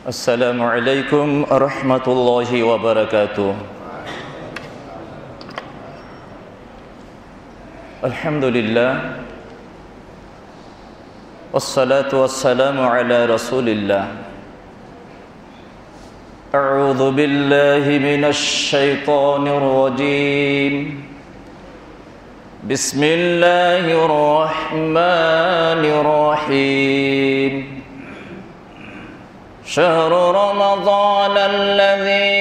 السلام عليكم ورحمة الله وبركاته. الحمد لله والصلاة والسلام على رسول الله. أعوذ بالله من الشيطان الرجيم. بسم الله الرحمن الرحيم. شهر رمضان الذي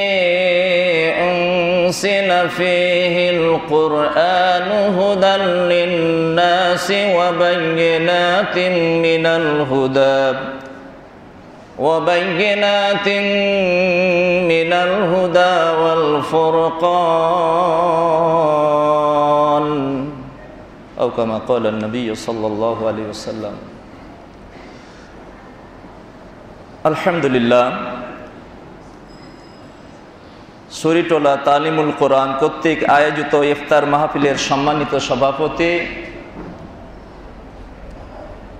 أنزل فيه القرآن هدى للناس وبينات من الهدى والفرقان أو كما قال النبي صلى الله عليه وسلم. আলহামদুলিল্লাহ, শরীটোলা তালিমুল কোরআন কর্তৃক আয়োজিত ইফতার মাহফিলের সম্মানিত সভাপতি,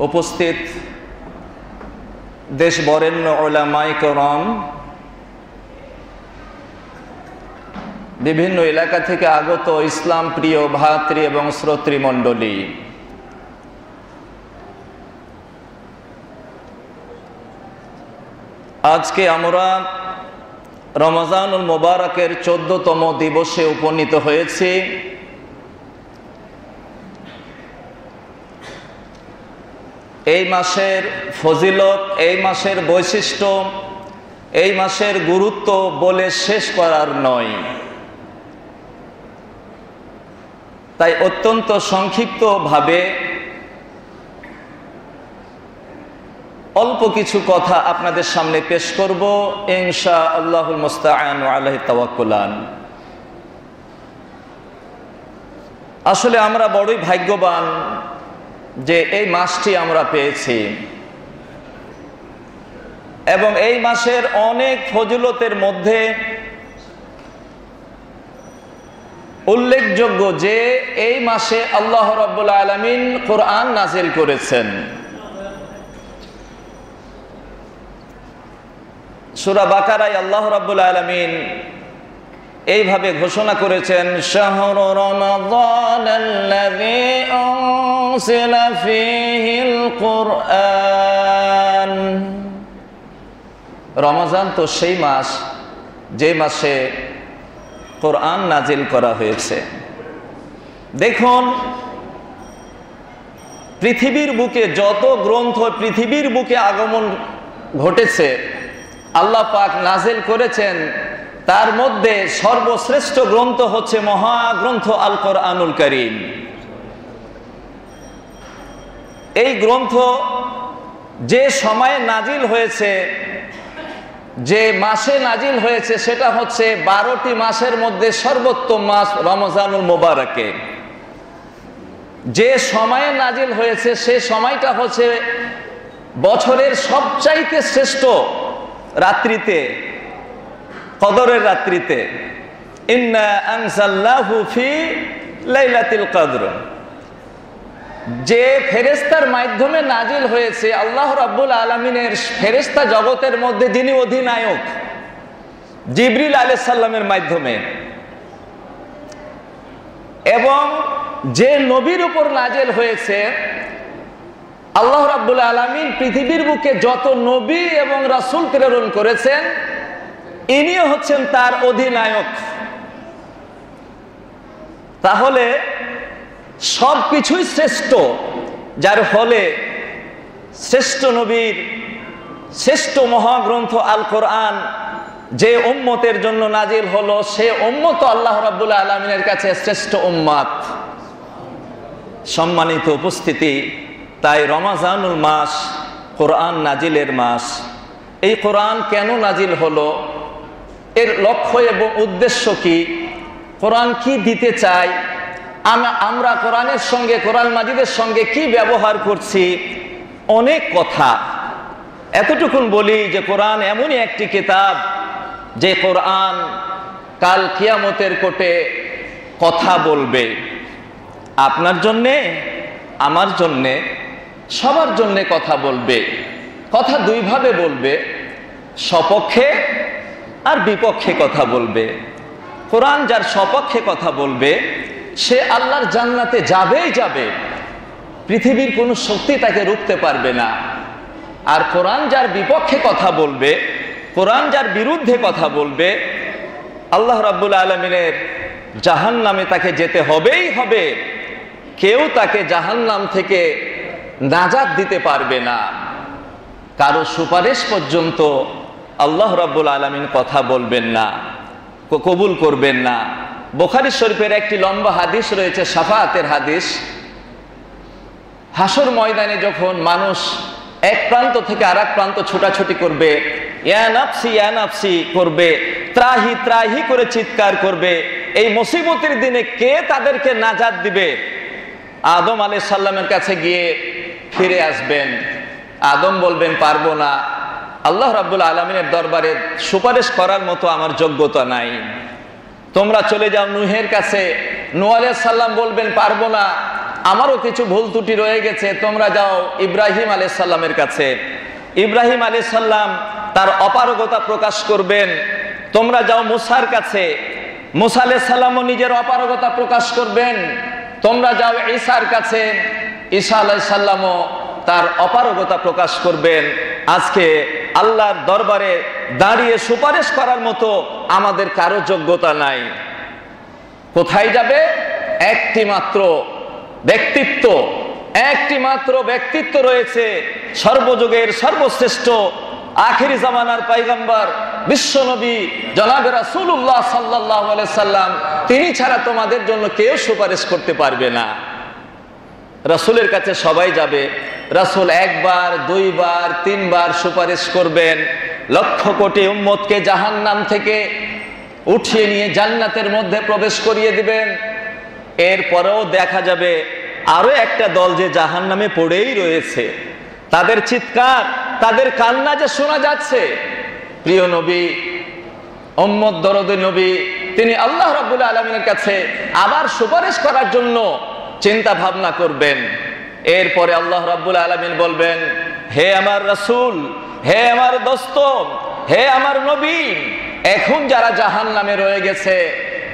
উপস্থিত দেশ বরেণ্য উলামায়ে কেরাম, বিভিন্ন এলাকা থেকে আগত ইসলাম প্রিয় ভাতৃ এবং শ্রোতৃমণ্ডলী, আজকে আমরা রমজানুল মুবারকের 14তম দিবসে উপনীত হয়েছি। এই মাসের ফজিলত, এই মাসের বৈশিষ্ট্য, এই মাসের গুরুত্ব বলে শেষ করার নয়। তাই অত্যন্ত সংক্ষিপ্তভাবে অল্প কিছু কথা আপনাদের সামনে পেশ করব, ইনশাআল্লাহুল মুস্তাআন ওয়া আলাইহি তাওয়াক্কুলান। আসলে আমরা বড়ই ভাগ্যবান যে এই মাসটি আমরা পেয়েছি এবং এই মাসের অনেক ফজিলতের মধ্যে উল্লেখযোগ্য যে এই মাসে আল্লাহ রাব্বুল আলামিন কোরআন নাযিল করেছেন। সূরা বাকারায় আল্লাহ রাব্বুল আলামিন এইভাবে ঘোষণা করেছেন, শাহরু রমাদানাল্লাযী উনজিলা ফীহিল কুরআন। রমজান তো সেই মাস যে মাসে কোরআন নাজিল করা হয়েছে। দেখুন, পৃথিবীর বুকে যত গ্রন্থ পৃথিবীর বুকে আগমন ঘটেছে, আল্লাহ পাক নাজিল করেছেন, তার মধ্যে সর্বশ্রেষ্ঠ গ্রন্থ হচ্ছে মহাগ্রন্থ আল কোরআনুল কারীম। এই গ্রন্থ যে সময়ে নাজিল হয়েছে, যে মাসে নাজিল হয়েছে, সেটা হচ্ছে 12টি মাসের মধ্যে সর্বোত্তম মাস রমজানুল মুবারকে। যে সময়ে নাজিল হয়েছে সে সময়টা হচ্ছে বছরের সবচাইতে শ্রেষ্ঠ রাত্রিতে, কদরের রাত্রিতে। ইন্না আনজালনাহু ফি লাইলাতুল কদর। যে ফেরেশতার মাধ্যমে নাজিল হয়েছে, আল্লাহ রাব্বুল আলামিনের ফেরেশতা জগতের মধ্যে যিনি অধিনায়ক, জিবরিল আলাইহিস সালামের মাধ্যমে, এবং যে নবীর উপর নাজিল হয়েছে, আল্লাহ রাব্বুল আলামিন পৃথিবীর বুকে যত নবী এবং রাসূল প্রেরণ করেছেন, ইনিও হচ্ছেন তার অধিনায়ক। তাহলে সব কিছুই শ্রেষ্ঠ, যার ফলে শ্রেষ্ঠ নবীর শ্রেষ্ঠ মহাগ্রন্থ আল কোরআন যে উম্মতের জন্য নাজিল হলো, সে উম্মত আল্লাহ রাব্বুল আলামিনের কাছে শ্রেষ্ঠ উম্মত। সম্মানিত উপস্থিতি, তাই রমজানুল মাস কোরআন নাজিলের মাস। এই কোরআন কেন নাজিল হলো, এর লক্ষ্য এবং উদ্দেশ্য কি, কোরআন কি দিতে চায়, আমরা কোরআনের সঙ্গে, কোরআন মাজিদের সঙ্গে কি ব্যবহার করছি, অনেক কথা। এতটুকুন বলি যে কোরআন এমনই একটি কিতাব যে কোরআন কাল কিয়ামতের কোটে কথা বলবে। আপনার জন্যে, আমার জন্যে, সবার জন্যে কথা বলবে। কথা দুইভাবে বলবে। সপক্ষে আর বিপক্ষে কথা বলবে। কোরআন যার সপক্ষে কথা বলবে সে আল্লাহর জান্নাতে যাবেই যাবে, পৃথিবীর কোনো শক্তি তাকে রুখতে পারবে না। আর কোরআন যার বিপক্ষে কথা বলবে, কোরআন যার বিরুদ্ধে কথা বলবে, আল্লাহ রাব্বুল আলামিনের জাহান্নামে তাকে যেতে হবেই হবে। কেউ তাকে জাহান্নাম থেকে নাজাত দিতে পারবে না। কারো সুপারিশ পর্যন্ত আল্লাহ রাব্বুল আলামিন কথা বলবেন না, কবুল করবেন না। বুখারী শরীফের একটি লম্বা হাদিস রয়েছে, শাফাআতের হাদিস। হাসর ময়দানে যখন মানুষ এক প্রান্ত থেকে আরেক প্রান্ত ছোটাছুটি করবে, ইয়া নাফসি ইয়া নাফসি করবে, ত্রাহি ত্রাহি করে চিৎকার করবে, এই মুসিবতের দিনে কে তাদেরকে নাজাত দিবে? আদম আলাইহিস সালামের কাছে গিয়ে ফিরে আসবেন। আদম বলবেন, পারবো না, আল্লাহ রাব্বুল আলামিনের দরবারে সুপারিশ করার মতো আমার যোগ্যতা নাই। তোমরা চলে যাও নূহের কাছে। নূহ আলাইহিস সালাম বলবেন, পারবো না, আমারও কিছু ভুল ত্রুটি রয়ে গেছে। তোমরা যাও ইব্রাহিম আলাইহিস সালামের কাছে। ইব্রাহিম আলাইহিস সালাম তার অপারগতা প্রকাশ করবেন। তোমরা যাও মুসার কাছে। মুসা আলাইহিস সালামও নিজের অপারগতা প্রকাশ করবেন। তোমরা যাও ঈসার কাছে। ঈসা আলাইহিস সালামও তার অপারগতা প্রকাশ করবেন। আজকে আল্লাহর দরবারে দাঁড়িয়ে সুপারিশ করার মতো আমাদের কারো যোগ্যতা নাই। কোথায় যাবে? একটি মাত্র ব্যক্তিত্ব রয়েছে, সর্বযুগের সর্বশ্রেষ্ঠ আখিরি জামানার পয়গম্বর বিশ্বনবী জনাবে রাসূলুল্লাহ সাল্লাল্লাহু আলাইহি সাল্লাম। তিনি ছাড়া তোমাদের জন্য কেউ সুপারিশ করতে পারবে না। রাসূলের কাছে সবাই যাবে। রাসূল একবার, দুইবার, তিনবার সুপারিশ করবেন। লক্ষ কোটি উম্মতকে জাহান্নাম থেকে উঠিয়ে নিয়ে জান্নাতের মধ্যে প্রবেশ করিয়ে দিবেন। এরপরেও দেখা যাবে আরো একটা দল যে জাহান্নামে পড়েই রয়েছে, তাদের চিৎকার, তাদের কান্না যে শোনা যাচ্ছে। প্রিয় নবী, উম্মত দরদি নবী, তিনি আল্লাহ রাব্বুল আলামিনের কাছে আবার সুপারিশ করার জন্য চিন্তা ভাবনা করবেন। এরপরে আল্লাহ রাব্বুল আলামিন বলবেন, হে আমার রাসূল, হে আমার দোস্ত, হে আমার নবী, এখন যারা জাহান্নামে রয়ে গেছে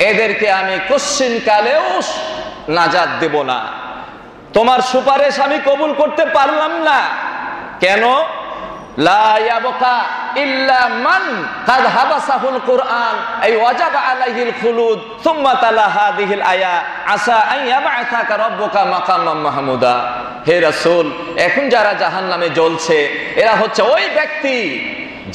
এদেরকে আমি কশ্চিন কালেও নাজাত দেব না। তোমার সুপারিশ আমি কবুল করতে পারলাম না। কেন? লা ইয়াবকা ইল্লা মান কাদ হাবাসাহুল কুরআন আই ওয়াজাবা আলাইহিল খুলুদ সুম্মা তালা হাযিহিল আয়া আসা আন ইয়াবআসাকা রাব্বুকা মাকামান মাহমুদা। হে রাসূল, এখন যারা জাহান্নামে জ্বলছে এরা হচ্ছে ওই ব্যক্তি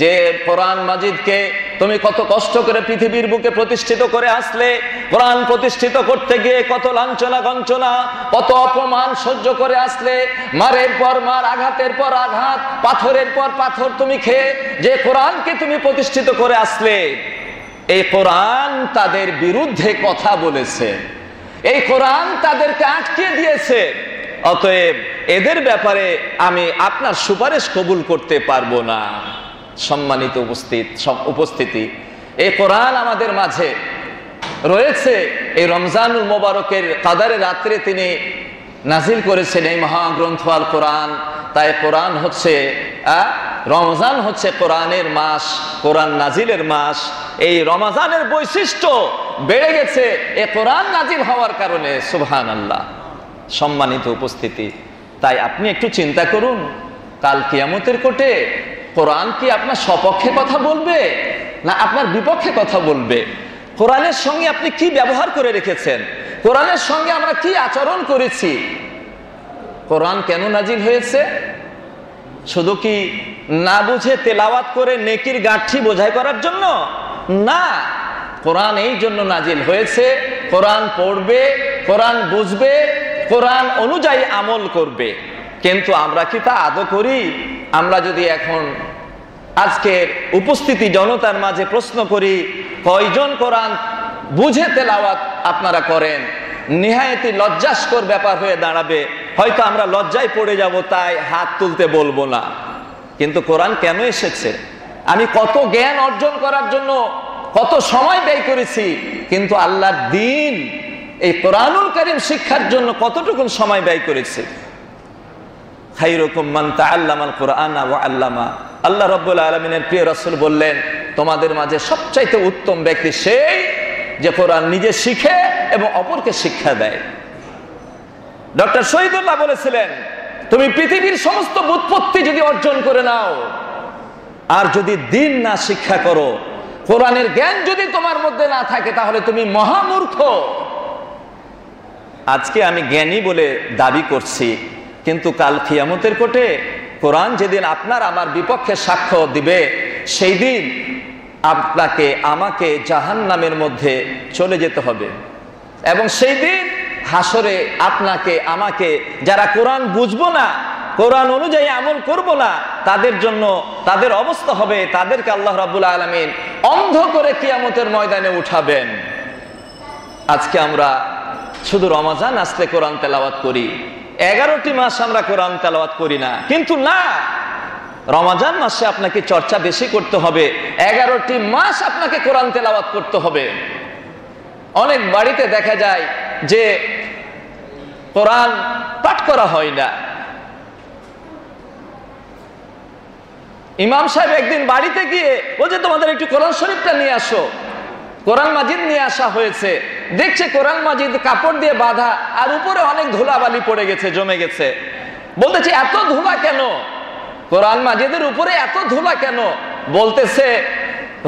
যে কোরআন মাজিদকে তুমি কত কষ্ট করে পৃথিবীর বুকে প্রতিষ্ঠিত করে আসলে। কোরআন প্রতিষ্ঠিত করতে গিয়ে কত লাঞ্ছনা গঞ্চনা, কত অপমান সহ্য করে আসলে। মারের পর মার, আঘাতের পর আঘাত, পাথরের পর পাথর তুমি খেয়ে যে কোরআনকে তুমি প্রতিষ্ঠিত করে আসলে, এই কোরআন তাদের বিরুদ্ধে কথা বলেছে, এই কোরআন তাদেরকে আটকে দিয়েছে। অতএব এদের ব্যাপারে আমি আপনার সুপারিশ কবুল করতে পারবো না। সম্মানিত উপস্থিতি, এই কোরআন আমাদের মাঝে রয়েছে। এই রমজানুল মোবারকের কাদারের রাত্রে তিনি নাজিল করেছেন এই মহাগ্রন্থ আল কোরআন। তাই কোরআন হচ্ছে রমজান হচ্ছে কোরআনের মাস, কোরআন নাজিলের মাস। এই রমজানের বৈশিষ্ট্য বেড়ে গেছে এই কোরআন নাজিল হওয়ার কারণে। সুবহানাল্লাহ। সম্মানিত উপস্থিতি, তাই আপনি একটু চিন্তা করুন, কাল কিয়ামতের কোর্টে কোরআন কি আপনার সপক্ষে কথা বলবে না আপনার বিপক্ষে কথা বলবে? কোরআনের সঙ্গে আপনি কি ব্যবহার করে রেখেছেন? কোরআনের সঙ্গে আমরা কি আচরণ করেছি? কোরআন কেন নাজিল হয়েছে? শুধু কি না বুঝে তেলাওয়াত করে নেকির গাঁঠি বোঝাই করার জন্য? না, কোরআন এই জন্য নাজিল হয়েছে, কোরআন পড়বে, কোরআন বুঝবে, কোরআন অনুযায়ী আমল করবে। কিন্তু আমরা কি তা আদৌ করি? আমরা যদি এখন আজকের উপস্থিতি জনতার মাঝে প্রশ্ন করি, কয়জন কোরআন বুঝে তেলাওয়াত আপনারা করেন? নিহায়তি লজ্জাস্কর ব্যাপার হয়ে দাঁড়াবে। হয়তো আমরা লজ্জায় পড়ে যাব, তাই হাত তুলতে বলবো না। কিন্তু কোরআন কেন এসেছে? আমি কত জ্ঞান অর্জন করার জন্য কত সময় ব্যয় করেছি, কিন্তু আল্লাহর দ্বীন এই কোরআনুল কারীম শিক্ষার জন্য কতটুকু সময় ব্যয় করেছি? খায়রুকুম মান তাআল্লামাল কুরআনা ওয়া আল্লামা। আল্লাহ রাব্বুল আলামিনের প্রিয় রাসূল বললেন, তোমাদের মাঝে সবচাইতে উত্তম ব্যক্তি সেই যে কোরআন নিজে শিখে এবং অপরকে শিক্ষা দেয়। ডক্টর শহীদুল্লাহ বলেছিলেন, তুমি পৃথিবীর সমস্ত ব্যুৎপত্তি যদি অর্জন করে নাও, আর যদি দ্বীন না শিক্ষা করো, কোরআনের জ্ঞান যদি তোমার মধ্যে না থাকে, তাহলে তুমি মহামূর্খ। আজকে আমি জ্ঞানী বলে দাবি করছি, কিন্তু কাল কিয়ামতের কোর্টে কোরআন যেদিন আপনার আমার বিপক্ষে সাক্ষ্য দিবে, সেই দিন আপনাকে আমাকে জাহান্নামের মধ্যে চলে যেতে হবে। এবং সেই দিন হাসরে আপনাকে আমাকে, যারা কোরআন বুঝবো না, কোরআন অনুযায়ী আমল করব না, তাদের জন্য তাদের অবস্থা হবে, তাদেরকে আল্লাহ রাব্বুল আলামিন অন্ধ করে কিয়ামতের ময়দানে উঠাবেন। আজকে আমরা শুধু রমজান আসলে কোরআন তেলাওয়াত করি, 11টি মাস আমরা কোরআন তেলাওয়াত করি না। কিন্তু না, রমজান মাসে আপনাকে চর্চা বেশি করতে হবে, 11টি মাস আপনাকে কোরআন তেলাওয়াত করতে হবে। অনেক বাড়িতে দেখা যায় যে কোরআন পাঠ করা হয় না। ইমাম সাহেব একদিন বাড়িতে গিয়ে বলছে, তোমাদের একটু কোরআন শরীফটা নিয়ে আসো। কোরআন মাজিদ নিয়ে আসা হয়েছে, দেখছে কোরআন মাজিদ কাপড় দিয়ে বাঁধা, আর উপরে অনেক ধুলাবালি পড়ে গেছে, জমে গেছে। বলতেছে, এত ধুলা কেন? কোরআন মাজিদের উপরে এত ধুলা কেন? বলতেছে,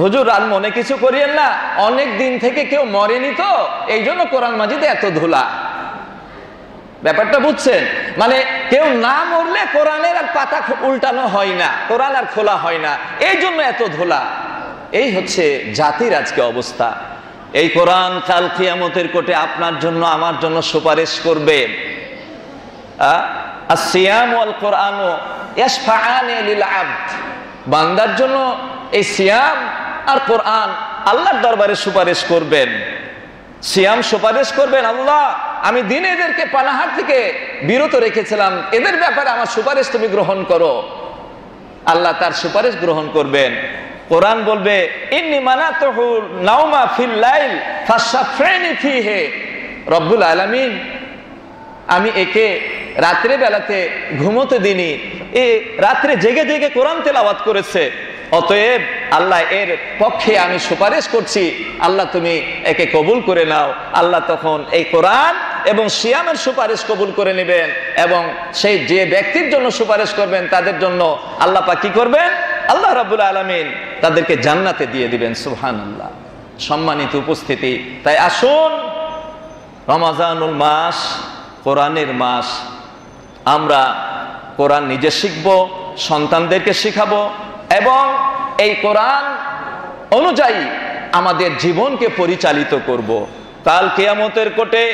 হুজুর আর মনে কিছু করিয়েন না, অনেক দিন থেকে কেউ মরেনি তো, এই জন্য কোরআন মাজিদে এত ধুলা। ব্যাপারটা বুঝছেন? মানে কেউ না মরলে কোরআনের আর পাতা উল্টানো হয় না, কোরআন আর খোলা হয় না, এই জন্য এত ধুলা। এই হচ্ছে জাতির আজকে অবস্থা। এই কোরআন কাল কিয়ামতের কোর্টে আপনার জন্য আমার জন্য সুপারিশ করবে। আসিয়াম ওয়াল কোরআন ইয়াশফাআনি লিল আবদ, বান্দার জন্য এই সিয়াম আর কোরআন আল্লাহর দরবারে সুপারিশ করবেন। সিয়াম সুপারিশ করবেন, আল্লাহ আমি দিনে এদেরকে পানাহার থেকে বিরত রেখেছিলাম, এদের ব্যাপারে আমার সুপারিশ তুমি গ্রহণ করো। আল্লাহ তার সুপারিশ গ্রহণ করবেন। কোরআন বলবে, ইন্নী মানাতুহু নাওমা ফিল লাইল ফাশফিনি ফিহি, রব্বুল আলামিন আমি একে রাত্রে বেলাতে ঘুমোতে দিনি, এ রাত্রে জেগে জেগে কোরআন তেলাওয়াত করেছে, অতএব আল্লাহ এর পক্ষে আমি সুপারিশ করছি, আল্লাহ তুমি একে কবুল করে নাও। আল্লাহ তখন এই কোরআন এবং সিয়ামের সুপারিশ কবুল করে নেবেন, এবং সেই যে ব্যক্তির জন্য সুপারিশ করবেন তাদের জন্য আল্লাহ পাক কি করবেন? আল্লাহ রাব্বুল আলামিন তাদেরকে জান্নাতে দিয়ে দিবেন। সুবহানাল্লাহ। সম্মানিত উপস্থিতি, তাই আসুন, রমজানুল মাস কোরআনের মাস, আমরা কোরআন নিজে শিখব, সন্তানদেরকে শিখাবো, এবং এই কোরআন অনুযায়ী আমাদের জীবনকে পরিচালিত করব। কাল কিয়ামতের কোর্টে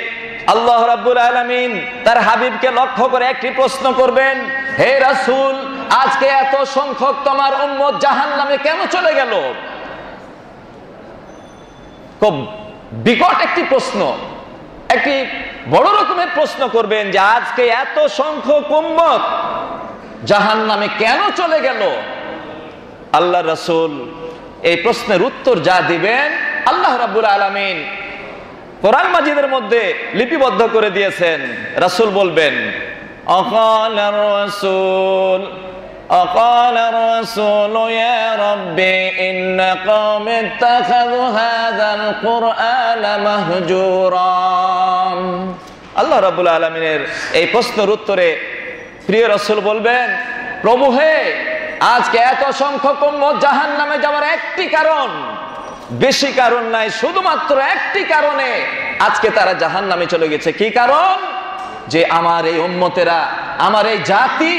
আল্লাহ রাব্বুল আলামিন তার হাবিবকে লক্ষ্য করে একটি প্রশ্ন করবেন, হে রাসূল, আজকে এত সংখ্যক তোমার উম্মত জাহান্নামে কেন চলে গেল? খুব বিকট একটি প্রশ্ন, একটি বড় রকমের প্রশ্ন করবেন যে আজকে এত সংখ্যক উম্মত জাহান্নামে কেন চলে গেল? আল্লাহ রাসূল এই প্রশ্নের উত্তর যা দিবেন, আল্লাহ রাব্বুল আলামিন কোরআন মাজিদের মধ্যে লিপিবদ্ধ করে দিয়েছেন। রাসূল বলবেন, আকালার রাসূল আকালার রাসূল ইয়া রাব্বি ইন্না কওমি ইত্তাখাযু হাযাল কুরআনা মাহজুরা। আল্লাহ রাব্বুল আলামিনের এই প্রশ্নের উত্তরে প্রিয় রাসূল বলবেন, প্রভু হে, আজকে এত সংখ্যক উম্মত জাহান্নামে যাওয়ার একটি কারণ, বেশি কারণ নাই, শুধুমাত্র একটি কারণে আজকে তারা জাহান্নামে চলে গেছে। কি কারণ? যে আমার এই উম্মতেরা, আমার এই জাতি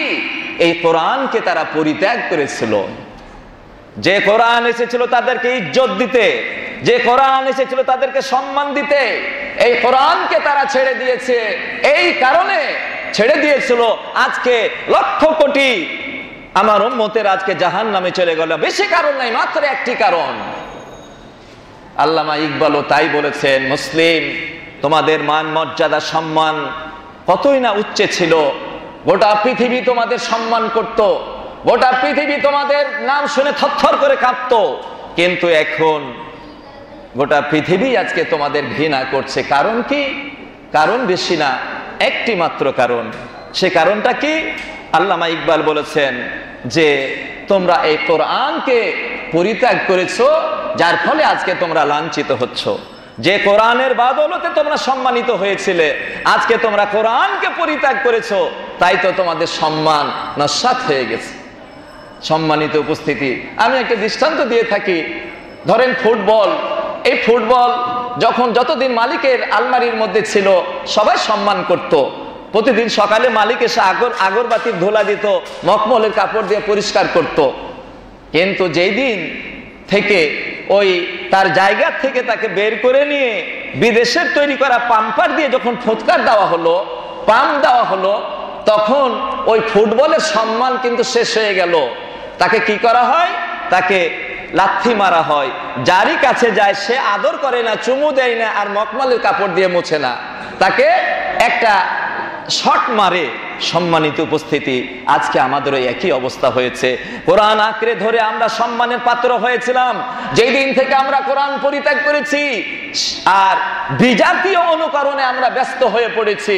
এই কোরআনকে তারা পরিত্যাগ করেছিল। যে কোরআন এসেছিল তাদেরকে ইজ্জত দিতে, যে কোরআন এসেছিল তাদেরকে সম্মান দিতে, এই কোরআনকে তারা ছেড়ে দিয়েছে। এই কারণে ছেড়ে দিয়েছিল, আজকে লক্ষ কোটি আমার উম্মতের আজকে জাহান্নামে চলে গেল। বেশি কারণ নাই, মাত্র একটি কারণ। আল্লামা ইকবালও তাই বলেছেন, মুসলিম তোমাদের মান মর্যাদা সম্মান কতই না উচ্চে ছিল, গোটা পৃথিবী তোমাদের সম্মান করত, গোটা পৃথিবী তোমাদের নাম শুনে থরথর করে কাঁপত, কিন্তু এখন গোটা পৃথিবী আজকে তোমাদের ঘৃণা করছে। কারণ কি? কারণ বেশি না, একটি মাত্র কারণ। সে কারণটা কি? আল্লামা ইকবাল বলেছেন যে তোমরা এই কোরআনকে পরিত্যাগ করেছো, যার ফলে আজকে তোমরা লাঞ্ছিত হচ্ছ। যে কোরআনের বাদৌলতে তোমরা সম্মানিত হয়েছিলে, আজকে তোমরা কোরআনকে পরিত্যাগ করেছো, তাই তো তোমাদের সম্মান নস্যাৎ হয়ে গেছে। সম্মানিত উপস্থিতি, আমি একটা দৃষ্টান্ত দিয়ে থাকি। ধরেন ফুটবল, এই ফুটবল যতদিন মালিকের আলমারির মধ্যে ছিল সবাই সম্মান করত। প্রতিদিন সকালে মালিক এসে আগরবাতির ধুলা দিত, মখমলের কাপড় দিয়ে পরিষ্কার করত। কিন্তু যেই দিন থেকে ওই তার জায়গা থেকে তাকে বের করে নিয়ে বিদেশের তৈরি করা পাম্পার দিয়ে যখন ফুৎকার দেওয়া হলো, পাম্প দেওয়া হলো, তখন ওই ফুটবলের সম্মান কিন্তু শেষ হয়ে গেল। তাকে কি করা হয়? তাকে লাথি মারা হয়। যারই কাছে যায় সে আদর করে না, চুমু দেয় না, আর মখমলের কাপড় দিয়ে মুছে না, তাকে একটা শট মারে। সম্মানিত উপস্থিতি, আজকে আমাদেরও একই অবস্থা হয়েছে। কোরআন আঁকড়ে ধরে আমরা সম্মানের পাত্র হয়েছিলাম, যেই দিন থেকে আমরা কোরআন পরিত্যাগ করেছি আর বিজাতীয় অনুকরণে আমরা ব্যস্ত হয়ে পড়েছি,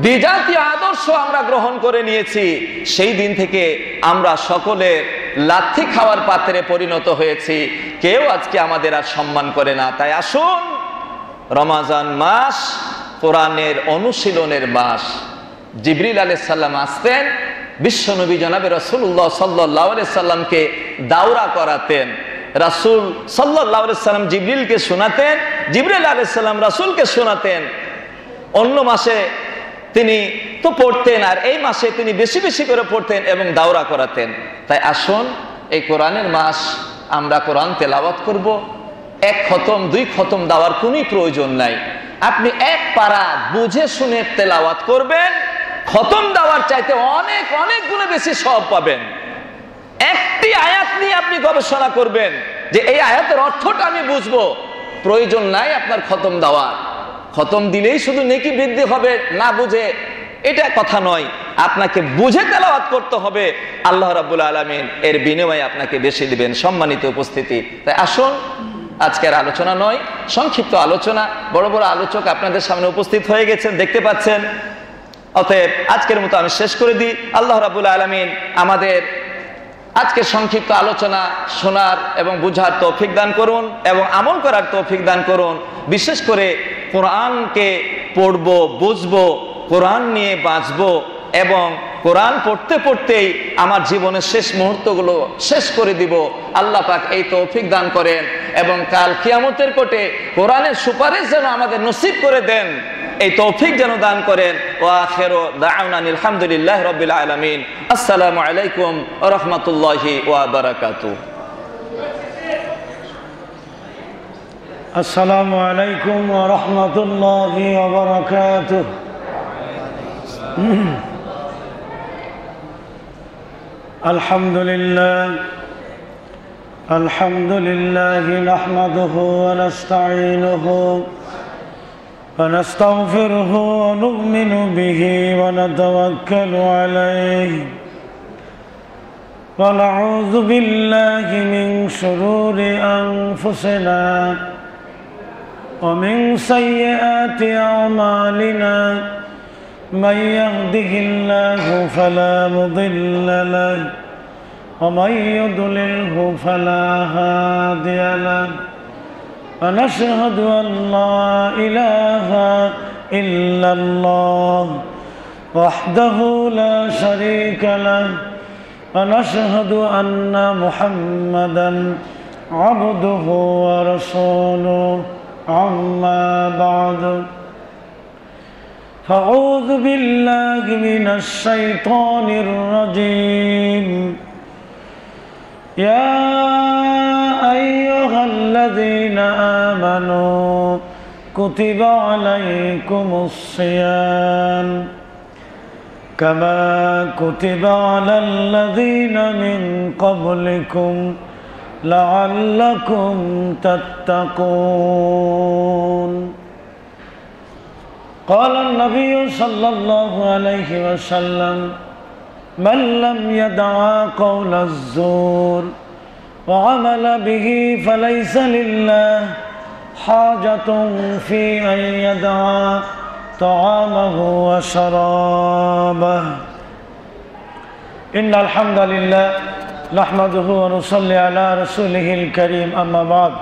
বিজাতীয় আদর্শ আমরা গ্রহণ করে নিয়েছি, সেই দিন থেকে আমরা সকলে লাথি খাওয়ার পাত্রে পরিণত হয়েছি। কেউ আজকে আমাদের আর সম্মান করে না। তাই আসুন, রমাজান মাস কোরআনের অনুশীলনের মাস। জিবরিল আলাইহিস সালাম আসতেন, বিশ্বনবী জনাবে রাসূলুল্লাহ সাল্লাল্লাহু আলাইহি সাল্লামকে দাওরা করাতেন। রাসূল সাল্লাল্লাহু আলাইহি সাল্লাম জিবরিলকে শোনাতেন, জিবরিল আলাইহিস সালাম রাসূলকে শোনাতেন। অন্য মাসে তিনি তো পড়তেন, আর এই মাসে তিনি বেশি বেশি করে পড়তেন এবং দাওরা করাতেন। তাই আসুন, এই কোরআনের মাস আমরা কোরআন তেলাওয়াত করব। এক খতম, দুই খতম দেওয়ার কোনো প্রয়োজন নাই। আপনি এক পারা বুঝে শুনে তেলাওয়াত করবেন, খতম দেওয়ার চাইতে অনেক অনেক গুণে বেশি সওয়াব পাবেন। একটি আয়াত নিয়ে আপনি গবেষণা করবেন যে এই আয়াতের অর্থটা আমি বুঝবো, প্রয়োজন নাই আপনার খতম দেওয়ার। খতম দিলেই শুধু নেকি বৃদ্ধি হবে, না বুঝে এটা কথা নয়। আপনাকে বুঝে তেলাওয়াত করতে হবে, আল্লাহ রাব্বুল আলামিন এর বিনিময়ে আপনাকে বেশি দিবেন। সম্মানিত উপস্থিতি, তাই আসুন, আজকের আলোচনা নয়, সংক্ষিপ্ত আলোচনা। বড় বড় আলোচক আপনাদের সামনে উপস্থিত হয়ে গেছেন, দেখতে পাচ্ছেন। অতএব আজকের মতো আমি শেষ করে দিই। আল্লাহ রাব্বুল আলামিন আমাদের আজকের সংক্ষিপ্ত আলোচনা শোনার এবং বুঝার তৌফিক দান করুন এবং আমল করার তৌফিক দান করুন। বিশেষ করে কোরআনকে পড়ব, বুঝবো, কোরআন নিয়ে বাঁচবো এবং কোরআন পড়তে পড়তেই আমার জীবনের শেষ মুহূর্তগুলো শেষ করে দিব। আল্লাহ পাক এই তৌফিক দান করেন এবং কাল কিয়ামতের কোটে কোরআনের সুপারিশ যেন আমাদের নসিব করে দেন, এই তৌফিক যেন দান করেন। ওয়া আখিরু দাওয়ানা আলহামদুলিল্লাহি রাব্বিল আলামিন। আসসালামু আলাইকুম ওয়া রাহমাতুল্লাহি ওয়া বারাকাতুহু। আসসালামু আলাইকুম ওয়া রাহমাতুল্লাহি ওয়া বারাকাতুহু। আলহামদুলিল্লাহ নাহমাদুহু ওয়া নাস্তাঈনুহু ওয়া নাস্তাগফিরুহু ওয়া নু'মিনু বিহি ওয়া নাতাওয়াক্কালু আলাইহি ওয়া নাউযু বিল্লাহি মিন শুরুরি আনফুসিনা ওয়া মিন সাইয়্যাতি আ'মালিনা। من يهده الله فلا مضل له ومن يضلله فلا هادي له ونشهد أن لا إله إلا الله وحده لا شريك له ونشهد أن محمدا عبده ورسوله أما بعد فأعوذ بالله من الشيطان الرجيم. يا أيها الذين آمنوا كتب عليكم الصيام كما كتب على الذين من قبلكم لعلكم تتقون. قال النبي صلى الله عليه وسلم من لم يدع قول الزور وعمل به فليس لله حاجة في أن يدع طعامه وشرابه. إن الحمد لله নাহমাদুহু ওয়া নুসাল্লি আলা রাসূলিহিল কারীম, আম্মা বাদ।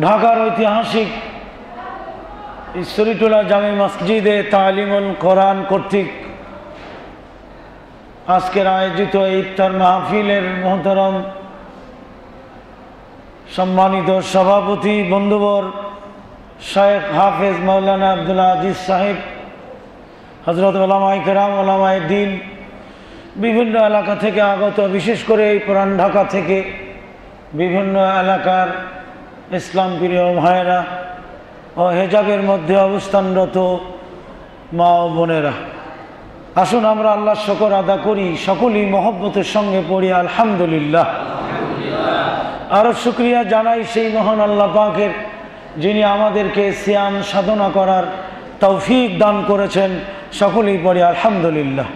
ঢাকার ঐতিহাসিক ঈশ্বরীটোলা জামে মসজিদে তালিমুল কোরআন কর্তৃক আজকের আয়োজিত ইফতার মাহফিলের মহতরম সম্মানিত সভাপতি বন্ধুবর শেখ হাফেজ মাওলানা আব্দুল আজিজ সাহেব, হযরত উলামায়ে কেরাম, উলামায়ে দ্বীন, বিভিন্ন এলাকা থেকে আগত, বিশেষ করে এই পুরান ঢাকা থেকে বিভিন্ন এলাকার ইসলাম প্রিয় ভাইয়েরা ও হেজাবের মধ্যে অবস্থানরত মা ও বোনেরা, আসুন আমরা আল্লাহর শুকর আদা করি, সকলেই মহব্বতের সঙ্গে পড়ি আলহামদুলিল্লাহ। আরও শুকরিয়া জানাই সেই মহান আল্লাহ পাকের, যিনি আমাদেরকে সিয়াম সাধনা করার তৌফিক দান করেছেন। সকলেই পড়ি আলহামদুলিল্লাহ।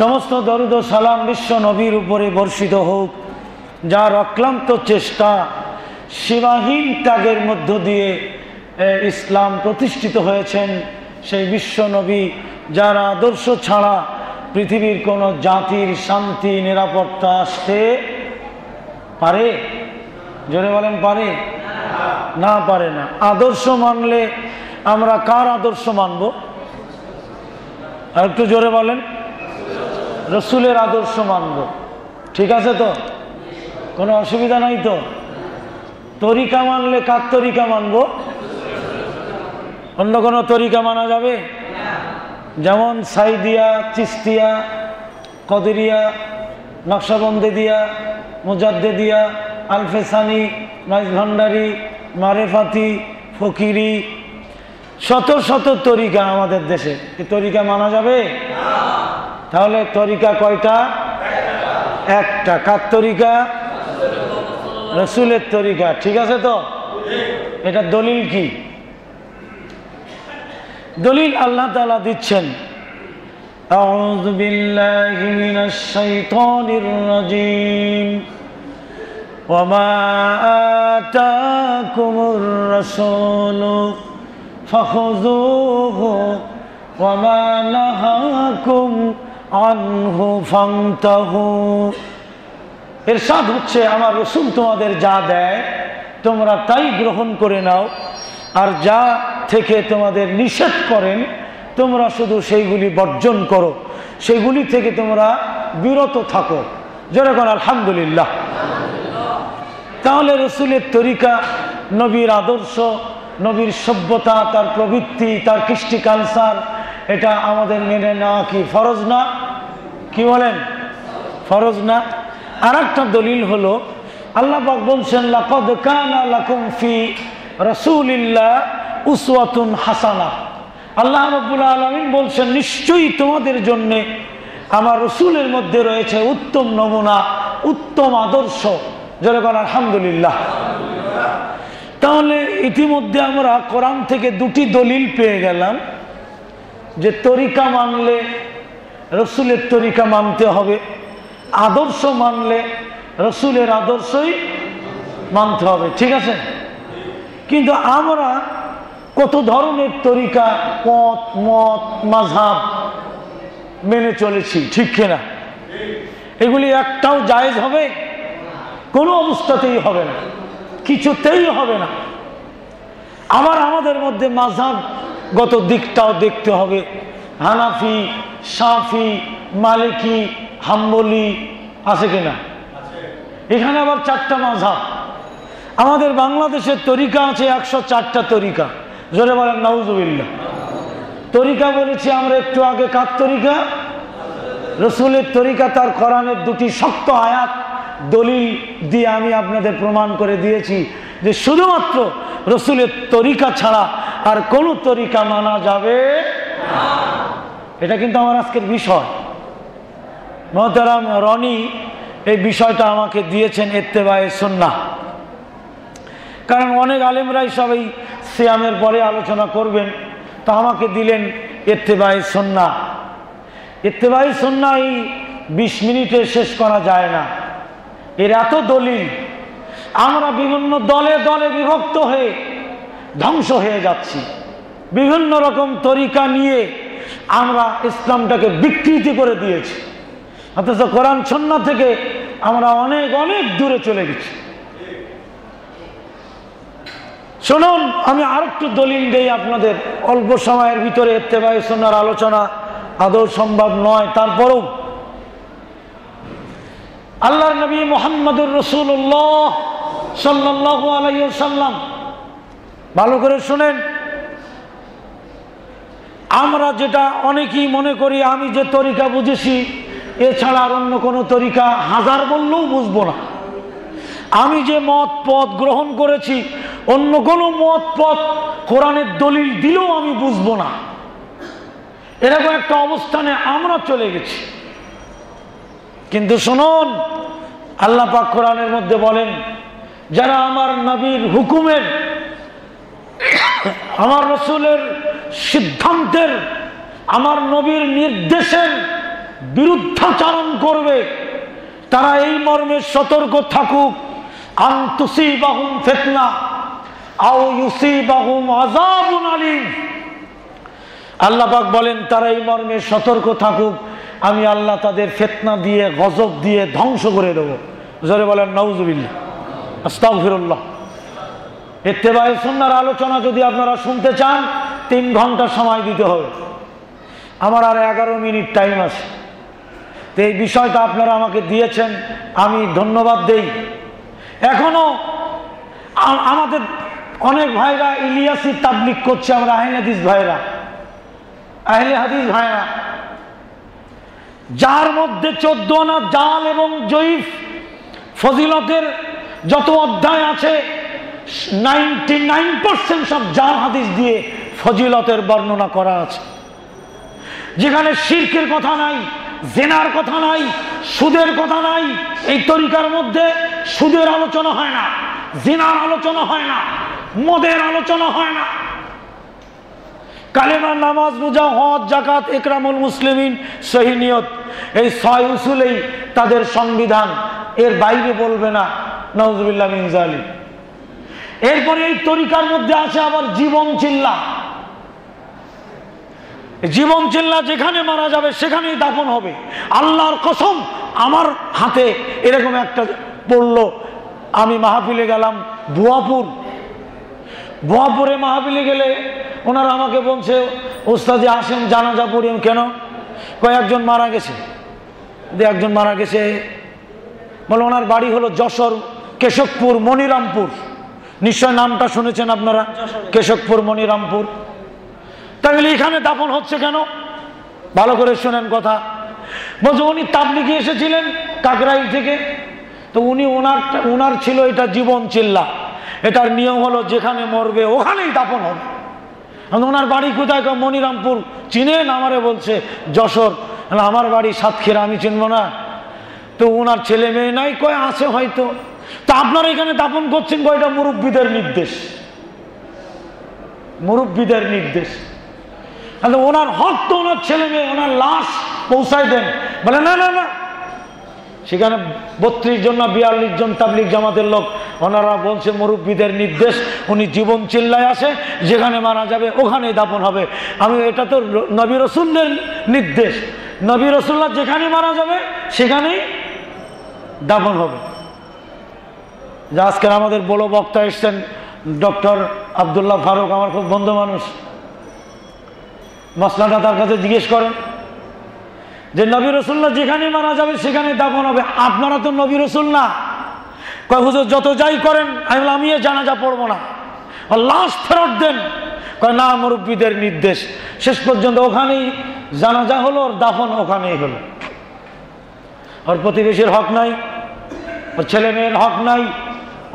সমস্ত দরুদ ও সালাম বিশ্ব নবীর উপরে বর্ষিত হোক, যার অক্লান্ত চেষ্টা সীমাহীন ত্যাগের মধ্য দিয়ে ইসলাম প্রতিষ্ঠিত হয়েছেন। সেই বিশ্ব নবী, যার আদর্শ ছাড়া পৃথিবীর কোনো জাতির শান্তি নিরাপত্তা আসতে পারে? জোরে বলেন, পারে? না, পারে না। আদর্শ মানলে আমরা কার আদর্শ মানব? আর একটু জোরে বলেন। রসুলের আদর্শ মানব। ঠিক আছে তো? কোনো অসুবিধা নাই তো? তরিকা মানলে কার তরিকা মানব? অন্য কোনো তরিকা মানা যাবে? যেমন সাইদিয়া, চিস্তিয়া, কদরিয়া, নকশবন্দিয়া, মুজাদ্দিদিয়া, আলফেসানি, মাইজ ভান্ডারি, মারেফাতি, ফকিরি, শত শত তরিকা আমাদের দেশে। এই তরিকা মানা যাবে? তাহলে তরিকা কয়টা? একটা। কার তরিকা? রসুলের তরিকা। ঠিক আছে তো? এটা দলিল কি? দলিল আল্লাহ তাআলা দিচ্ছেন, আউযু বিল্লাহি মিনাশ শাইতানির রাজীম, ওয়া মা আতাকুমুর রাসূলু ফাখুযুহু ওয়া মা নাহাকুম আনহু ফান্তাহু। ইরশাদ হচ্ছে, আমার রাসূল তোমাদের যা দেয় তোমরা তাই গ্রহণ করে নাও, আর যা থেকে তোমাদের নিষেধ করেন তোমরা শুধু সেইগুলি বর্জন করো, সেগুলি থেকে তোমরা বিরত থাকো। যেরকম আলহামদুলিল্লাহ। তাহলে রসুলের তরিকা, নবীর আদর্শ, নবীর সভ্যতা, তার প্রবৃত্তি, তার কৃষ্টি কালচার, এটা আমাদের মেনে নেওয়া কি ফরজ না? কি বলেন? ফরজ না? আর একটা দলিল হলো, আল্লাহ পাক বলছেন, লাকাদ কানা লাকুম ফি রাসূলিল্লাহ উসওয়াতুন হাসানাহ। আল্লাহ রাব্বুল আলামিন বলছেন, নিশ্চয়ই তোমাদের জন্য আমার রসুলের মধ্যে রয়েছে উত্তম নমুনা, উত্তম আদর্শ। যেরকম আলহামদুলিল্লাহ। তাহলে ইতিমধ্যে আমরা কোরআন থেকে দুটি দলিল পেয়ে গেলাম যে তরিকা মানলে রসুলের তরিকা মানতে হবে, আদর্শ মানলে রসুলের আদর্শই মানতে হবে। ঠিক আছে? কিন্তু আমরা কত ধরনের তরিকা, পথ, মত, মাযহাব মেনে চলেছি, ঠিক কিনা? এগুলি একটাও জায়েজ হবে? কোনো অবস্থাতেই হবে না, কিছুতেই হবে না। আবার আমাদের মধ্যে মাযহাবগত দিকটাও দেখতে হবে। হানাফি, শাফি, মালিকি, হাম্বলি আছে কিনা? এখানে আবার 4টা মাযহাব। আমাদের বাংলাদেশের তরিকা আছে 104টা তরিকা। জোরে বলেন নাউজুবিল্লাহ। তরিকা বলেছি আমরা একটু আগে, কার তরিকা? রসুলের তরিকা। তার কোরআনের দুটি শক্ত আয়াত দলিল দিয়ে আমি আপনাদের প্রমাণ করে দিয়েছি যে শুধুমাত্র রসুলের তরিকা ছাড়া আর কোনো তরিকা মানা যাবে না। এটা কিন্তু আমার আজকের বিষয়। মোহতারাম রনি এই বিষয়টা আমাকে দিয়েছেন, ইত্তেবায়ে সুন্নাহ। কারণ অনেক আলেমরাই সবাই সিয়ামের পরে আলোচনা করবেন, তো আমাকে দিলেন ইত্তেবায়ে সুন্নাহ। ইত্তেবায়ে সুন্নাহ এই 20 মিনিটে শেষ করা যায় না। এর এত দলিল, আমরা বিভিন্ন দলে দলে বিভক্ত হয়ে ধ্বংস হয়ে যাচ্ছি। বিভিন্ন রকম তরিকা নিয়ে আমরা ইসলামটাকে বিকৃতি করে দিয়েছি। অথচ কোরআন সুন্নাহ থেকে আমরা অনেক অনেক দূরে চলে গেছি। শুনুন, আমি আরেকটু দলিল দেই আপনাদের। অল্প সময়ের ভিতরে ইত্তেবায়ে সুন্নাহর আলোচনা আদৌ সম্ভব নয়, তারপরেও আল্লাহর নবী মুহাম্মদুর রাসূলুল্লাহ সাল্লাল্লাহু আলাইহি ওয়াসাল্লাম, ভালো করে শুনেন, আমরা যেটা অনেকেই মনে করি আমি যে তরিকা বুঝেছি এছাড়া আর অন্য কোনো তরিকা হাজার বললেও বুঝবো না। আমি যে মত পথ গ্রহণ করেছি অন্য কোনো মত পথ কোরআনের দলিল দিলেও আমি বুঝবো না, এরকম একটা অবস্থানে আমরা চলে গেছি। কিন্তু শুনুন, আল্লাহ পাক কোরআনের মধ্যে বলেন, যারা আমার নবীর হুকুমের, আমার রাসূলের সিদ্ধান্তের, আমার নবীর নির্দেশের বিরুদ্ধাচরণ করবে, তারা এই মর্মে সতর্ক থাকুক, আন তুসিবাহুম ফিতনা আও ইউসিবাহুম আযাবুন আলীম। আল্লাহ পাক বলেন, তারা এই মর্মে সতর্ক থাকুক, আমি আল্লাহ তাদের ফিতনা দিয়ে, গজব দিয়ে ধ্বংস করে দেব। জোরে বলেন নাউজুবিল্লাহ, আস্তাগফিরুল্লাহ। ইত্তেবায়ে সুন্নাহর আলোচনা যদি আপনারা শুনতে চান 3 ঘন্টা সময় দিতে হবে। আমার আর 11 মিনিট টাইম আছে। তো এই বিষয়টা আপনারা আমাকে দিয়েছেন, আমি ধন্যবাদ দেই। এখনো আমাদের অনেক ভাইরা ইলিয়াসি তাবলীগ করছে, আমরা আহলে হাদিস ভাইরা, আহলে হাদিস ভাইরা, যার মধ্যে 14 আনা জাল এবং জয়ীফ ফজিলতের যত অধ্যায় আছে 99% সব জাল হাদিস দিয়ে ফজিলতের বর্ণনা করা আছে, যেখানে শিরকের কথা নাই, জেনার কথা নাই, সুদের কথা নাই। এই তরিকার মধ্যে সুদের আলোচনা হয় না, জিনার আলোচনা হয় না, মদের আলোচনা হয় না। কালেমা, নামাজ, রোজা, হজ, যাকাত, ইকরামুল মুসলিমিন, সহি নিয়ত, এই 6 উসুলেই তাদের সংবিধান, এর বাইরে বলবে না। নাউজুবিল্লাহ মিন যালিক। এরপরে এই তরিকার মধ্যে আছে আবার জীবন চিল্লা। জীবন চিল্লা যেখানে মারা যাবে সেখানেই দাফন হবে। আল্লাহর কসম, আমার হাতে এরকম একটা পড়লো। আমি মাহফিলে গেলাম ভুয়াপুরে মাহফিলে গেলে ওনারা আমাকে বলছে, ওস্তাদি আসেন জানাজা পড়ি। কেন? কয়েকজন মারা গেছে। একজন মারা গেছে বলে, ওনার বাড়ি হলো যশোর কেশবপুর মনিরামপুর, নিশ্চয় নামটা শুনেছেন আপনারা, কেশবপুর মনিরামপুর। তাহলে এখানে দাফন হচ্ছে কেন? ভালো করে শোনেন কথা। বলছে উনি তাবলিগে এসেছিলেন কাকরাইল থেকে, তো ওনার ছিল এটা জীবন চিল্লা। এটার নিয়ম হলো যেখানে মরবে ওখানেই দাফন হবে। ওনার বাড়ি কোথায়? মনিরামপুর। চিনেন? আমারে বলছে যশোর। আমার বাড়ি সাতক্ষীরা, আমি চিনব না? তো ওনার ছেলে মেয়ে নাই? কয় আছে হয়তো। তো আপনারা এখানে দাফন করছেন, কয়টা মুরব্বীদের নির্দেশ, মুরব্বীদের নির্দেশ। ওনার হক তো ওনার ছেলে মেয়ে, ওনার লাশ পৌঁছায় দেন। বলে না না না, সেখানে 32 জন না 42 জন তাবলিগ জামাতের লোক, ওনারা বলছে মুরব্বীদের নির্দেশ, উনি জীবন চিল্লায় আসে, যেখানে মারা যাবে ওখানেই দাফন হবে। আমি, এটা তো নবী রাসূলের নির্দেশ, নবী রাসূলুল্লাহ যেখানে মারা যাবে সেখানেই দাফন হবে। আজকের আমাদের বড় বক্তা এসছেন ডক্টর আব্দুল্লাহ ফারুক, আমার খুব বন্ধু মানুষ। মাসলাটা তার কাছে জিজ্ঞেস করেন যে নবী রাসূলুল্লাহ যেখানে মারা যাবে সেখানে দাফন হবে, আপনারা তো নবী রাসূল না। কয় হুজুর যত যাই করেন। আমি জানাজা পড়বো না, লাশ ফেরত দেন। কয় না, মুরব্বীদের নির্দেশ। শেষ পর্যন্ত ওখানেই জানাজা হলো, ওর দাফন ওখানেই হলো। ওর প্রতিবেশীর হক নাই, ওর ছেলে মেয়ের হক নাই।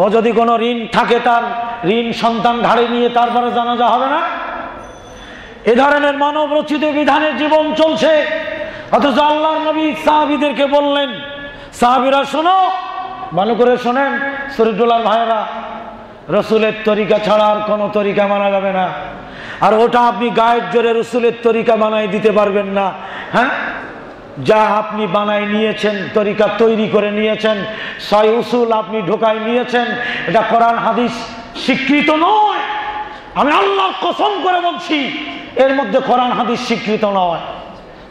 ও যদি কোনো ঋণ থাকে, তার ঋণ সন্তান ঘাড়ে নিয়ে তারপরে জানাজা হবে না। এ ধরনের মানব রচিত বিধানের জীবন চলছে। অথচ আল্লাহর নবী সাহাবীদেরকে বললেন, সাহাবীরা শোনো, ভালো করে শোনেন শরীফুল্লাহর ভাইরা, রসুলের তরিকা ছাড়া আর কোনো তরিকা মানা যাবে না। আর ওটা আপনি গায়ের জোরে রসুলের তরিকা বানাই দিতে পারবেন না। হ্যাঁ, যা আপনি বানাই নিয়েছেন, তরিকা তৈরি করে নিয়েছেন, 6 উসুল আপনি ঢোকাই নিয়েছেন, এটা কোরআন হাদিস স্বীকৃত নয়। আমি আল্লাহর কসম করে বলছি, এর মধ্যে কোরআন হাদিস স্বীকৃত নয়।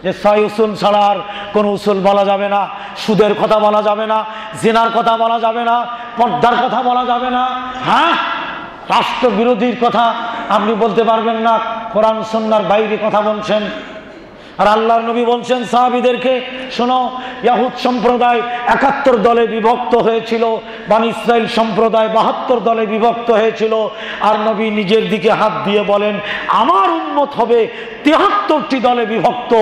যে 6 উসুল ছাড়া আর কোন উসুল বলা যাবে না, সুদের কথা বলা যাবে না, জিনার কথা বলা যাবে না, পর্দার কথা বলা যাবে না। হ্যাঁ, রাষ্ট্র বিরোধীর কথা আপনি বলতে পারবেন না, কোরআন সুন্নাহর বাইরে কথা বলছেন। আর আল্লাহর নবী বলছেন সাহাবীদেরকে, শোনো, ইয়াহুদ সম্প্রদায় 71 দলে বিভক্ত হয়েছিল, বনী ইসরাইল সম্প্রদায় 72 দলে বিভক্ত হয়েছিল। আর নবী নিজের দিকে হাত দিয়ে বলেন, আমার উম্মত হবে 73টি দলে বিভক্ত।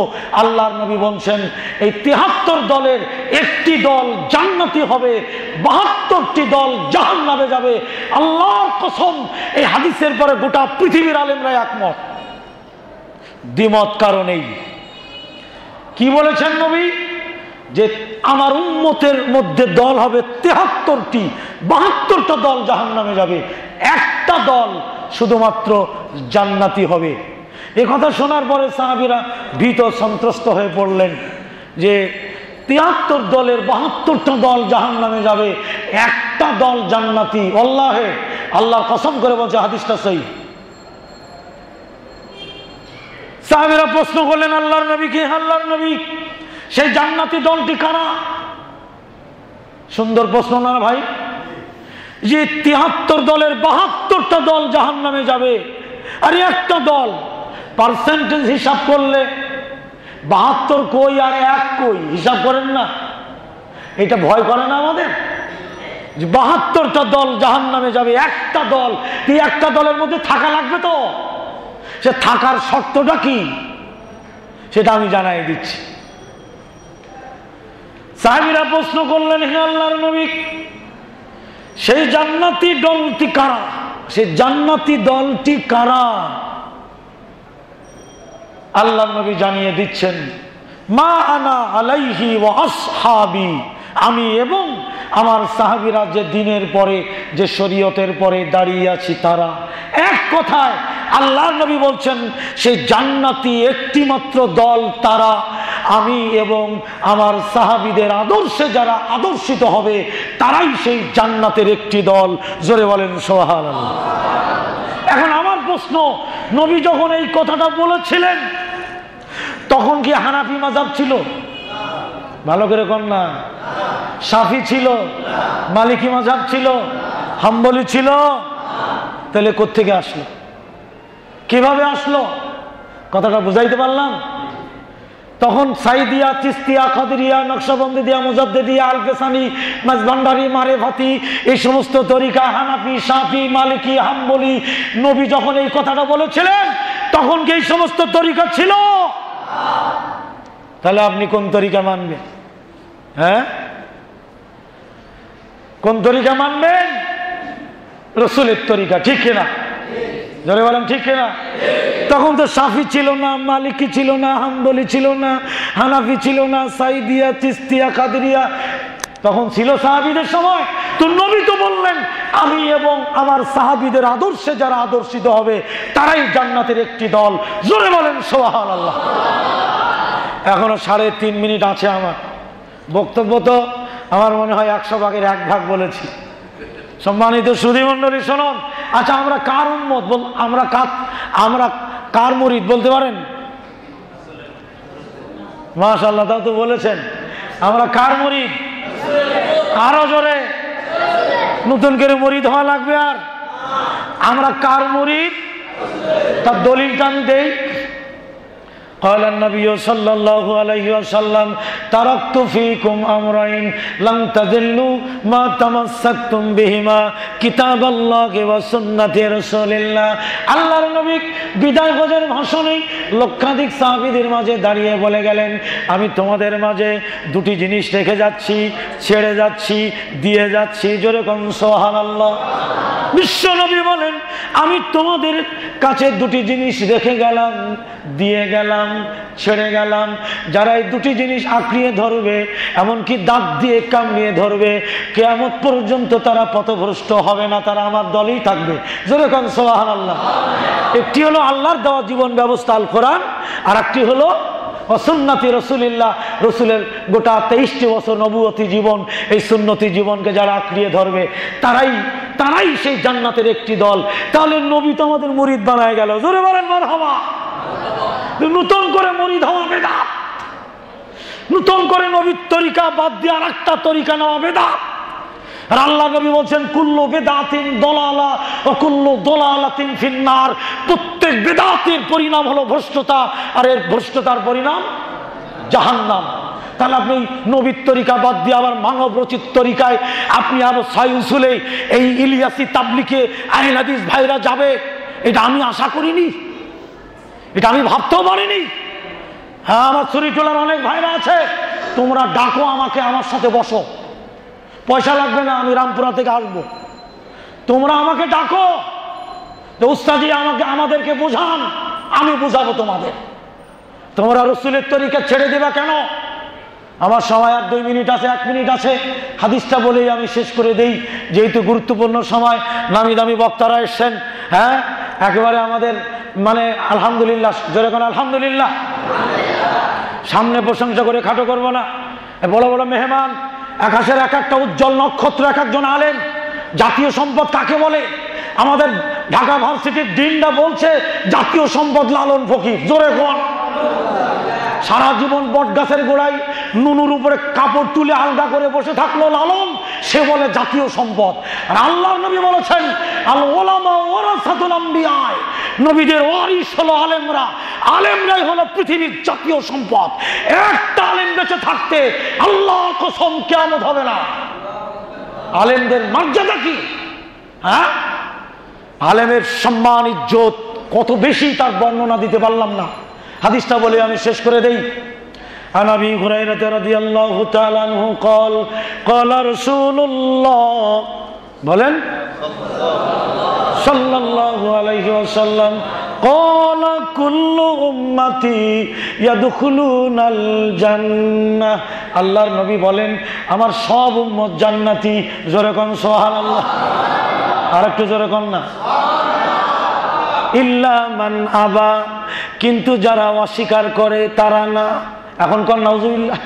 আল্লাহর নবী বলছেন, এই 73 দলের একটি দল জান্নাতি হবে, 72টি দল জাহান্নামে যাবে। আল্লাহর কসম, এই হাদিসের পরে গোটা পৃথিবীর আলেমরা একমত, দ্বিমত কারণেই। কি বলেছেন নবী? যে আমার উম্মতের মধ্যে দল হবে 73টি, 72টা দল জাহান্নামে যাবে, একটা দল শুধুমাত্র জান্নাতি হবে। এ কথা শোনার পরে সাহাবীরা ভীত সন্ত্রস্ত হয়ে পড়লেন যে 73 দলের 72টা দল জাহান্নামে যাবে, একটা দল জান্নাতি। আল্লাহে, আল্লাহর কসম করে বলছে, হাদিসটা সহিহ। সাহাবীরা প্রশ্ন করলেন আল্লাহর নবীকে, আল্লাহর নবী, সেই জান্নাতি দলটি কারা? সুন্দর প্রশ্ন না ভাই? যে 73 দলের 72টা দল জাহান্নামে যাবে, আর একটা দল, পার্সেন্টেজ হিসাব করলে 72 কই আর 1 কই, হিসাব করেন না? এটা ভয় করে না আমাদের? যে 72টা দল জাহান্নামে যাবে, একটা দল, এই একটা দলের মধ্যে থাকা লাগবে তো। সে থাকার শর্তটা কি সেটা আমি জানাই দিচ্ছি। সাহাবীরা প্রশ্ন করলেন, হে আল্লাহর নবী, সেই জান্নাতি দলটি কারা? সেই জান্নাতি দলটি কারা? আল্লাহর নবী জানিয়ে দিচ্ছেন, মা আনা আলাইহি ওয়া আসহাবি, আমি এবং আমার সাহাবীরা যে দিনের পরে, যে শরীয়তের পরে দাঁড়িয়ে আছি তারা। এক কথায় আল্লাহর নবী বলছেন, সেই জান্নাতি একটি মাত্র দল তারা, আমি এবং আমার সাহাবীদের আদর্শে যারা আদর্শিত হবে তারাই সেই জান্নাতের একটি দল। জোরে বলেন সুবহানাল্লাহ। এখন আমার প্রশ্ন, নবী যখন এই কথাটা বলেছিলেন তখন কি হানাফি মাযহাব ছিল? ভালো করে কোন না। শাফি ছিল? মালিকি মাযহাব ছিল? হাম্বলি ছিল? তাহলে কোত্থেকে আসলো? কিভাবে আসলো? কথাটা বুঝাইতে পারলাম? তখন সাইদিয়া, চিস্তিয়া, কাদেরিয়া, নকশবন্দিয়া, মুজাদ্দিদিয়া, আল-কেসানি, মাঝভান্ডারি, মারেফাতি, এই সমস্ত তরিকা, হানাফি, শাফি, মালিকি, হাম্বলি, নবী যখন এই কথাটা বলেছিলেন তখন কি এই সমস্ত তরিকা ছিল? তাহলে আপনি কোন তরিকা মানবেন? হ্যাঁ, কোন তরিকা মানবেন? রাসূলের তরিকা, ঠিক কিনা? জোরে বলেন ঠিক কিনা? তখন তো শাফি ছিল না, মালিকি ছিল না, হাম্বলি ছিল না, হানাফি ছিল না, সাইদিয়া, চিস্তিয়া, কাদেরিয়া, তখন ছিল সাহাবীদের সময়। তো নবী তো বললেন, আমি এবং আমার সাহাবীদের আদর্শে যারা আদর্শিত হবে তারাই জান্নাতের একটি দল। জোরে বলেন সুবহানাল্লাহ। এখনো 3.5 মিনিট আছে আমার বক্তব্য, তো আমার মনে হয় 100 ভাগের 1 ভাগ বলেছি। সম্মানিত সুধী মণ্ডলী শুনুন, আচ্ছা আমরা কার উম্মত? আমরা কার মুরিদ বলতে পারেন? মাশাআল্লাহ, তাও তো বলেছেন। আমরা কার মুরিদ? আরো জোরে, নতুন করে মুরিদ হওয়া লাগবে। আর আমরা কার মুরিদ তার দলিলটা আমি দেই। قال النبي صلى الله عليه وسلم تركت فيكم أمرين لن تضلوا ما تمسكتم بهما كتاب الله وسنة رسول الله। আল্লাহর নবী বিদায় হজের ভাষণে লক্ষাধিক সাহাবীদের মাঝে দাঁড়িয়ে বলে গেলেন, আমি তোমাদের মাঝে দুটি জিনিস রেখে যাচ্ছি, ছেড়ে যাচ্ছি, দিয়ে যাচ্ছি। জোরে কোন সুবহানাল্লাহ। বিশ্ব নবী বলেন, আমি তোমাদের কাছে দুটি জিনিস রেখে গেলাম, দিয়ে গেলাম, ছেড়ে গেলাম। যারা এই দুটি জিনিস আঁকড়িয়ে ধরবে, এমনকি দাঁত দিয়ে কামড়িয়ে ধরবে, কিয়ামত পর্যন্ত তারা পথভ্রষ্ট হবে না, তারা আমার দলেই থাকবে। জোরে কোন সুবহানাল্লাহ। একটি হলো আল্লাহর দেওয়া জীবন ব্যবস্থা আল কোরআন, আর একটি হলো সুন্নতি রাসূলিল্লাহ, রাসূলের গোটা 23টি বছর নবুয়তি জীবন। এই সুন্নতি জীবনকে যারা আঁকড়িয়ে ধরবে তারাই সেই জান্নাতের একটি দল। তাহলে নবী তো আমাদের মুরিদ বানায় গেল। জোরে বলেন মারহাবা। নতুন করে মুরিদ হওয়া বেদাত, নতুন করে নবীর তরিকা বাদ দিয়ে আর একটা তরিকা নেওয়া বেদাত। আর আল্লাহ নবী বলছেন কুল্লু বেদাতিন দলালা ও কুল্লু দলালাতিন ফিন্নার, প্রত্যেক বেদাতের পরিণাম হলো ভ্রষ্টতা, আর এর ভ্রষ্টতার পরিণাম জাহান্নাম। তাহলে আপনি নবীর তরিকা বাদ দিয়ে আবার মানব রচিত তরিকায় আপনি আরো ছয় উসুলে এই ইলিয়াসি তাবলিকে আহলে হাদিস ভাইরা যাবে, এটা আমি আশা করিনি, এটা আমি ভাবতেও পারিনি। হ্যাঁ, আমার ছুরিটোলার অনেক ভাইরা আছে, তোমরা ডাকো আমাকে, আমার সাথে বসো, পয়সা লাগবে না, আমি রামপুরা থেকে আসবো, তোমরা আমাকে ডাকো, উস্তাদি আমাদেরকে বোঝান, আমি বুঝাবো তোমাদের। তোমরা রসুলের তরিকা ছেড়ে দেবা কেন? আমার সময় আর 2 মিনিট আছে, 1 মিনিট আছে, হাদিসটা বলেই আমি শেষ করে দেই, যেহেতু গুরুত্বপূর্ণ সময়, নামি দামি বক্তারা এসছেন। হ্যাঁ, একেবারে আমাদের মানে আলহামদুলিল্লাহ, জোরে কোন আলহামদুলিল্লাহ। সামনে প্রশংসা করে খাটো করব না, বড় বড় মেহমান, আকাশের এক একটা উজ্জ্বল নক্ষত্র, এক একজন আলেম। জাতীয় সম্পদ কাকে বলে? আমাদের ঢাকা ভার্সিটির ডিনরা বলছে জাতীয় সম্পদ লালন ফকির, জোরে কোন। সারা জীবন বট গাছের গোড়ায় নুনুর উপরে কাপড় তুলে আলগা করে বসে থাকলো লালন, সে বলে জাতীয় সম্পদ। আর আল্লাহর নবী বলেছেন আল উলামা ওয়ারাসাতুল আম্বিয়া, নবীদের ওয়ারিস হলো আলেমরা, আলেমরাই হলো পৃথিবীর জাতীয় সম্পদ। একটা আলেম বেঁচে থাকতে আল্লাহর কসম কিয়ামত হবে না। আলেমদের মর্যাদা কি? হ্যাঁ, আলেমের সম্মান ইজ্জত কত বেশি তার বর্ণনা দিতে পারলাম না, হাদিসটা বলে আমি শেষ করে দেই। عن أبي هريرة رضي الله تعالى عنه قال قال رسول الله বলেন সাল্লাল্লাহু আলাইহি ওয়াসাল্লাম قال كل أمتي يدخلون الجنة, আল্লাহর নবী বলেন আমার সব উম্মত জান্নাতি। জোরে কোন সুবহানাল্লাহ, আর একটু জোরে কোন না। ইল্লা মান আবা, কিন্তু যারা অস্বীকার করে তারা না। এখন কোন নাউজুবিল্লাহ।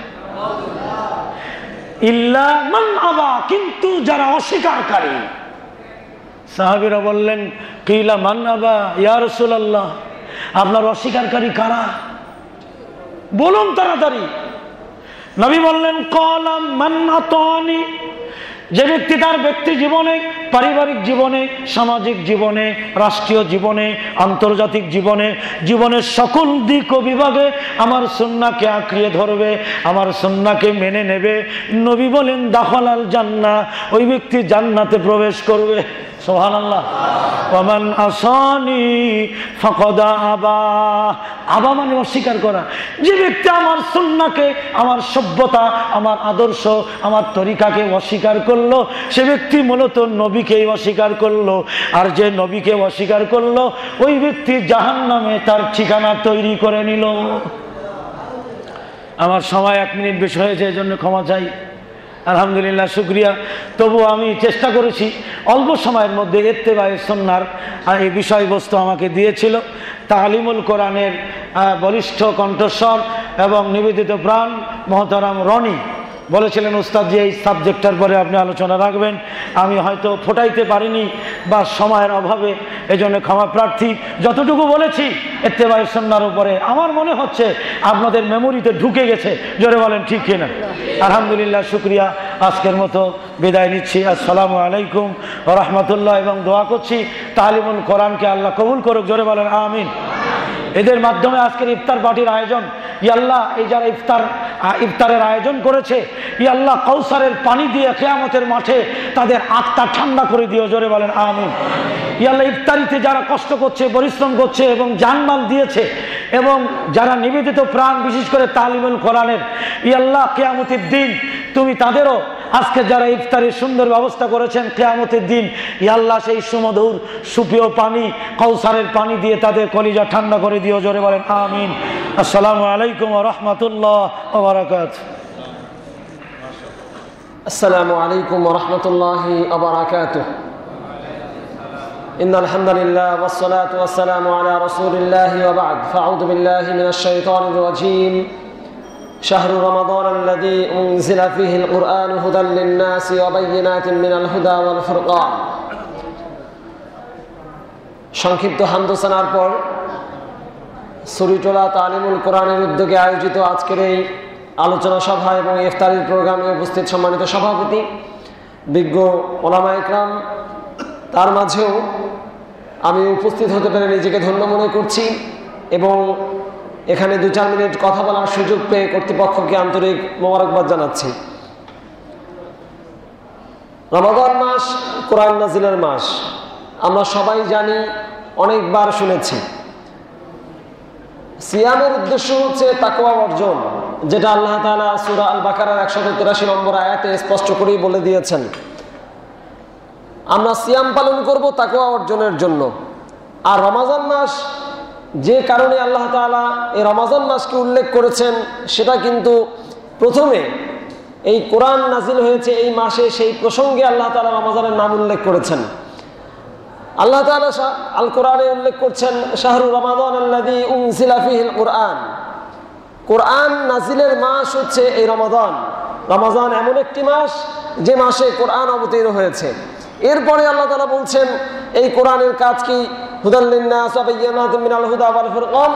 ইল্লা মান আবা, কিন্তু যারা অস্বীকারী। সাহাবীরা বললেন কিলা মান আবা ইয়া রাসূলুল্লাহ, আপনার অস্বীকারী কারা? বলুন তাড়াতাড়ি। নবী বললেন ক্বালা মান আতানি, যে ব্যক্তি তার ব্যক্তি জীবনে, পারিবারিক জীবনে, সামাজিক জীবনে, রাষ্ট্রীয় জীবনে, আন্তর্জাতিক জীবনে, জীবনের সকল দিক ও বিভাগে আমার সুন্নাহকে আঁকড়িয়ে ধরবে, আমার সুন্নাহকে মেনে নেবে, নবী বলেন দাখালাল জান্নাহ, ওই ব্যক্তি জান্নাতে প্রবেশ করবে। সুবহানাল্লাহ। ওয়ামান আসানি ফাকাদ আবা, আবা মানে অস্বীকার করা। যে ব্যক্তি আমার সুন্নাহকে, আমার সভ্যতা, আমার আদর্শ, আমার তরিকাকে অস্বীকার করলো, সে ব্যক্তি মূলত নবীকেই অস্বীকার করলো। আর যে নবীকে অস্বীকার করলো, ওই ব্যক্তি জাহান্নামে তার ঠিকানা তৈরি করে নিল। আমার সময় 1 মিনিট বেশি হয়েছে, এই জন্য ক্ষমা চাই। আলহামদুলিল্লাহ, শুকরিয়া। তবু আমি চেষ্টা করেছি অল্প সময়ের মধ্যে ইত্তেবায়ে সুন্নাহর এই বিষয়বস্তু আমাকে দিয়েছিল তালিমুল কোরআনের বলিষ্ঠ কণ্ঠস্বর এবং নিবেদিত প্রাণ মহতারাম রনি বলেছিলেন উস্তাদ যে এই সাবজেক্টটার পরে আপনি আলোচনা রাখবেন। আমি হয়তো ফোটাইতে পারিনি বা সময়ের অভাবে, এজন্য ক্ষমা প্রার্থী। যতটুকু বলেছি ইত্তেবায়ে সুন্নাহর উপরে আমার মনে হচ্ছে আপনাদের মেমোরিতে ঢুকে গেছে। জোরে বলেন ঠিক কিনা? আলহামদুলিল্লাহ, শুকরিয়া। আজকের মতো বিদায় নিচ্ছি। আসসালামু আলাইকুম ওয়া রাহমাতুল্লাহ। এবং দোয়া করছি তালিমুল কোরআনকে আল্লাহ কবুল করুক। জোরে বলেন আমিন। এদের মাধ্যমে আজকের ইফতার পার্টির আয়োজন, ইয়াল্লাহ এই যারা ইফতারের আয়োজন করেছে, ইয়াল্লাহ কাউসারের পানি দিয়ে কিয়ামতের মাঠে তাদের আত্মা ঠান্ডা করে দিও। জোরে বলেন আমিন। ইয়াল্লাহ ইফতারিতে যারা কষ্ট করছে, পরিশ্রম করছে এবং জানমাল দিয়েছে, এবং যারা নিবেদিত প্রাণ বিশেষ করে তালিমুল কোরআনের, ইয়াল্লাহ কিয়ামতের দিন তুমি তাদেরও আজকে যারা ইফতারের সুন্দর ব্যবস্থা করেছেন, কিয়ামতের দিন ইয়াল্লাহ সেই সুমধুর সুপ্রিয় পানি, কাউসারের পানি দিয়ে তাদের কলিজা ঠান্ডা করে দিও। জোরে বলেন আমিন। আসসালামু আলাইকুম ওয়া রাহমাতুল্লাহ ওয়া বারাকাতুহু। আসসালামু আলাইকুম ওয়া রাহমাতুল্লাহি ওয়া বারাকাতুহু। ইন্নাল হামদুলিল্লাহ ওয়াস সালাতু ওয়াস সালামু আলা রাসূলিল্লাহ ওয়া বা'দ। ফাআউযু বিল্লাহি মিনাশ শাইতানির রাজীম। শাহরু রমাদান আল্লাযী উনজিলা ফীহিল কুরআনু হুদাল লিন-নাসি ওয়া বায়্যিনাতিন মিনাল হুদা ওয়াল ফুরকান। সংক্ষিপ্ত হামদোসানার পর ছুরিটোলা তালিমুল কোরআনের উদ্যোগে আয়োজিত আজকের এই আলোচনা সভা এবং ইফতারির প্রোগ্রামে উপস্থিত সম্মানিত সভাপতি, বিজ্ঞ ওলামা ইকরাম, তার মাঝেও আমি উপস্থিত হতে পেরে নিজেকে ধন্য মনে করছি এবং এখানে 2-4 মিনিট কথা বলার সুযোগ পেয়ে কর্তৃপক্ষকে আন্তরিক মোবারকবাদ জানাচ্ছি। রমাদান মাস কোরআন নাজিলের মাস, আমরা সবাই জানি, অনেকবার শুনেছি। সিয়ামের উদ্দেশ্য হচ্ছে তাকওয়া অর্জন, যেটা আল্লাহ তাআলা সূরা আল বাকারার 183 নম্বর আয়াতে স্পষ্ট করেই বলে দিয়েছেন। আমরা সিয়াম পালন করব তাকওয়া অর্জনের জন্য। আর রমাজান মাস, যে কারণে আল্লাহ তাআলা এই রমাজান মাসকে উল্লেখ করেছেন, সেটা কিন্তু প্রথমে এই কোরআন নাজিল হয়েছে এই মাসে, সেই প্রসঙ্গে আল্লাহ তাআলা রমাজানের নাম উল্লেখ করেছেন। আল্লাহ তাআলা আল কোরআনে উল্লেখ করছেন শাহরু রমাদান আল্লাযী উনজিলা ফীহিল কুরআন। কোরআন নাজিলের মাস হচ্ছে এই রমাদান। রমাদান এমন একটি মাস যে মাসে কোরআন অবতীর্ণ হয়েছে। এরপরে আল্লাহ তাআলা বলছেন এই কোরআনের কাজ কি, হুদাল লিন্নাস ওয়া বায়্যিনাতিন মিনাল হুদা ওয়াল ফুরকান।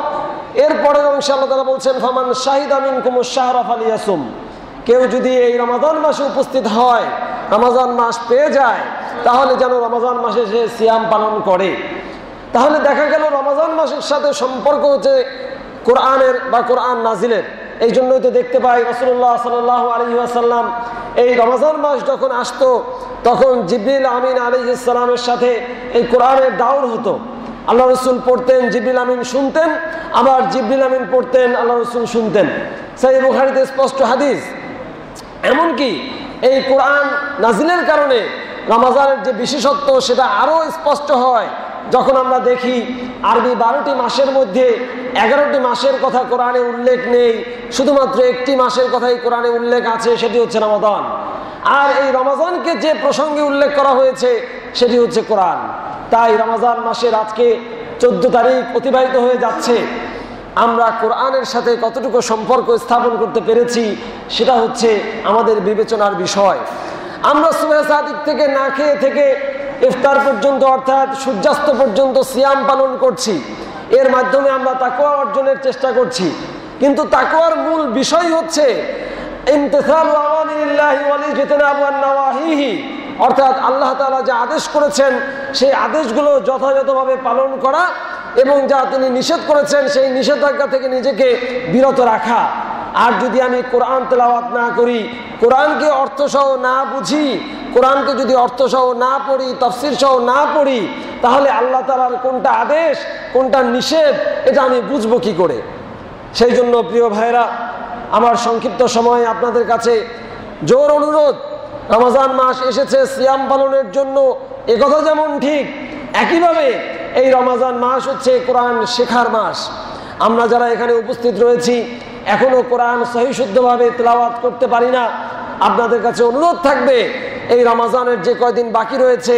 এরপরে অংশে আল্লাহ তাআলা বলছেন ফামান শাহিদা মিনকুমুশ শাহরা ফালিয়াসুম। কেউ যদি এই রমাদান মাসে উপস্থিত হয়, রমাদান মাস পেয়ে যায়, তাহলে যেন রমাদান মাসে সে সিয়াম পালন করে। তাহলে দেখা গেল রমাদান মাসের সাথে সম্পর্ক হচ্ছে কোরআনের বা কোরআন নাজিলের। এই জন্যই তো দেখতে পাই রাসূলুল্লাহ সাল্লাল্লাহু আলাইহি ওয়াসাল্লাম এই রমাদান মাস যখন আসতো, তখন জিবরিল আমিন আলাইহিস সালামের সাথে এই কোরআনের দাওর হতো। আল্লাহ রসুল পড়তেন, জিবরিল আমিন শুনতেন, আবার জিবরিল আমিন পড়তেন, আল্লাহ রসুল শুনতেন। সহিহ বুখারীতে স্পষ্ট হাদিস। এমনকি এই কোরআন নাজিলের কারণে রমাজানের যে বিশেষত্ব, সেটা আরও স্পষ্ট হয় যখন আমরা দেখি আরবি 12টি মাসের মধ্যে 11টি মাসের কথা কোরআনে উল্লেখ নেই, শুধুমাত্র একটি মাসের কথাই কোরআনে উল্লেখ আছে, সেটি হচ্ছে রমাদান। আর এই রমাজানকে যে প্রসঙ্গে উল্লেখ করা হয়েছে সেটি হচ্ছে কোরআন। তাই রমাজান মাসের আজকে 14 তারিখ অতিবাহিত হয়ে যাচ্ছে। আমরা কোরআনের সাথে কতটুকু সম্পর্ক স্থাপন করতে পেরেছি, সেটা হচ্ছে আমাদের বিবেচনার বিষয়। আমরা সুবহ সাদিক থেকে না খেয়ে থেকে ইফতার পর্যন্ত, অর্থাৎ সূর্যাস্ত পর্যন্ত সিয়াম পালন করছি। এর মাধ্যমে আমরা তাকওয়া অর্জনের চেষ্টা করছি। কিন্তু তাকওয়ার মূল বিষয় হচ্ছে ইমতিসালু আওয়ামিরিল্লাহি ওয়া ইজতিনাবু আন-নাওয়াহিহি, অর্থাৎ আল্লাহ তাআলা যা আদেশ করেছেন সেই আদেশগুলো যথাযথভাবে পালন করা এবং যা তিনি নিষেধ করেছেন সেই নিষেধাজ্ঞা থেকে নিজেকে বিরত রাখা। আর যদি আমি কোরআন তেলাওয়াত না করি, কোরআনকে অর্থসহ না বুঝি, কোরআনকে যদি অর্থসহ না পড়ি, তাফসীর সহ না পড়ি, তাহলে আল্লাহ তাআলার কোনটা আদেশ কোনটা নিষেধ এটা আমি বুঝবো কি করে? সেই জন্য প্রিয় ভাইরা, আমার সংক্ষিপ্ত সময়ে আপনাদের কাছে জোর অনুরোধ, রমজান মাস এসেছে সিয়াম পালনের জন্য, একথা যেমন ঠিক, একইভাবে এই রমজান মাস হচ্ছে কোরআন শেখার মাস। আমরা যারা এখানে উপস্থিত রয়েছি এখনো কোরআন সহি শুদ্ধভাবে তেলাওয়াত করতে পারি না, আপনাদের কাছে অনুরোধ থাকবে এই রমজানের যে কয়দিন বাকি রয়েছে,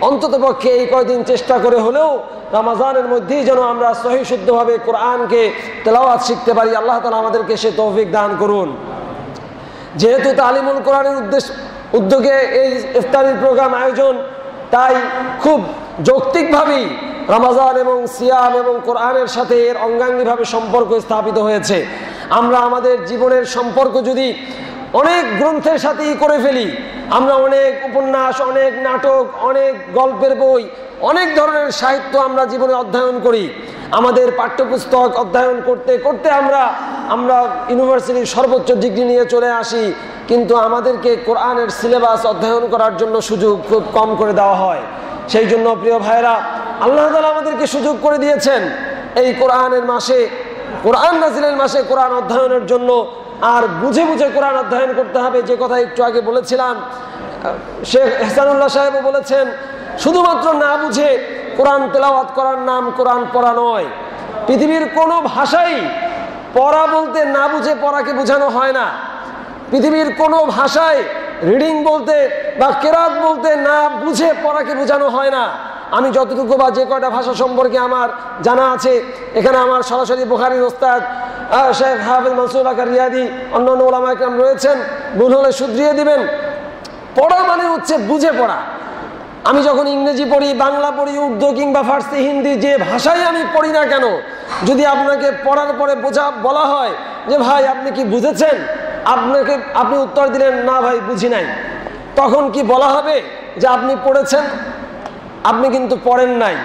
অন্ততপক্ষে এই কয়দিন চেষ্টা করে হলেও রমজানের মধ্যেই যেন আমরা সহি শুদ্ধভাবে কোরআনকে তেলাওয়াত শিখতে পারি। আল্লাহ তাআলা আমাদেরকে সে তৌফিক দান করুন। যেহেতু তালিমুল কোরআনের উদ্যোগে এই ইফতারির প্রোগ্রাম আয়োজন, তাই খুব যৌক্তিকভাবেই রমজান এবং সিয়াম এবং কোরআনের সাথে এর অঙ্গাঙ্গিভাবে সম্পর্ক স্থাপিত হয়েছে। আমরা আমাদের জীবনের সম্পর্ক যদি অনেক গ্রন্থের সাথেই করে ফেলি, আমরা অনেক উপন্যাস, অনেক নাটক, অনেক গল্পের বই, অনেক ধরনের সাহিত্য আমরা জীবনে অধ্যয়ন করি। আমাদের পাঠ্যপুস্তক অধ্যয়ন করতে করতে আমরা ইউনিভার্সিটির সর্বোচ্চ ডিগ্রি নিয়ে চলে আসি, কিন্তু আমাদেরকে কোরআনের সিলেবাস অধ্যয়ন করার জন্য সুযোগ খুব কম করে দেওয়া হয়। সেই জন্য প্রিয় ভাইরা, আল্লাহ তাআলা আমাদেরকে সুযোগ করে দিয়েছেন এই কোরআনের মাসে, কোরআন নাজিলের মাসে কোরআন অধ্যয়নের জন্য। আর বুঝে বুঝে কোরআন অধ্যয়ন করতে হবে, যে কথা একটু আগে বলেছিলাম, শেখ এহসানুল্লাহ সাহেবও বলেছেন, শুধুমাত্র না বুঝে কোরআন তেলাওয়াত করার নাম কোরআন পড়া নয়। পৃথিবীর কোনো ভাষাই পড়া বলতে না বুঝে পড়াকে বোঝানো হয় না। পৃথিবীর কোনো ভাষায় রিডিং বলতে বা কেরাত বলতে না বুঝে পড়াকে বোঝানো হয় না। আমি যতটুকু বা যে কয়টা ভাষা সম্পর্কে আমার জানা আছে, এখানে আমার সরাসরি বুখারীর ওস্তাদ শেখ হাফেজ মনসুর আকার রিয়াদি, অন্যান্য ওলামা ইকরাম রয়েছেন, ভুল হলে শুধরিয়ে দিবেন। পড়া মানে হচ্ছে বুঝে পড়া। আমি যখন ইংরেজি পড়ি, বাংলা পড়ি, উর্দু কিংবা ফার্সি, হিন্দি, যে ভাষায় আমি পড়ি না কেন, যদি আপনাকে পড়ার পরে বলা হয় যে ভাই আপনি কি বুঝেছেন, আপনি উত্তর দিলেন না ভাই বুঝি নাই, তখন কি বলা হবে যে আপনি পড়েছেন? আপনি কিন্তু পড়েন নাই।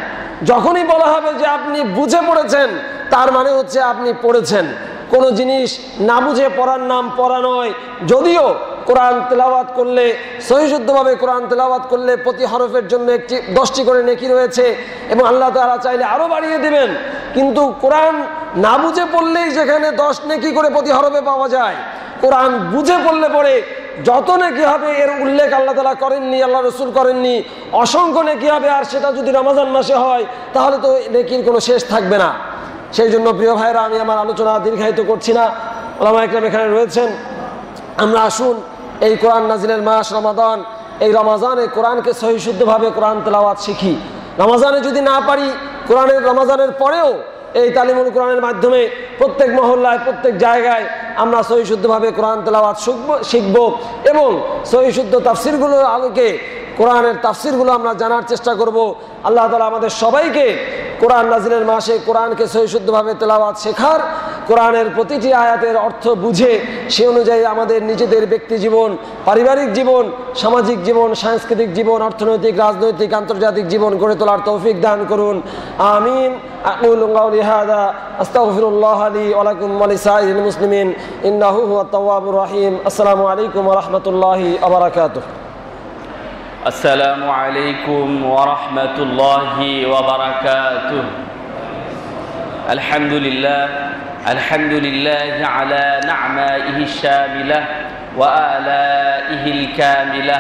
যখনই বলা হবে যে আপনি বুঝে পড়েছেন, তার মানে হচ্ছে আপনি পড়েছেন। কোনো জিনিস না বুঝে পড়ার নাম পড়া নয়। যদিও কোরআন তেলাওয়াত করলে, সহিশুদ্ধভাবে কোরআন তেলাওয়াত করলে প্রতি হরফের জন্য 10টি করে নেকি রয়েছে এবং আল্লাহ তাআলা চাইলে আরো বাড়িয়ে দিবেন, কিন্তু কোরআন না বুঝে পড়লেই যেখানে 10 নেকি করে প্রতি হরফে পাওয়া যায়, কোরআন বুঝে পড়লে পরে যত নেকি হবে এর উল্লেখ আল্লাহ তাআলা করেননি, আল্লাহ রাসূল করেননি। অসংখ্য নেকি হবে, আর সেটা যদি রমজান মাসে হয় তাহলে তো নেকির কোনো শেষ থাকবে না। সেই জন্য প্রিয় ভাইরা, আমি আমার আলোচনা দীর্ঘায়িত করছি না, ওলামা ইকরাম এখানে রয়েছেন। আমরা আসুন এই কোরআন নাজিলের মাস রমাদান, এই রমাজানে কোরআনকে সহিশুদ্ধভাবে কোরআন তেলাওয়াত শিখি। রমাজানে যদি না পারি, রমাজানের পরেও এই তালিমুল কোরআনের মাধ্যমে প্রত্যেক মহল্লায়, প্রত্যেক জায়গায় আমরা সহিশুদ্ধভাবে কোরআন তেলাওয়াত শিখব এবং সহিশুদ্ধ তাফসিরগুলোর আলোকে কোরআনের তাফসিরগুলো আমরা জানার চেষ্টা করব। আল্লাহ তাআলা আমাদের সবাইকে কোরআন নাজিলের মাসে কোরআনকে সহিশুদ্ধভাবে তেলাওয়াত শেখার, কোরআনের প্রতিটি আয়াতের অর্থ বুঝে সে অনুযায়ী আমাদের নিজেদের ব্যক্তি জীবন, পারিবারিক জীবন, সামাজিক জীবন, সাংস্কৃতিক জীবন, অর্থনৈতিক, রাজনৈতিক, আন্তর্জাতিক জীবন গড়ে তোলার তৌফিক দান করুন। আমিন। আকুলু কাওলি হাযা আস্তাগফিরুল্লাহ লি ওয়া লাকুম ওয়া লিসাইরিল মুসলিমিন ইন্নাহু হুয়াত তাওয়াবুর রহিম। আসসালামু আলাইকুম ওয়া রাহমাতুল্লাহি ওয়া বারাকাতুহু। السلام عليكم ورحمة الله وبركاته. الحمد لله على نعمائه الشاملة وآلائه الكاملة،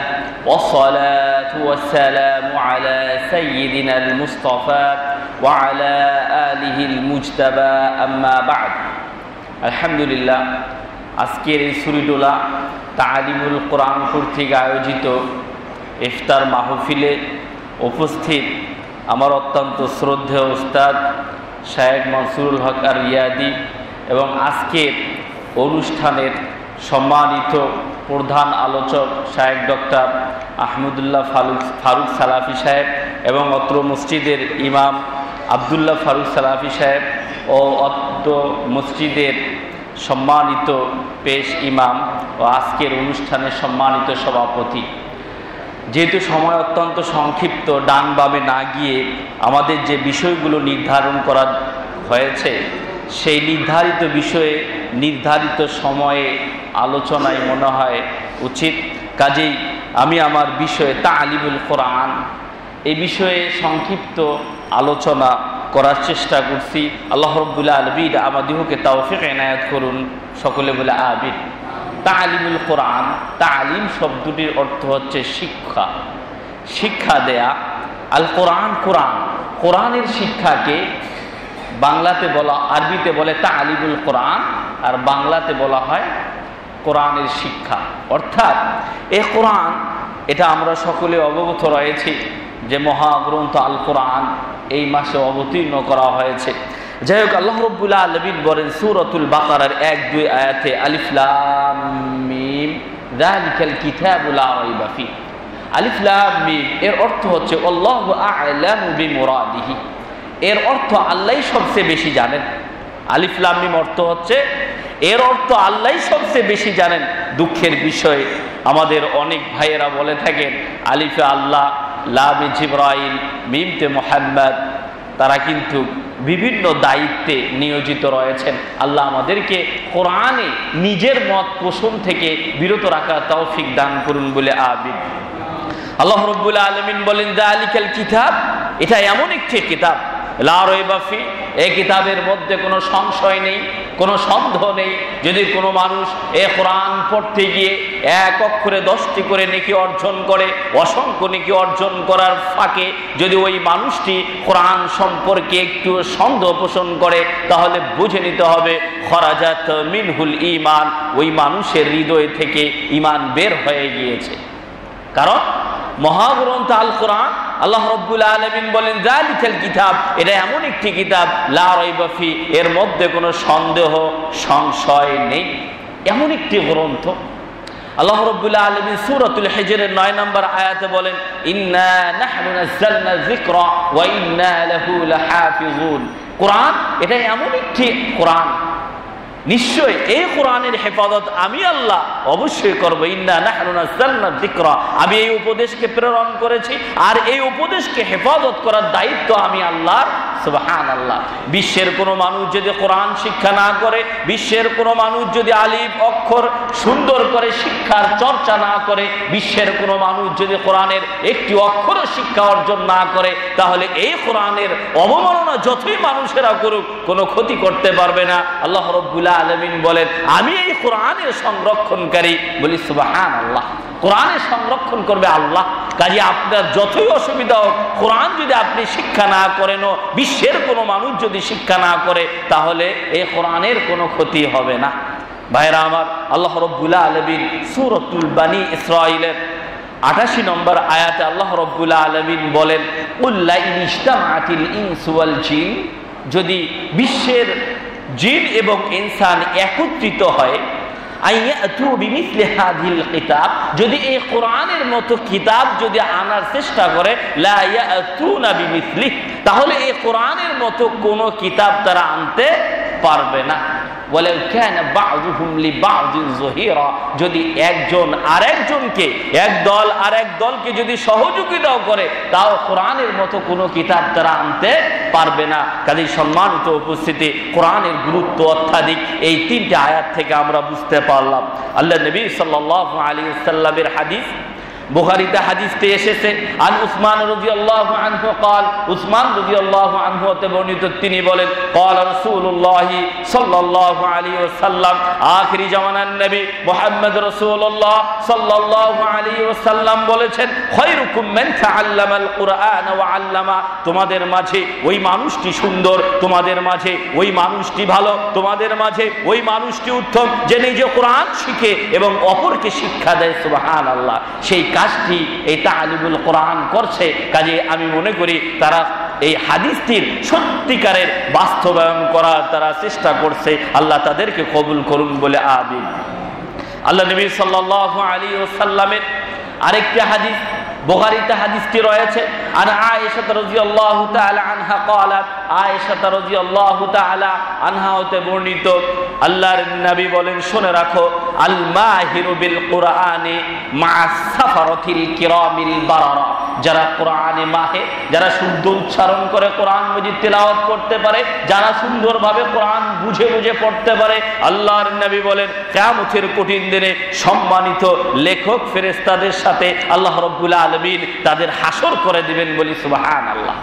والصلاة والسلام على سيدنا المصطفى وعلى آله المجتبى، أما بعد. الحمد لله, আজকের এই সুরিডোলা তালিমুল কোরআন কর্তৃক আয়োজিত ইফতার মাহফিলে উপস্থিত আমার অত্যন্ত শ্রদ্ধেয় উস্তাদ শায়েখ মনসুরুল হক আর রিয়াদি এবং আজকের অনুষ্ঠানের সম্মানিত প্রধান আলোচক শায়েখ ডক্টর আহমদুল্লাহ ফারুক সালাফি সাহেব এবং অত্র মসজিদের ইমাম আবদুল্লাহ ফারুক সালাফি সাহেব ও অত্র মসজিদের সম্মানিত পেশ ইমাম ও আজকের অনুষ্ঠানের সম্মানিত সভাপতি। যেহেতু সময় অত্যন্ত সংক্ষিপ্ত, ডান বামে না গিয়ে আমাদের যে বিষয়গুলো নির্ধারণ করা হয়েছে সেই নির্ধারিত বিষয়ে নির্ধারিত সময়ে আলোচনায় মনে হয় উচিত। কাজেই আমি আমার বিষয়ে তালিমুল কোরআন এই বিষয়ে সংক্ষিপ্ত আলোচনা করার চেষ্টা করছি। আল্লাহ রাব্বুল আলামিন আমাদিগকে তৌফিক এনায়েত করুন, সকলে বলে আমিন। তালিমুল কোরআন, তালিম শব্দটির অর্থ হচ্ছে শিক্ষা, শিক্ষা দেয়া। আল কোরআন, কোরআন, কোরআনের শিক্ষাকে বাংলাতে বলা, আরবিতে বলে তালিমুল কোরআন, আর বাংলাতে বলা হয় কোরআনের শিক্ষা। অর্থাৎ এ কোরআন, এটা আমরা সকলে অবগত রয়েছি যে মহাগ্রন্থ আল কোরআন এই মাসে অবতীর্ণ করা হয়েছে। যাই হোক, আল্লাহ রাব্বুল আলামিন বলেন সূরাতুল বাকারার 1-2 আয়াতে, আলিফ লাম মিম যালিকাল কিতাবু লা রাইবা ফি। আলিফ লাম মিম এর অর্থ হচ্ছে আল্লাহু আ'লামু বিমুরাদিহি, এর অর্থ আল্লাহই সবচেয়ে বেশি জানেন। আলিফ লাম মিম অর্থ হচ্ছে, এর অর্থ আল্লাহই সবচেয়ে বেশি জানেন। দুঃখের বিষয়, আমাদের অনেক ভাইয়েরা বলে থাকেন আলিফে আল্লাহ, লামে জিবরাইল, মিমতে মুহাম্মদ। তারা কিন্তু বিভিন্ন দায়িত্বে নিয়োজিত রয়েছেন। আল্লাহ আমাদেরকে কোরআনে নিজের মত পোষণ থেকে বিরত রাখার তৌফিক দান করুন বলে আমিন। আল্লাহ রাব্বুল আলামিন বলেন যালিকাল কিতাব, এটা এমন একটি কিতাব লা রাইবা ফি, এই কিতাবের মধ্যে কোনো সংশয় নেই, কোনো সন্দেহ নেই। যদি কোনো মানুষ এ কোরআন পড়তে গিয়ে এক অক্ষরে 10টি করে নেকি অর্জন করে, অসংখ্য নেকি অর্জন করার ফাঁকে যদি ওই মানুষটি কোরআন সম্পর্কে একটু সন্দেহ পোষণ করে, তাহলে বুঝে নিতে হবে খরাজাত মিনহুল ঈমান, ওই মানুষের হৃদয় থেকে ঈমান বের হয়ে গিয়েছে। কারণ মহাগ্রন্থ আল কোরআন, আল্লাহ রাব্বুল আলামিন বলেন যালিকাল কিতাব, এটা এমন একটি কিতাব লা রাইবা ফি, এর মধ্যে কোনো সন্দেহ সংশয় নেই, এমন একটি গ্রন্থ। আল্লাহ রাব্বুল আলামিন সূরাতুল হিজরের 9 নম্বর আয়াতে বলেন ইন্না নাহনু নাযালনা যিকরা ওয়া ইন্না লাহু লাহাফিজুন। কোরআন এটা এমন একটি কোরআন, নিশ্চয় এই কোরআনের হেফাজত আমি আল্লাহ অবশ্যই করবো। ইন্না নাহনু নাযালনা যিকরা, আমি এই উপদেশকে প্রেরণ করেছি আর এই উপদেশকে হেফাজত করার দায়িত্ব আমি আল্লাহর। সুবহানাল্লাহ। বিশ্বের কোনো মানুষ যদি কোরআন শিক্ষা না করে, বিশ্বের কোনো মানুষ যদি আলিফ অক্ষর সুন্দর করে শিক্ষার চর্চা না করে, বিশ্বের কোনো মানুষ যদি কোরআনের একটি অক্ষর শিক্ষা অর্জন না করে, তাহলে এই কোরআনের অবমাননা যতই মানুষেরা করুক কোনো ক্ষতি করতে পারবে না। আল্লাহ রাব্বুল আলামিন বলেন আমি এই কোরআনের সংরক্ষণকারী। বলি সুবহানাল্লাহ। কোরআনের সংরক্ষণ করবে আল্লাহ। কাজে আপনার যতই অসুবিধা হোক, কোরআন যদি আপনি শিক্ষা না করেন, বিশ্বের কোনো মানুষ যদি শিক্ষা না করে, তাহলে এই কোরআনের কোনো ক্ষতি হবে না। ভাইরা আমার, আল্লাহ রাব্বুল আলামিন সূরাতুল বানী ইসরাঈলের 88 নম্বর আয়াতে আল্লাহ রাব্বুল আলামিন বলেন কুল লা ইন ইজতামাআতিল ইনসু ওয়াল জিন, যদি বিশ্বের জিন এবং ইনসান একত্রিত হয়, আইয়াতু বিমিসলি হাযিল কিতাব, যদি এই কোরআনের মতো কিতাব যদি আনার চেষ্টা করে, লা ইয়াতুনা বিমিসলি, তাহলে এই কোরআনের মতো কোনো কিতাব তারা আনতে পারবে না। ওয়ালাউ কানা বা'যুহুম লিবা'যিন যহিরা, যদি একজন আরেকজনকে, এক দল আরেক দলকে যদি সহযোগিতাও করে, তাও কোরআনের মতো কোনো কিতাব তারা আনতে পারবে না। কাজেই সম্মানিত উপস্থিতি, কোরআনের গুরুত্ব অত্যাধিক এই তিনটি আয়াত থেকে আমরা বুঝতে পারলাম। আল্লাহ নবী সাল্লাল্লাহু আলাইহি ওয়াসাল্লামের হাদিস বুখারীতে হাদিসটি এসেছে, আন উসমান রাদিয়াল্লাহু আনহু قال, উসমান রাদিয়াল্লাহু আনহু হতে বর্ণিত, তিনি বলেন قال রাসূলুল্লাহ সাল্লাল্লাহু আলাইহি ওয়াসাল্লাম, আখিরি জামানার নবী মুহাম্মদ রাসূলুল্লাহ সাল্লাল্লাহু আলাইহি ওয়াসাল্লাম বলেছেন, খায়রুকুম মান তাআল্লামাল কুরআন ওয়া আল্লামা, তোমাদের মাঝে ওই মানুষটি সুন্দর, তোমাদের মাঝে ওই মানুষটি ভালো, তোমাদের মাঝে ওই মানুষটি উত্তম যে নিজে কোরআন শিখে এবং অপরকে শিক্ষা দেয়। সুবহানাল্লাহ। সেই কাজটি এই তালিমুল কোরআন করছে। কাজে আমি মনে করি তারা এই হাদিসটির সত্যিকারের বাস্তবায়ন করার তারা চেষ্টা করছে। আল্লাহ তাদেরকে কবুল করুন বলে আমিন। আল্লাহ নবী সাল্লাল্লাহু আলাইহি ওয়াসাল্লামের আরেকটি হাদিস বুখারীতে হাদিসটি রয়েছে, আর আয়েশা রাদিয়াল্লাহু তাআলা আনহা قالت, আয়েশা রাদিয়াল্লাহু তাআলা আনহা হতে বর্ণিত, আল্লাহর নবী বলেন, শুনে রাখো, আল মাহিরু বিল কুরআনি মা'আস সাফারাতিল কিরামিল বারারা, যারা কোরআনে মাহে, যারা শুদ্ধ উচ্চারণ করে কোরআন মাজিদ তেলাওয়াত করতে পারে, যারা সুন্দরভাবে কোরআন বুঝে বুঝে পড়তে পারে, আল্লাহর নবী বলেন কিয়ামতের কঠিন দিনে সম্মানিত লেখক ফেরেশতাদের সাথে আল্লাহ রাব্বুল আলামিন তাদের হাসর করে দিবেন। বলি সুবহানাল্লাহ।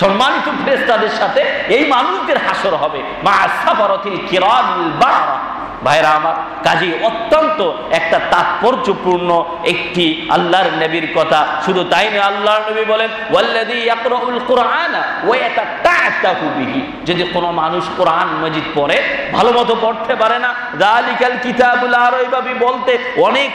সম্মানিত ফেরেশতাদের সাথে এই মানুষদের হাসর হবে, মা'আস সাফারাতিল কিরামিল বারারা। ভাইরা আমার, কাজী অত্যন্ত একটা তাৎপর্যপূর্ণ একটি আল্লাহর নবীর কথা। শুধু তাই না, আল্লাহর নবী বলেন ওয়াল্লাযী ইয়াকরাউল কুরআনা ওয়া ইয়াতাতাআতাহু বিহি, যদি কোনো মানুষ কোরআন মাজিদ পড়ে, ভালোমতো পড়তে পারে না, যালিকাল কিতাবুল লা রাইবা ফিহি বলতে অনেক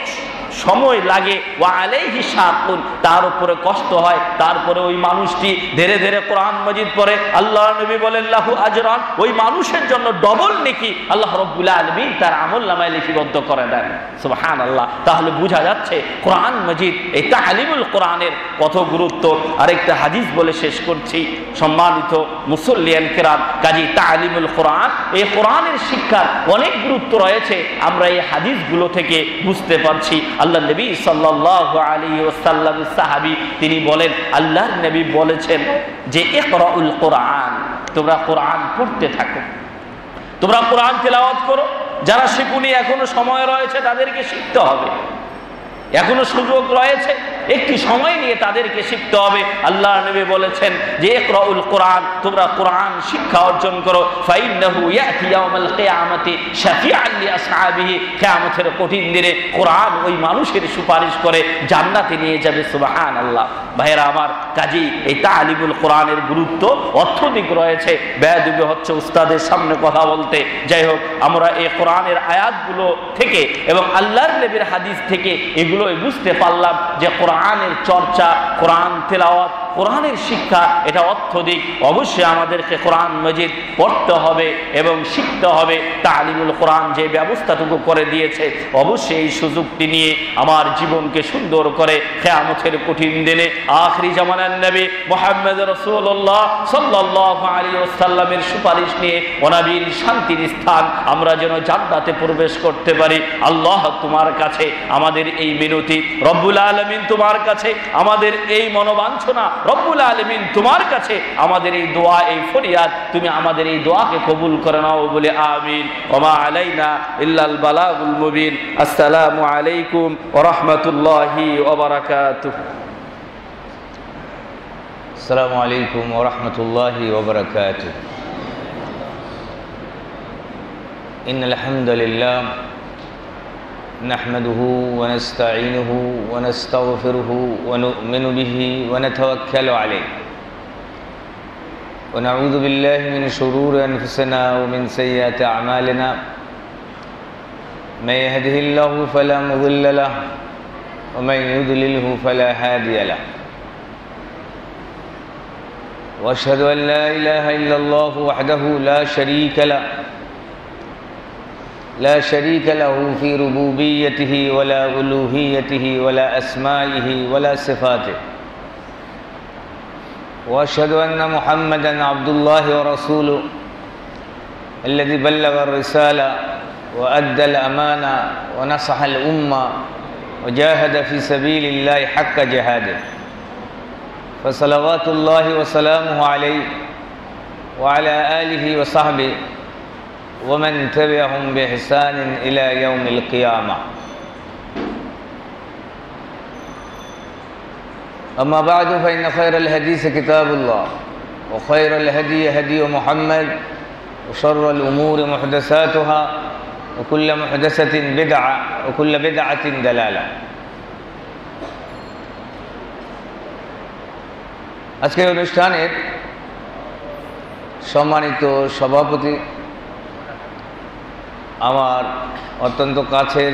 সময় লাগে, ওয়া আলাইহি শাকুন, তার উপরে কষ্ট হয়, তারপরে ওই মানুষটি ধীরে ধীরে কোরআন মাজিদ পড়ে, আল্লাহর নবী বলেন লাহু আজরান, ওই মানুষের জন্য ডবল নেকি আল্লাহ রাব্বুল আলামিন তার আমলনামায় লিপিবদ্ধ করে দেন। সুবহানাল্লাহ। তাহলে বোঝা যাচ্ছে কোরআন মাজিদ, এই তালিমুল কোরআনের কত গুরুত্ব। আরেকটা হাদিস বলে শেষ করছি, সম্মানিত মুসল্লিয়ান কিরাম, কাজী তালিমুল কোরআন, এই কোরআনের শিক্ষার অনেক গুরুত্ব রয়েছে, আমরা এই হাদিসগুলো থেকে বুঝতে পারছি। আল্লাহ নবী সাল্লাল্লাহু আলাইহি ওয়াসাল্লাম সাহাবী, তিনি বলেন, আল্লাহর নবী বলেছেন যে ইকরাউল কোরআন, তোমরা কোরআন পড়তে থাকো, তোমরা কোরআন তেলাওয়াত করো। যারা শিখুনি, এখনো সময় রয়েছে, তাদেরকে শিখতে হবে, এখনো সুযোগ রয়েছে, একটি সময় নিয়ে তাদেরকে শিখতে হবে। আল্লাহর নবী বলেছেন যে ইকরাউল কোরআন, তোমরা কোরআন শিক্ষা অর্জন করো, ফাইন্নাহু ইয়াতি ইয়াউমাল কিয়ামাতি শাফিআন লিআসহাবিহি, কিয়ামতের কঠিন দিনে কোরআন ওই মানুষের সুপারিশ করে জান্নাতে নিয়ে যাবে। সুবহানাল্লাহ। ভাইরা আমার, কাজী এই তালিমুল কোরআনের গুরুত্ব অত্যধিক রয়েছে। বেয়াদবি হচ্ছে উস্তাদের সামনে কথা বলতে। যাই হোক, আমরা এই কোরআনের আয়াতগুলো থেকে এবং আল্লাহর নবীর হাদিস থেকে এগুলো বুঝতে পারলাম যে কোরআনের চর্চা, কোরআন তেলাওয়াত, কোরআনের শিক্ষা এটা অত্যধিক। অবশ্যই আমাদেরকে কোরআন মাজিদ পড়তে হবে এবং শিখতে হবে। তালিমুল কোরআন যে ব্যবস্থাটুকু করে দিয়েছে, অবশ্যই এই সুযোগটি নিয়ে আমার জীবনকে সুন্দর করে কিয়ামতের কঠিন দিনে আখিরি জামানার নবী মুহাম্মদ রাসূলুল্লাহ সাল্লাল্লাহু আলাইহি ওয়াসাল্লামের সুপারিশ নিয়ে অনাবিল শান্তির স্থান আমরা যেন জান্নাতে প্রবেশ করতে পারি। আল্লাহ তোমার কাছে আমাদের এই মিনতি, রব্বুল আলামিন তোমার কাছে আমাদের এই মনোবাঞ্ছনা, রব্বুল আলামিন তোমার কাছে আমাদের এই দোয়া, এই ফরিয়াদ, তুমি আমাদের এই দোয়াকে কবুল করে নাও বলে আমিন। ওমা আলাইনা ইল্লাল বালাগুল মুবিন। আসসালামু আলাইকুম ওয়া রাহমাতুল্লাহি ওয়া বারাকাতুহু। السلام عليكم ورحمة الله وبركاته. إن الحمد لله نحمده ونستعينه ونستغفره ونؤمن به ونتوكل عليه ونعوذ بالله من شرور أنفسنا ومن سيئات أعمالنا. من يهده الله فلا مضل له ومن يضلله فلا هادي له. وأشهد أن لا إله إلا الله وحده لا شريك له في ربوبيته ولا ألوهيته ولا أسمائه ولا صفاته. وأشهد أن محمدًا عبد الله ورسوله الذي بلغ الرسالة وأدى الأمانة ونصح الأمة وجاهد في سبيل الله حق جهاده. فصلوات الله وسلامه عليه وعلى آله وصحبه ومن تبعهم بإحسان إلى يوم القيامة. أما بعد فإن خير الحديث كتاب الله وخير الهدي هدي محمد وشر الأمور محدثاتها وكل محدثة بدعة وكل بدعة ضلالة. আজকের অনুষ্ঠানের সম্মানিত সভাপতি, আমার অত্যন্ত কাছের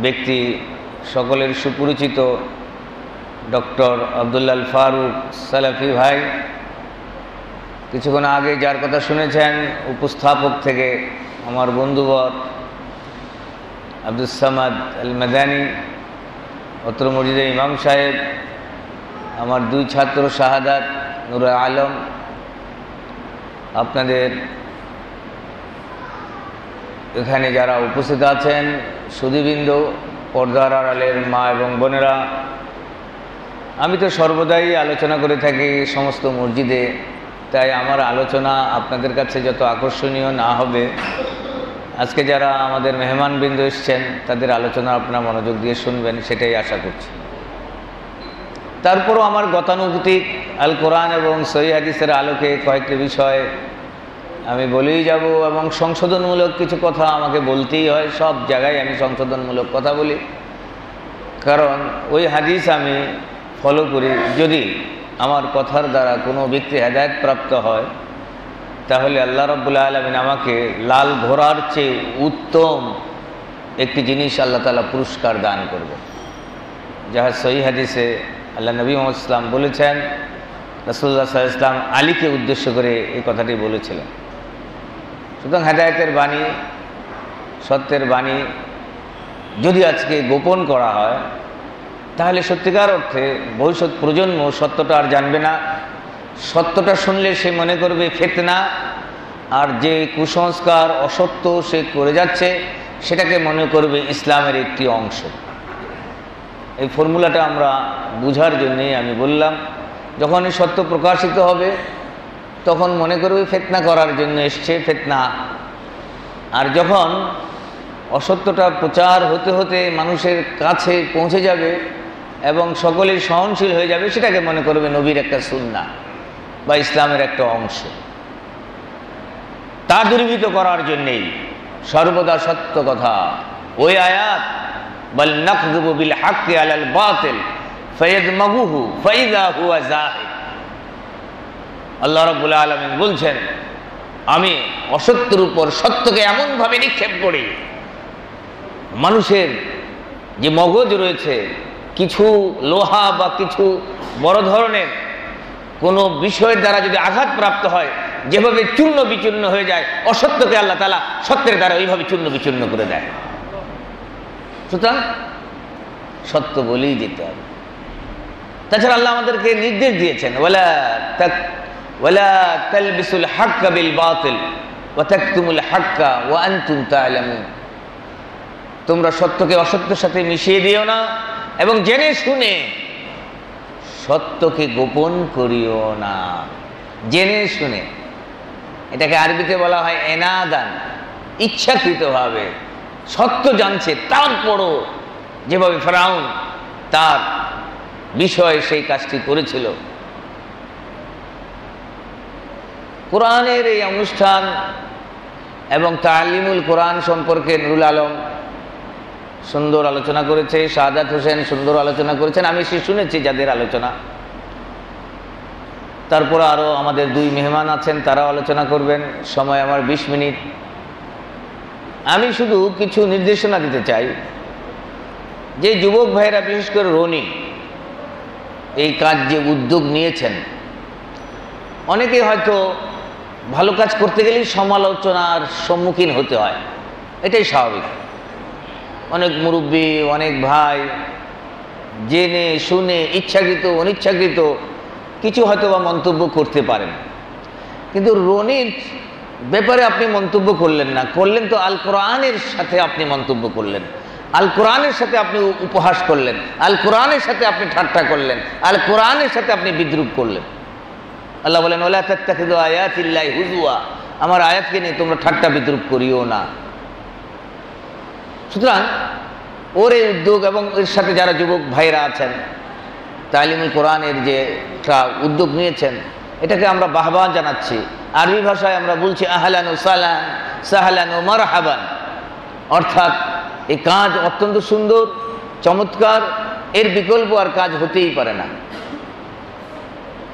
ব্যক্তি, সকলের সুপরিচিত ডক্টর আব্দুল্লাহ ফারুক সালাফি ভাই, কিছুক্ষণ আগে যার কথা শুনেছেন উপস্থাপক থেকে আমার বন্ধুবর আব্দুস সামাদ আল মাদানী, অত্র মসজিদের ইমাম সাহেব, আমার দুই ছাত্র শাহাদাত নূর আলম, আপনাদের এখানে যারা উপস্থিত আছেন সুধীবৃন্দ, পর্দার আড়ালের মা এবং বোনেরা, আমি তো সর্বদাই আলোচনা করে থাকি সমস্ত মসজিদে, তাই আমার আলোচনা আপনাদের কাছে যত আকর্ষণীয় না হবে, আজকে যারা আমাদের মেহমানবৃন্দ এসছেন তাদের আলোচনা আপনারা মনোযোগ দিয়ে শুনবেন, সেটাই আশা করছি। তারপরও আমার গতানুগতিক আল কোরআন এবং সহিহ হাদিসের আলোকে কয়েকটি বিষয় আমি বলেই যাব, এবং সংশোধনমূলক কিছু কথা আমাকে বলতেই হয়। সব জায়গায় আমি সংশোধনমূলক কথা বলি, কারণ ওই হাদিস আমি ফলো করি। যদি আমার কথার দ্বারা কোনো ব্যক্তি হেদায়েত প্রাপ্ত হয়, তাহলে আল্লাহ রাব্বুল আলামিন আমাকে লাল ঘোড়ার চেয়ে উত্তম একটি জিনিস আল্লাহ তাআলা পুরস্কার দান করবে। যাহা সহিহ হাদিসে আল্লাহ নবী মুহাম্মদ ইসলাম বলেছেন, রাসূলুল্লাহ সাল্লাল্লাহু আলাইহি ওয়াসাল্লাম আলীকে উদ্দেশ্য করে এই কথাটি বলেছিলেন। সুতরাং হেদায়েতের বাণী, সত্যের বাণী যদি আজকে গোপন করা হয়, তাহলে সত্যিকার অর্থে ভবিষ্যৎ প্রজন্ম সত্যটা আর জানবে না। সত্যটা শুনলে সে মনে করবে ফিতনা, আর যে কুসংস্কার অসত্য সে করে যাচ্ছে সেটাকে মনে করবে ইসলামের একটি অংশ। এই ফর্মুলাটা আমরা বুঝার জন্যেই আমি বললাম, যখন এই সত্য প্রকাশিত হবে তখন মনে করবে ফিতনা করার জন্য এসছে, ফিতনা। আর যখন অসত্যটা প্রচার হতে হতে মানুষের কাছে পৌঁছে যাবে এবং সকলের সহনশীল হয়ে যাবে, সেটাকে মনে করবে নবীর একটা সুন্নাহ বা ইসলামের একটা অংশ। তা দূরীভূত করার জন্যেই সর্বদা সত্য কথা, ওই আয়াত বাল নাকযুবু বিল হাক্কি আলাল বাতিল ফায়াদমাগুহু ফাইযা হুয়া যাহিক। আল্লাহ রাব্বুল আলামিন বলছেন, আমি অসত্যের উপর সত্যকে এমনভাবে নিক্ষেপ করি, মানুষের যে মগজ রয়েছে কিছু লোহা বা কিছু বড় ধরনের কোনো বিষয়ের দ্বারা যদি আঘাত প্রাপ্ত হয়, যেভাবে চূর্ণ বিচূর্ণ হয়ে যায়, অসত্যকে আল্লাহ তাআলা সত্যের দ্বারা ওইভাবে চূর্ণ বিচূর্ণ করে দেয়। সুতরাং সত্য বলেই যেতে হবে। তাছাড়া আল্লাহ আমাদেরকে নির্দেশ দিয়েছেন, ওয়ালা তালবিসুল হাক্কা বিল বাতিল ওয়া তাকতুমুল হাক্কা ওয়া আনতুম তা'লামুন। তোমরা সত্যকে অসত্যের সাথে মিশিয়ে দিও না এবং জেনে শুনে সত্যকে গোপন করিও না। জেনে শুনে, এটাকে আরবিতে বলা হয় এনাদান, ইচ্ছাকৃতভাবে সত্য জানছে তারপরও যেভাবে ফেরাউন তার বিষয়ে সেই কাজটি করেছিল। কোরআনের এই অনুষ্ঠান এবং তালিমুল কোরআন সম্পর্কে নুরুল আলম সুন্দর আলোচনা করেছে, শাহাদাত হোসেন সুন্দর আলোচনা করেছেন, আমি সে শুনেছি যাদের আলোচনা। তারপর আরও আমাদের দুই মেহমান আছেন, তারাও আলোচনা করবেন। সময় আমার 20 মিনিট। আমি শুধু কিছু নির্দেশনা দিতে চাই যে যুবক ভাইয়েরা, বিশেষ করে রনি এই কাজ যে উদ্যোগ নিয়েছেন, অনেকেই হয়তো ভালো কাজ করতে গেলেই সমালোচনার সম্মুখীন হতে হয়, এটাই স্বাভাবিক। অনেক মুরব্বী, অনেক ভাই জেনে শুনে ইচ্ছাকৃত অনিচ্ছাকৃত কিছু হয়তো বা মন্তব্য করতে পারেন, কিন্তু রনির ব্যাপারে আপনি মন্তব্য করলেন না, করলেন তো আল কোরআনের সাথে আপনি মন্তব্য করলেন, আল কোরআনের সাথে আপনি উপহাস করলেন, আল কোরআনের সাথে আপনি ঠাট্টা করলেন, আল কোরআনের সাথে আপনি বিদ্রুপ করলেন। আল্লাহ বলেন, ওয়ালা তাত্তাখিযু আয়াতিল্লাহি হুজুয়া, আমার আয়াতকে নিয়ে তোমরা ঠাট্টা বিদ্রুপ করিও না। সুতরাং ওর এই উদ্যোগ এবং এর সাথে যারা যুবক ভাইরা আছেন, তালিমুল কোরআনের যে একটা উদ্যোগ নিয়েছেন, এটাকে আমরা বাহবা জানাচ্ছি। আরবি ভাষায় আমরা বলছি আহলান ও সালান, সাহলান ও মারহাবান, অর্থাৎ এই কাজ অত্যন্ত সুন্দর, চমৎকার, এর বিকল্প আর কাজ হতেই পারে না।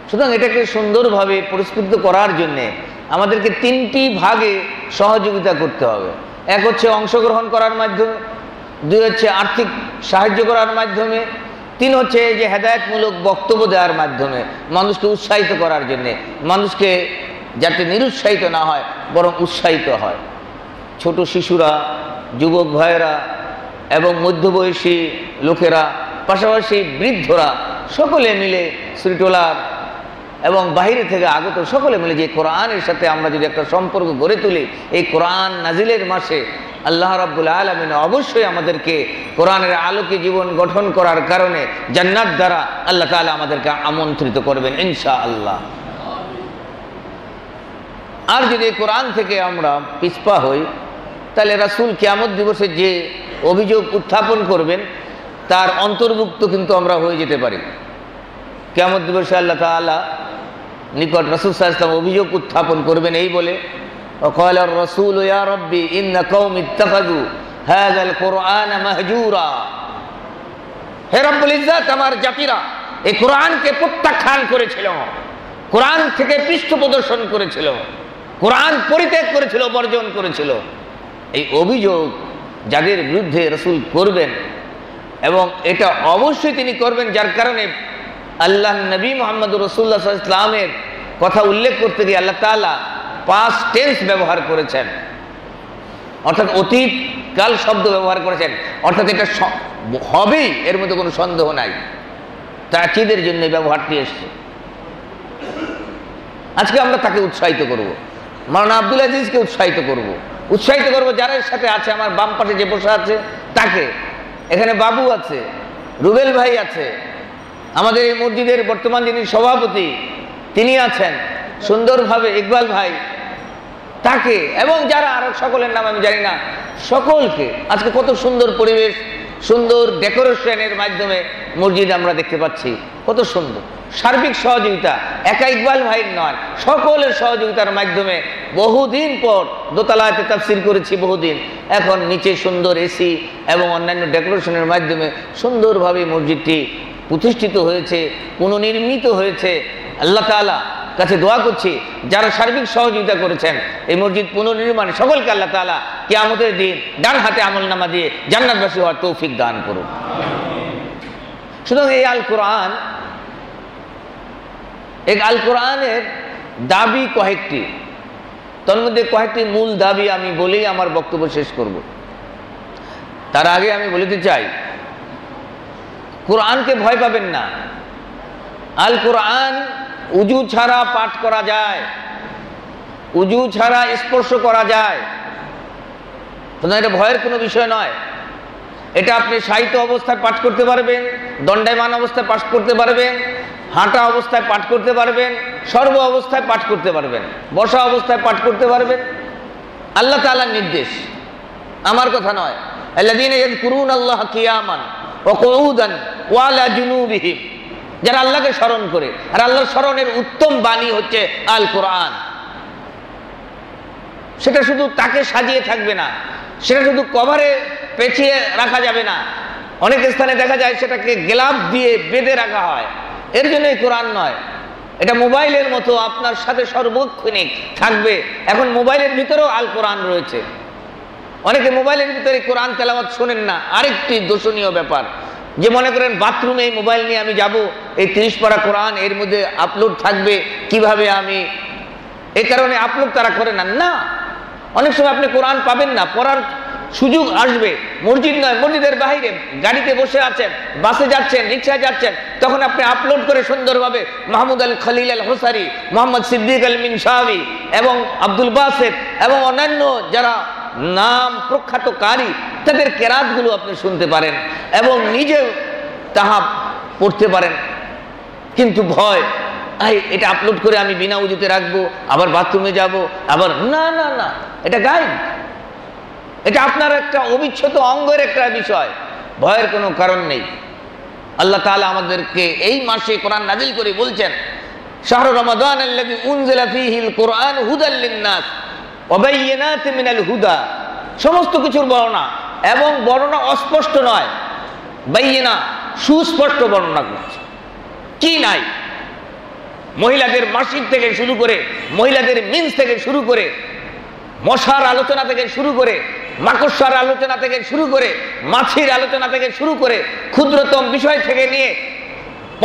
সুতরাং এটাকে সুন্দরভাবে পরিস্ফুট করার জন্যে আমাদেরকে 3টি ভাগে সহযোগিতা করতে হবে। এক হচ্ছে অংশগ্রহণ করার মাধ্যমে, 2 হচ্ছে আর্থিক সাহায্য করার মাধ্যমে, 3 হচ্ছে যে হেদায়েতমূলক বক্তব্য দেওয়ার মাধ্যমে মানুষকে উৎসাহিত করার জন্যে, মানুষকে যাতে নিরুৎসাহিত না হয় বরং উৎসাহিত হয়। ছোট শিশুরা, যুবক ভাইয়েরা এবং মধ্যবয়সী লোকেরা, পাশাপাশি বৃদ্ধরা সকলে মিলে শ্রীটোলার এবং বাইরে থেকে আগত সকলে মিলে যে কোরআনের সাথে আমরা যদি একটা সম্পর্ক গড়ে তুলি, এই কোরআন নাজিলের মাসে আল্লাহ রাব্বুল আলামিন অবশ্যই আমাদেরকে কোরআনের আলোকে জীবন গঠন করার কারণে জান্নাত দ্বারা আল্লাহ তাআলা আমাদেরকে আমন্ত্রিত করবেন ইনশাআল্লাহ। আর যদি কোরআন থেকে আমরা পিছপা হই, তাহলে রাসূল কিয়ামত দিবসে যে অভিযোগ উত্থাপন করবেন তার অন্তর্ভুক্ত কিন্তু আমরা হয়ে যেতে পারি। কিয়ামত দিবসে আল্লাহ তাআলা নিকট রাসূল সাল্লাল্লাহু আলাইহি ওয়াসাল্লাম অভিযোগ উত্থাপন করবেন এই বলে, وقال الرسول يا ربي إن قوم اتخذوا هذا القرآن مهجورا। হে রব্বুল ইজ্জত, আমার জাতিরা এই কোরআনকে প্রত্যাখ্যান করেছিল, কোরআন থেকে পৃষ্ঠ প্রদর্শন করেছিল, কোরআন পরিত্যাগ করেছিল, বর্জন করেছিল। এই অভিযোগ যাদের বিরুদ্ধে রাসূল করবেন, এবং এটা অবশ্যই তিনি করবেন যার কারণে আল্লাহ নবী মুহাম্মদুর রাসূলুল্লাহ সাল্লাল্লাহু আলাইহি ওয়াসাল্লামের কথা উল্লেখ করতে গিয়ে আল্লাহ তাআলা পাস্ট টেন্স ব্যবহার করেছেন, অর্থাৎ অতীত কাল শব্দ ব্যবহার করেছেন, অর্থাৎ এটা হবেই, এর মধ্যে কোনো সন্দেহ নাই। তাকিদের জন্য ব্যবহারটি এসছে। আজকে আমরা তাকে উৎসাহিত করব, মাওলানা আব্দুল আজিজকে উৎসাহিত করব, যারা এর সাথে আছে। আমার বাম পাশে যে বসে আছে তাকে, এখানে বাবু আছে, রুবেল ভাই আছে, আমাদের এই মসজিদের বর্তমান যিনি সভাপতি তিনি আছেন, সুন্দরভাবে ইকবাল ভাই, তাকে এবং যারা আরো সকলের নাম আমি জানি না, সকলকে। আজকে কত সুন্দর পরিবেশ, সুন্দর ডেকোরেশনের মাধ্যমে মসজিদ আমরা দেখতে পাচ্ছি, কত সুন্দর সার্বিক সহযোগিতা, একা ইকবাল ভাইয়ের নয়, সকলের সহযোগিতার মাধ্যমে বহুদিন পর দোতলাতে তাফসীর করেছি, বহুদিন। এখন নিচে সুন্দর এসি এবং অন্যান্য ডেকোরেশনের মাধ্যমে সুন্দরভাবে মসজিদটি প্রতিষ্ঠিত হয়েছে, পুনর্নির্মিত হয়েছে। আল্লাহ তাআলা কাছে দোয়া করছি যারা সার্বিক সহযোগিতা করেছেন এই মসজিদ পুনর্নির্মাণে, সকলকে আল্লাহ তাআলা কিয়ামতের দিন ডান হাতে আমলনামা দিয়ে জান্নাতবাসী হওয়ার তৌফিক দান করুন। সুতরাং এই আল কোরআনের দাবি কয়েকটি, তার মধ্যে কয়েকটি মূল দাবি আমি বলেই আমার বক্তব্য শেষ করব। তার আগে আমি বলতে চাই, কোরআনকে ভয় পাবেন না। আল কোরআন উজু ছাড়া পাঠ করা যায়, উজু ছাড়া স্পর্শ করা যায়, এটা ভয়ের কোনো বিষয় নয়। এটা আপনি সাহিত্য অবস্থায় পাঠ করতে পারবেন, দণ্ডায়মান অবস্থায় পাঠ করতে পারবেন, হাঁটা অবস্থায় পাঠ করতে পারবেন, সর্ব অবস্থায় পাঠ করতে পারবেন, বসা অবস্থায় পাঠ করতে পারবেন। আল্লাহ তাআলার নির্দেশ, আমার কথা নয়। আল্লাযীনা ইয়াযকুরুনাল্লাহা কিয়ামান ওয়া কুউদান ওয়া আলা জুনুবিহিম, যারা আল্লাহকে স্মরণ করে। আর আল্লাহর স্মরণের উত্তম বাণী হচ্ছে আল কোরআন। সেটা শুধু তাকে সাজিয়ে থাকবে না, সেটা শুধু কভারে পেঁচিয়ে রাখা যাবে না। অনেক স্থানে দেখা যায় সেটাকে গ্লাভ দিয়ে বেঁধে রাখা হয়, এর জন্য এই কোরআন নয়। এটা মোবাইলের মতো আপনার সাথে সর্বক্ষণিক থাকবে। এখন মোবাইলের ভিতরেও আল কোরআন রয়েছে। অনেকে মোবাইলের ভিতরে কোরআন তেলাওয়াত শোনেন না। আরেকটি দোষণীয় ব্যাপার, যে মনে করেন বাথরুমে এই মোবাইল নিয়ে আমি যাব, এই 30 পারা কোরআন এর মধ্যে আপলোড থাকবে, কিভাবে আমি, এই কারণে আপলোড তারা করে না। অনেক সময় আপনি কোরআন পাবেন না, পড়ার সুযোগ আসবে, মসজিদ নয় মসজিদের বাইরে গাড়িতে বসে আছেন, বাসে যাচ্ছেন, রিক্সায় যাচ্ছেন, তখন আপনি আপলোড করে সুন্দরভাবে মাহমুদ আল খলিল আল হোসারি, মোহাম্মদ সিদ্দিক আল মিনশাওয়ি এবং আব্দুল বাসেত এবং অন্যান্য যারা নাম প্রখ্যাতকারী, তাদের কেরাতগুলো আপনি শুনতে পারেন এবং নিজেও তাহা পড়তে পারেন। কিন্তু ভয়, এটা আপলোড করে আমি বিনা উজুতে রাখবো, আবার বাথরুমে যাব, আবার না, এটা গাইড, এটা আপনার একটা অবিচ্ছেদ্য অঙ্গের একটা বিষয়। ভয়ের কোনো কারণ নেই। আল্লাহ তাআলা আমাদেরকে এই মাসে কোরআন নাজিল করে বলছেন, শাহরু রমাদান আল্লাযী উনজিলা ফীহিল কুরআন হুদাল লিন-নাস ওয়া বায়্যিনাতিন মিনাল হুদা, সমস্ত কিছুর বর্ণনা, এবং বর্ণনা অস্পষ্ট নয়, বায়্যিনা সুস্পষ্ট বর্ণনা করছে। কি নাই, মহিলাদের মাসিক থেকে শুরু করে, মহিলাদের মিন্স থেকে শুরু করে, মশার আলোচনা থেকে শুরু করে, মাকড়সার আলোচনা থেকে শুরু করে, মাছির আলোচনা থেকে শুরু করে, ক্ষুদ্রতম বিষয় থেকে নিয়ে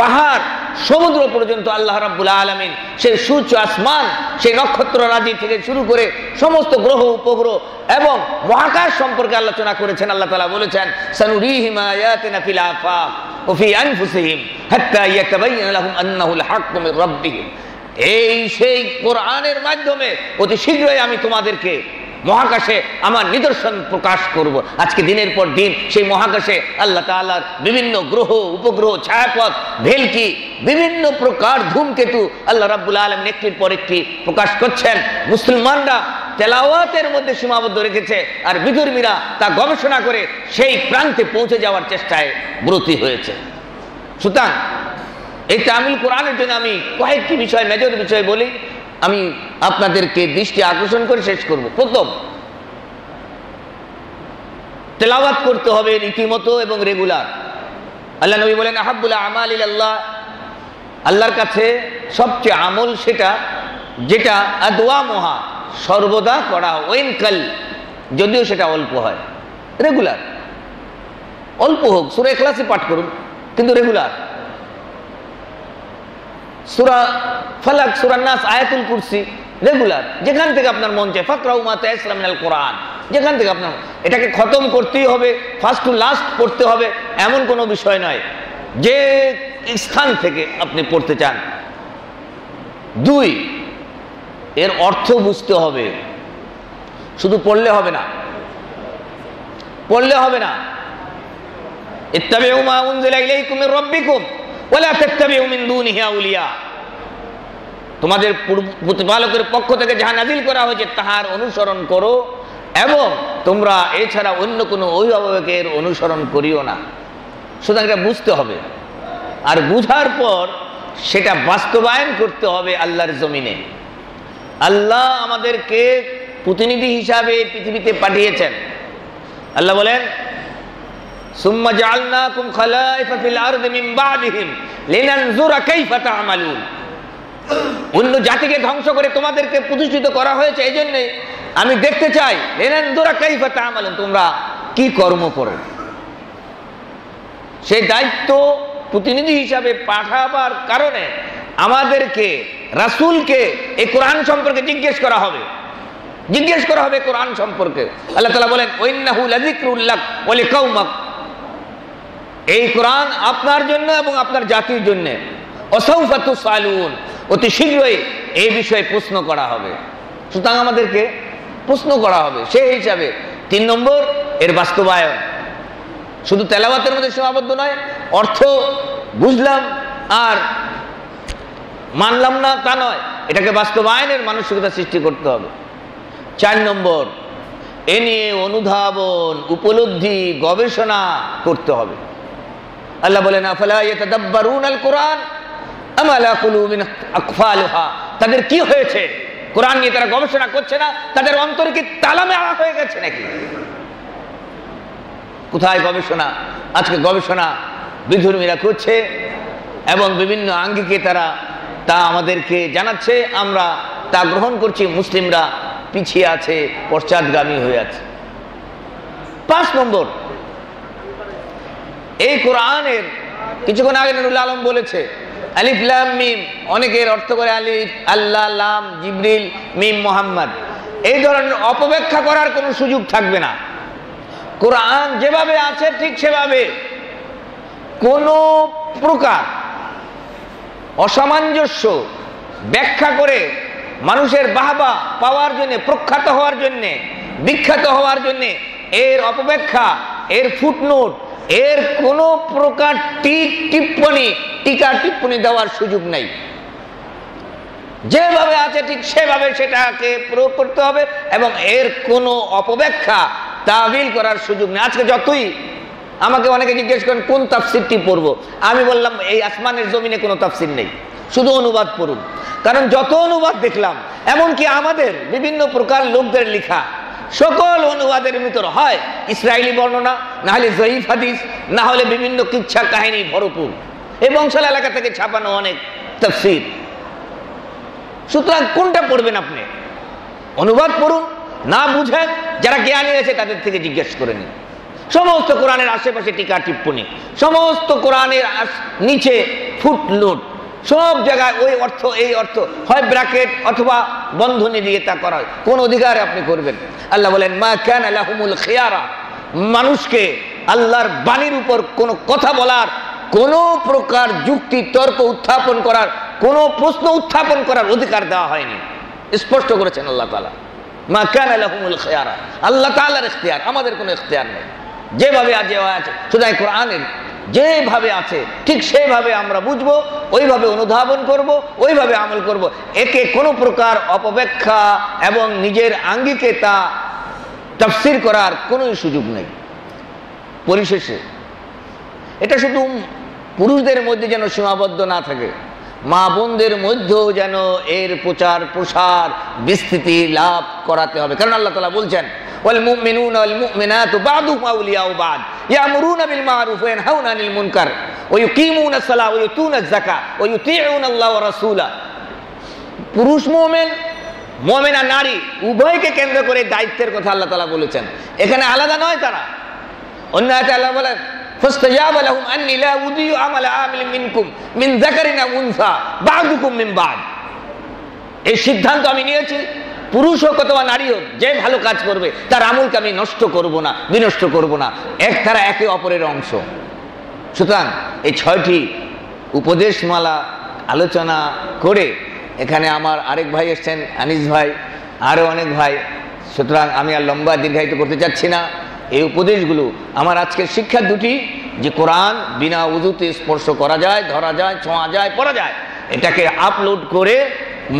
পাহাড় সমুদ্র পর্যন্ত আল্লাহ রাব্বুল আলামিন, সেই সূর্য আসমান, সেই নক্ষত্র রাজি থেকে শুরু করে সমস্ত গ্রহ উপগ্রহ এবং মহাকাশ সম্পর্কে আলোচনা করেছেন। আল্লাহ তাআলা বলেছেন, সানুরিহিম আয়াতিনা ফিল আফাক ওয়া ফি আনফুসিহিম হাত্তা ইয়াতাবাyyana লাহুম আন্নাহুল হাক্কু মির রাব্বিহিম। এই সেই কোরআনের মাধ্যমে অতি শীঘ্রই আমি তোমাদেরকে মহাকাশে আমার নিদর্শন প্রকাশ করব। আজকে দিনের পর দিন সেই মহাকাশে আল্লাহ তাআলার বিভিন্ন গ্রহ উপগ্রহ, ছায়াপথ, ভেলকি, বিভিন্ন প্রকার ধূমকেতু আল্লাহ রাব্বুল আলামিন একটির পর একটি প্রকাশ করছেন। মুসলমানরা তেলাওয়াতের মধ্যে সীমাবদ্ধ রেখেছে, আর বিধর্মীরা তা গবেষণা করে সেই প্রান্তে পৌঁছে যাওয়ার চেষ্টায় ব্রতী হয়েছে। সুতরাং এই তামিল কোরআনের জন্য আমি কয়েকটি বিষয়, মেজর বিষয় বলি, আমি আপনাদেরকে দৃষ্টি আকর্ষণ করে শেষ করব। প্রথম, তেলাওয়াত করতে হবে রীতিমতো এবং রেগুলার। আল্লাহ নবী বলেন, আহাব্বুল আমাল ইলাল্লাহ, আল্লাহর কাছে সবচেয়ে আমল সেটা যেটা আদওয়ামুহা, সর্বদা করা, ওয়াইনকাল, যদিও সেটা অল্প হয়, রেগুলার, অল্প হোক, সূরা ইখলাসে পাঠ করুন কিন্তু রেগুলার। সূরা ফালাক, সূরা নাস, আয়াতুল কুরসি রেগুলার, যেখান থেকে আপনার মন চায়। ফাকরাউ মা তায়াসসারা মিনাল কোরআন, যেখান থেকে আপনার, এটাকে খতম করতেই হবে, ফার্স্ট টু লাস্ট পড়তে হবে এমন কোনো বিষয় নয়, যে স্থান থেকে আপনি পড়তে চান। 2, এর অর্থ বুঝতে হবে, শুধু পড়লে হবে না, পড়লে হবে না। ইত্তাবিউ মা উনজিলা ইলাইকুম মির রাব্বিকুম ওয়ালা তাত্তাবিউ মিন দুনিহি আউলিয়া, তোমাদের প্রতিপালকের পক্ষ থেকে যাহা নাজিল করা হয়েছে তাহার অনুসরণ করো, এবং তোমরা এছাড়া অন্য কোনো অভিভাবকের অনুসরণ করিও না। সুতরাং এটা বুঝতে হবে, আর বুঝার পর সেটা বাস্তবায়ন করতে হবে আল্লাহর জমিনে। আল্লাহ আমাদেরকে প্রতিনিধি হিসাবে পৃথিবীতে পাঠিয়েছেন। আল্লাহ বলেন, সুম্মা জাআলনাকুম খালাইফা ফিল আরদি মিন বা'দিহিম লিনানজুরা কাইফা তা'মালুন, অন্য জাতিকে ধ্বংস করে তোমাদেরকে প্রতিষ্ঠিত করা হয়েছে, এই জন্য আমি দেখতে চাই লিনানজুরা কাইফা তা'মালুন, তোমরা কি কর্ম করো। সেই দায়িত্ব প্রতিনিধি হিসাবে পাঠাবার কারণে আমাদেরকে রাসূলকে এই কোরআন সম্পর্কে জিজ্ঞেস করা হবে, কোরআন সম্পর্কে। আল্লাহ তাআলা বলেন ওয়াইন্নাহু লাযিকরুল লাক ওয়া লিকাউমিক, এই কোরআন আপনার জন্য এবং আপনার জাতির জন্য। ওয়াসাউফা তুসআলুন, অতি শীঘ্রই এই বিষয়ে প্রশ্ন করা হবে। সুতরাং আমাদেরকে প্রশ্ন করা হবে। সেই হিসাবে 3 নম্বর এর বাস্তবায়ন। শুধু তেলাওয়াতের মধ্যে সীমাবদ্ধ নয়, অর্থ বুঝলাম আর মানলাম না তা নয়, এটাকে বাস্তবায়নের মানসিকতা সৃষ্টি করতে হবে। 4 নম্বর, এ নিয়ে অনুধাবন, উপলব্ধি, গবেষণা করতে হবে। আল্লাহ বলেন আফালা ইয়াতাদাব্বারুনাল কুরআন আম আলা কুলুবিন আকফালুহা, তাদের কি হয়েছে? কোরআন নিয়ে তারা গবেষণা করছে না? তাদের অন্তরে কি তালা মেলা হয়ে গেছে নাকি? কোথায় গবেষণা? আজকে গবেষণা বিধর্মীরা করছে এবং বিভিন্ন আঙ্গিকে তারা তা আমাদেরকে জানাচ্ছে, আমরা তা গ্রহণ করছি। মুসলিমরা পিছিয়ে আছে, পশ্চাৎগামী হয়ে আছে। 5 নম্বর, এই কোরআনের কিছুক্ষণ আগে নুরুল আলম বলেছে আলিফ লাম মিম, অনেকের অর্থ করে আলিফ আল্লাহ, লাম জিবরিল, মিম মুহাম্মদ। এই ধরনের অপব্যাখ্যা করার কোনো সুযোগ থাকবে না। কোরআন যেভাবে আছে ঠিক সেভাবে, কোনো প্রকার অসামঞ্জস্য ব্যাখ্যা করে মানুষের বাহবা পাওয়ার জন্য, প্রখ্যাত হওয়ার জন্য, বিখ্যাত হওয়ার জন্য এর অপব্যাখ্যা, এর ফুটনোট, এর কোনো প্রকার টিকা টিপ্পণী দেওয়ার সুযোগ নাই। যেভাবে আছে ঠিক সেভাবে সেটাকে প্রয়োগ করতে হবে এবং এর কোনো অপব্যাখ্যা, তাবিল করার সুযোগ নেই। আজকে যতই আমাকে অনেকে জিজ্ঞেস করেন কোন তাফসিরটি পড়বো, আমি বললাম এই আসমানের জমিনে কোনো তাফসির নেই, শুধু অনুবাদ পড়ুন। কারণ যত অনুবাদ দেখলাম, এমনকি আমাদের বিভিন্ন প্রকার লোকদের লেখা সকল অনুবাদের ভিতর হয় ইসরায়েলি বর্ণনা, না হলে জয়ীফ হাদিস, না হলে বিভিন্ন কিচ্ছা কাহিনী ভরপুর। এই বংশাল এলাকা থেকে ছাপানো অনেক তাফসির। সুতরাং কোনটা পড়বেন আপনি? অনুবাদ পড়ুন, না বুঝেন যারা জ্ঞানী আছে তাদের থেকে জিজ্ঞেস করে নিন। সমস্ত কোরআনের আশেপাশে টিকা টিপ্পণী, সমস্ত কোরআনের নিচে ফুটনোট, সব জায়গায় ওই অর্থ এই অর্থ, হয় ব্র্যাকেট অথবা বন্ধনী দিয়ে তা করা হয়। কোন অধিকারে আপনি করবেন? আল্লাহ বলেন মা কানা লাহুমুল খিয়ারা, মানুষকে আল্লাহর বাণীর উপর কোনো কথা বলার, কোনো প্রকার যুক্তি তর্ক উত্থাপন করার, কোনো প্রশ্ন উত্থাপন করার অধিকার দেওয়া হয়নি। স্পষ্ট করেছেন আল্লাহ তাআলা, মা কানা লাহুমুল খিয়ারা, আল্লাহ তাআলার ইখতিয়ার, আমাদের কোনো ইখতিয়ার নেই। যেভাবে আছে শুধু কোরআনের যেভাবে আছে ঠিক সেভাবে আমরা বুঝবো, ওইভাবে অনুধাবন করব, ওইভাবে আমল করব। একে কোনো প্রকার অপব্যাখ্যা এবং নিজের আঙ্গিকে তা তাফসীর করার কোনো সুযোগ নেই। পরিশেষে এটা শুধু পুরুষদের মধ্যে যেন সীমাবদ্ধ না থাকে, মা বোনদের মধ্যেও যেন এর প্রচার প্রসার বিস্তৃতি লাভ করাতে হবে। কারণ আল্লাহ তাআলা বলছেন ওয়াল মুমিনুনা ওয়াল মুমিনাতু বা'দুহুম আউলিয়াউ বা'দ ইয়ামুরুনা বিল মা'রুফ ওয়া ইয়ানহাউনা আনিল মুনকার ওয়া ইউকিমুনা আস-সালাতা ওয়া ইউতুনা আয-যাকাত ওয়া ইউতিউনা আল্লাহ ওয়া রাসূলা। পুরুষ মুমিন, মুমিনা নারী উভয়কে কেন্দ্র করে দায়িত্বের কথা আল্লাহ তাআলা বলেছেন। এখানে আলাদা নয় তারা। অন্য আয়াতে আল্লাহ বলেন ফাস্তাজাবা লাহুম আন্নী লা উযীউ আমালা আমিলিন মিনকুম মিন যাকারিন আও উনসা বা'দুকুম মিন বা'দ। এই সিদ্ধান্ত আমি নিয়েছি, পুরুষ হোক অথবা নারী হোক, যে ভালো কাজ করবে তার আমলকে আমি নষ্ট করব না, বিনষ্ট করব না। তারা একে অপরের অংশ। সুতরাং এই 6টি উপদেশমালা আলোচনা করে এখানে আমার আরেক ভাই এসছেন, আনিস ভাই, আরও অনেক ভাই। সুতরাং আমি আর লম্বা দীর্ঘায়িত করতে চাচ্ছি না। এই উপদেশগুলো আমার আজকের শিক্ষা দুটি, যে কোরআন বিনা উযুতে স্পর্শ করা যায়, ধরা যায়, ছোঁয়া যায়, পড়া যায়। এটাকে আপলোড করে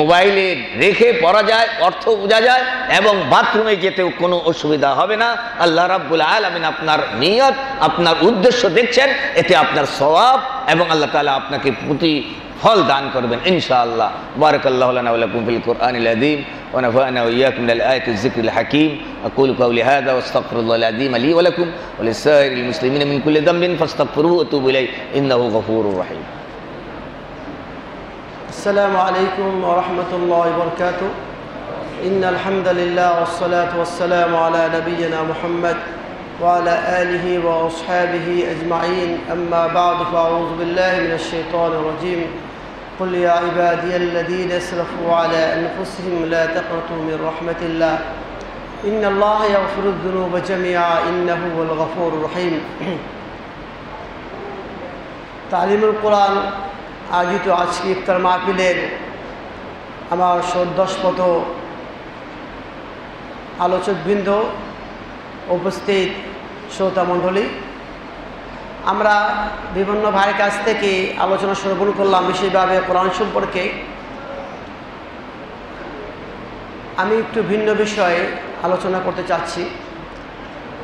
মোবাইলে রেখে পড়া যায়, অর্থ বোঝা যায় এবং বাথরুমে যেতেও কোনো অসুবিধা হবে না। আল্লাহ রাব্বুল আলামিন আপনার নিয়ত, আপনার উদ্দেশ্য দেখছেন, এতে আপনার সওয়াব এবং আল্লাহ তাআলা আপনাকে প্রতিফল দান করবেন ইনশাআল্লাহ। বারাকাল্লাহু লানা ওয়া লাকুম ফিল কুরআনিল আযীম ওয়া নাফা'না ওয়া ইয়্যাকুম মিনাল আয়াতিজ যিকরিল হাকীম। আকুলু কাওলি হাযা ওয়া আস্তাগফিরুল্লাহল আযীম লি ওয়া লাকুম ওয়া লিসাইরিল মুসলিমিনা মিন কুল্লি যামবিন ফাস্তাগফিরুহু ওয়া তুবু ইলাইহি ইন্নাহু গফুরুর রহিম। السلام عليكم ورحمة الله وبركاته. إن الحمد لله والصلاة والسلام على نبينا محمد وعلى آله وأصحابه أجمعين أما بعد فأعوذ بالله من الشيطان الرجيم قل يا عبادي الذين أسرفوا على أنفسهم لا تقنطوا من رحمة الله إن الله يغفر الذنوب جميعا إنه هو الغفور الرحيم তালিমুল কোরআন আয়োজিত আজকে ইফতার মাহফিলের আমার শ্রদ্ধাস্পদ আলোচকবৃন্দ, উপস্থিত শ্রোতা মণ্ডলী, আমরা বিভিন্ন ভাইয়ের কাছ থেকে আলোচনা শ্রবণ করলাম বিশেষভাবে কোরআন সম্পর্কে। আমি একটু ভিন্ন বিষয়ে আলোচনা করতে চাচ্ছি।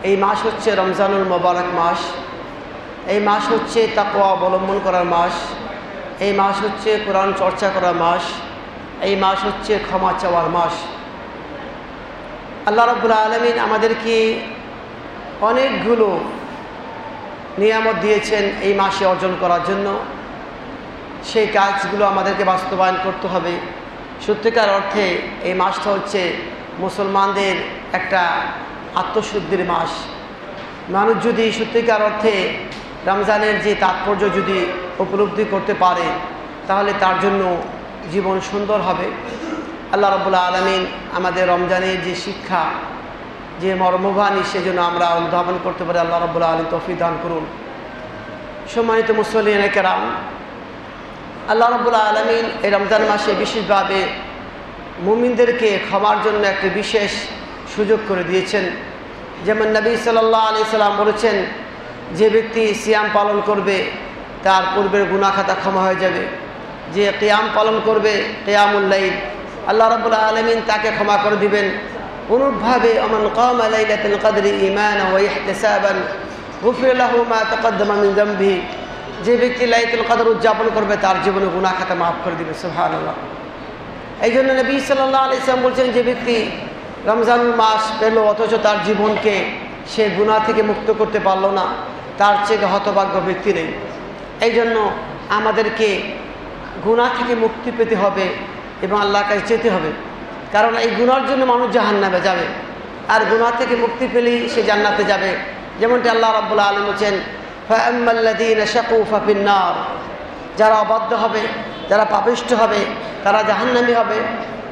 এই মাস হচ্ছে রমজানুল মোবারক মাস। এই মাস হচ্ছে তাকওয়া অবলম্বন করার মাস। এই মাস হচ্ছে কোরআন চর্চা করার মাস। এই মাস হচ্ছে ক্ষমা চাওয়ার মাস। আল্লাহ রাব্বুল আলামিন আমাদেরকে অনেকগুলো নিয়ামত দিয়েছেন এই মাসে অর্জন করার জন্য। সেই কাজগুলো আমাদেরকে বাস্তবায়ন করতে হবে। সত্যিকার অর্থে এই মাসটা হচ্ছে মুসলমানদের একটা আত্মশুদ্ধির মাস। মানুষ যদি সত্যিকার অর্থে রমজানের যে তাৎপর্য যদি উপলব্ধি করতে পারে, তাহলে তার জন্য জীবন সুন্দর হবে। আল্লাহ রাব্বুল আলামিন আমাদের রমজানের যে শিক্ষা, যে মর্মবাণী, সেজন্য আমরা অনুধাবন করতে পারি। আল্লাহ রাব্বুল আলামিন তৌফিক দান করুন। সম্মানিত মুসল্লিয়ানে কেরাম, আল্লাহ রাব্বুল আলামিন এই রমজান মাসে বিশেষভাবে মুমিনদেরকে ক্ষমার জন্য একটি বিশেষ সুযোগ করে দিয়েছেন। যেমন নবী সাল্লাল্লাহু আলাইহি সাল্লাম বলেছেন, যে ব্যক্তি সিয়াম পালন করবে তার পূর্বের গুনাহ খাতা ক্ষমা হয়ে যাবে। যে কিয়াম পালন করবে, কিয়ামুল লাইল, আল্লাহ রাব্বুল আলামিন তাকে ক্ষমা করে দিবেন। অনুরূপভাবে আমান কামা লাইলাতুল কদরি ঈমানান ওয়া ইহতিসাবান গুফিরা লাহু মা তাকদ্দামা মিন যামবিহি, যে ব্যক্তি লাইলাতুল কদর উদযাপন করবে তার জীবনে গুনাহ খাতা মাফ করে দিবে। সুবহানাল্লাহ। এই জন্য নবী সাল্লাল্লাহু আলাইহি সাল্লাম বলছেন, যে ব্যক্তি রমজানুল মাস পেল অথচ তার জীবনকে সে গুনাহ থেকে মুক্ত করতে পারল না, তার চেয়ে হতভাগ্য ব্যক্তি নেই। এই জন্য আমাদেরকে গুনাহ থেকে মুক্তি পেতে হবে এবং আল্লাহর কাছে যেতে হবে। কারণ এই গুনার জন্য মানুষ জাহান্নামে যাবে, আর গুনাহ থেকে মুক্তি পেলেই সে জান্নাতে যাবে। যেমনটি আল্লাহ রাব্বুল আলামিন বলেছেন, ফাআম্মাল্লাযীনা শাকু ফাফিন নার, যারা অবাধ্য হবে, যারা পাপিষ্ঠ হবে, তারা জাহান্নামী হবে।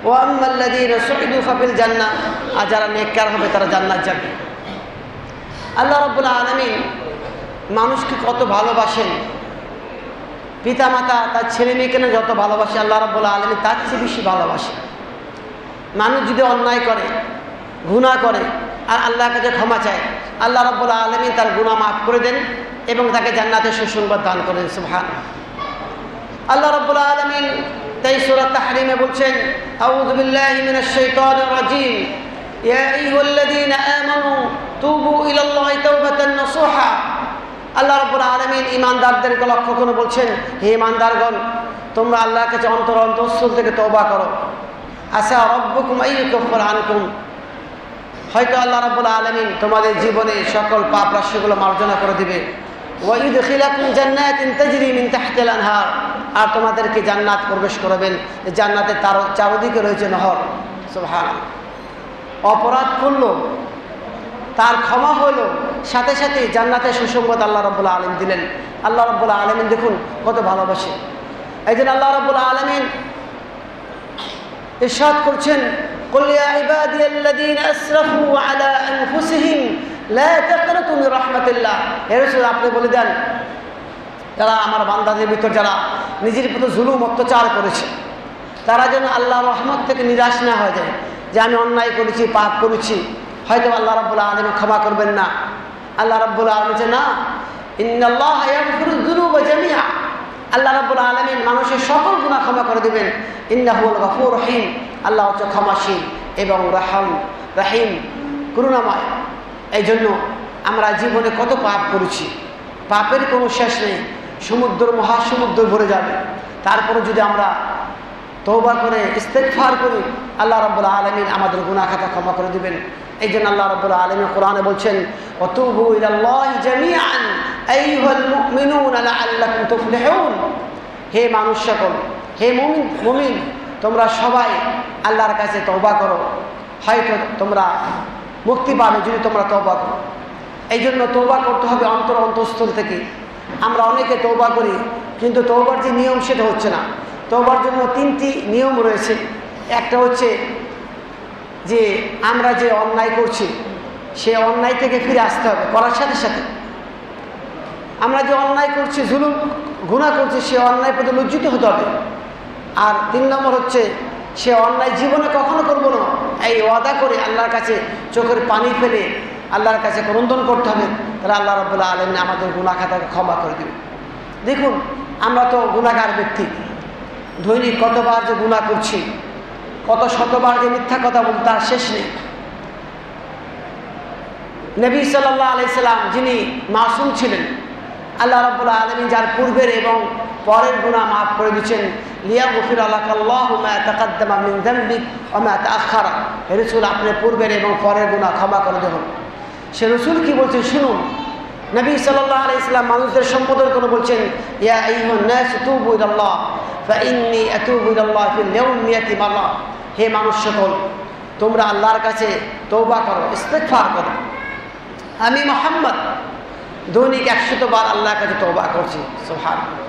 ওয়া আম্মাল্লাযীনা সুইদু ফাফিল জান্নাহ, আর যারা নেককার হবে তারা জান্নাত যাবে। আল্লাহ রাব্বুল আলামিন মানুষকে কত ভালোবাসেন। পিতামাতা তার ছেলে মেয়েকে না যত ভালোবাসে, আল্লাহ রাব্বুল আলামিন তার চেয়ে বেশি ভালোবাসে। মানুষ যদি অন্যায় করে, গুনাহ করে, আর আল্লাহর কাছে ক্ষমা চায়, আল্লাহ রাব্বুল আলামিন তার গুনাহ মাফ করে দেন এবং তাকে জান্নাতের সুসংবাদ দান করেন। সুবহানাল্লাহ। আল্লাহ রাব্বুল আলামিন তাই সূরা তাহরিমে বলছেন, আউযু বিল্লাহি মিনাশ শাইতানির রাজীম, ইয়া আইয়ুহাল্লাযীনা আমানু তুবু ইলাল্লাহি তাওবাতান নাসুহা। আল্লাহ রাব্বুল আলামিন ঈমানদারদেরকে লক্ষ্য করে বলছেন, হে ঈমানদারগণ, তোমরা আল্লাহর কাছে অন্তঃস্থল থেকে তওবা করো। আসা রাব্বুকুম আইয়ুকাফিরা আনকুম, হয়তো আল্লাহ রাব্বুল আলামিন তোমাদের জীবনে সকল পাপ রাশিগুলো মার্জনা করে দিবে। ওয়া ইউদখিলাকুম জান্নাতিন তাজরি মিন তাহতিল আনহার, আর তোমাদেরকে জান্নাত প্রবেশ করাবেন, জান্নাতের চারদিকে রয়েছে নহর। সুবহানাল্লাহ। অপরাধ করলো, তার ক্ষমা হলো, সাথে সাথে জান্নাতের সুসংবাদ আল্লাহ রাব্বুল আলামিন দিলেন। আল্লাহ রাব্বুল আলামিন দেখুন কত ভালোবাসে। এই জন্য আল্লাহ রাব্বুল আলামিন ইরশাদ করছেন, কুল ইয়া ইবাদিয়াল্লাযীনা আসরাফু আলা আনফুসিহিম লা তাকনাতু মির রাহমাতিল্লাহ। হে রাসূল, আপনি বলে দেন, যারা আমার বান্দাদের ভিতর যারা নিজের প্রতি জুলুম অত্যাচার করেছে, তারা যেন আল্লাহর রহমত থেকে নিরাশ না হয়ে যায়। যে আমি অন্যায় করেছি, পাপ করেছি, হয়তো আল্লাহ রাব্বুল আলামিন ক্ষমা করবেন না। আল্লাহ রাব্বুল আলামিন বলেন, না, ইন্নাল্লাহা ইয়াগফিরুয যুনুবা জামিআ, আল্লাহ রাব্বুল আলামিন মানুষের সকল গুনাহ ক্ষমা করে দিবেন। ইন্নাহুল গফুর রহিম, আল্লাহ হচ্ছে ক্ষমাশীল এবং রাহিম, করুণাময়। এই জন্য আমরা জীবনে কত পাপ করেছি, পাপের কোনো শেষ নেই, সমুদ্র মহাসমুদ্র ভরে যাবে। তারপরে যদি আমরা তওবা করে ইস্তেগফার করি, আল্লাহ রাব্বুল আলামিন আমাদের গুনাহ খাতা ক্ষমা করে দিবেন। এই জন্য আল্লাহ রাব্বুল আলামিন কোরআনে বলছেন, ওয়াতুবু ইলাল্লাহি জামিআন আইয়ুহাল মুমিনুনা লাআল্লাকুম তুফলিহুন। হে মানুষ সকল, হে মুমিন, তোমরা সবাই আল্লাহর কাছে তওবা করো, হয়তো তোমরা মুক্তি পাবে যদি তোমরা তওবা করো। এই জন্য তওবা করতে হবে অন্তঃস্থল থেকে। আমরা অনেকে তওবা করি, কিন্তু তওবার যে নিয়ম সেটা হচ্ছে না। তওবার জন্য 3টি নিয়ম রয়েছে। একটা হচ্ছে যে আমরা যে অন্যায় করছি সে অন্যায় থেকে ফিরে আসতে হবে, করার সাথে সাথে আমরা যে অন্যায় করছি, জুলুম গুনাহ করছি, সে অন্যায় প্রতি লজ্জিত হতে হবে। আর 3 নম্বর হচ্ছে সে অন্যায় জীবনে কখনো করবো না, এই ওয়াদা করে আল্লাহর কাছে চোখের পানি ফেলে আল্লাহর কাছে ক্রন্দন করতে হবে, তাহলে আল্লাহ রাব্বুল আলামিন আমাদের গুনাহ খাতাকে ক্ষমা করে দেবে। দেখুন, আমরা তো গুনাহগার ব্যক্তি, দৈনিক কতবার যে গুনাহ করছি, কত শতবার যে মিথ্যা কথা বলতে তার শেষ নেই। নবী সাল্লাল্লাহু আলাইহি সাল্লাম যিনি মাসুম ছিলেন, আল্লাহ রাব্বুল আলামিন যার পূর্বের এবং পরের গুনাহ মাফ করে দিয়েছেন, লিয়াগফির লাকাল্লাহু মা তাকাদ্দামা মিন যামবিক ওয়া মা তাআখারা। হে রাসূল, আপনি পূর্বের এবং পরের গুনাহ ক্ষমা করে দেন। সে রাসূল কি বলছেন শুনুন। নবী সাল্লাল্লাহু আলাইহি সাল্লাম মানুষদের সম্বোধন করে বলছেন, ইয়া আইয়ুহান নাস তুবু ইলাল্লাহ ফাইন্নী আতুবু ইলাল্লাহ ফিল ইয়াউমি মিয়াতি মাররা। হে মানুষ সকল, তোমরা আল্লাহর কাছে তওবা করো, ইস্তিগফার করো। আমি মুহাম্মদ দৈনিক 100 বার আল্লাহর কাছে তওবা করছি। সুবহানাল্লাহ।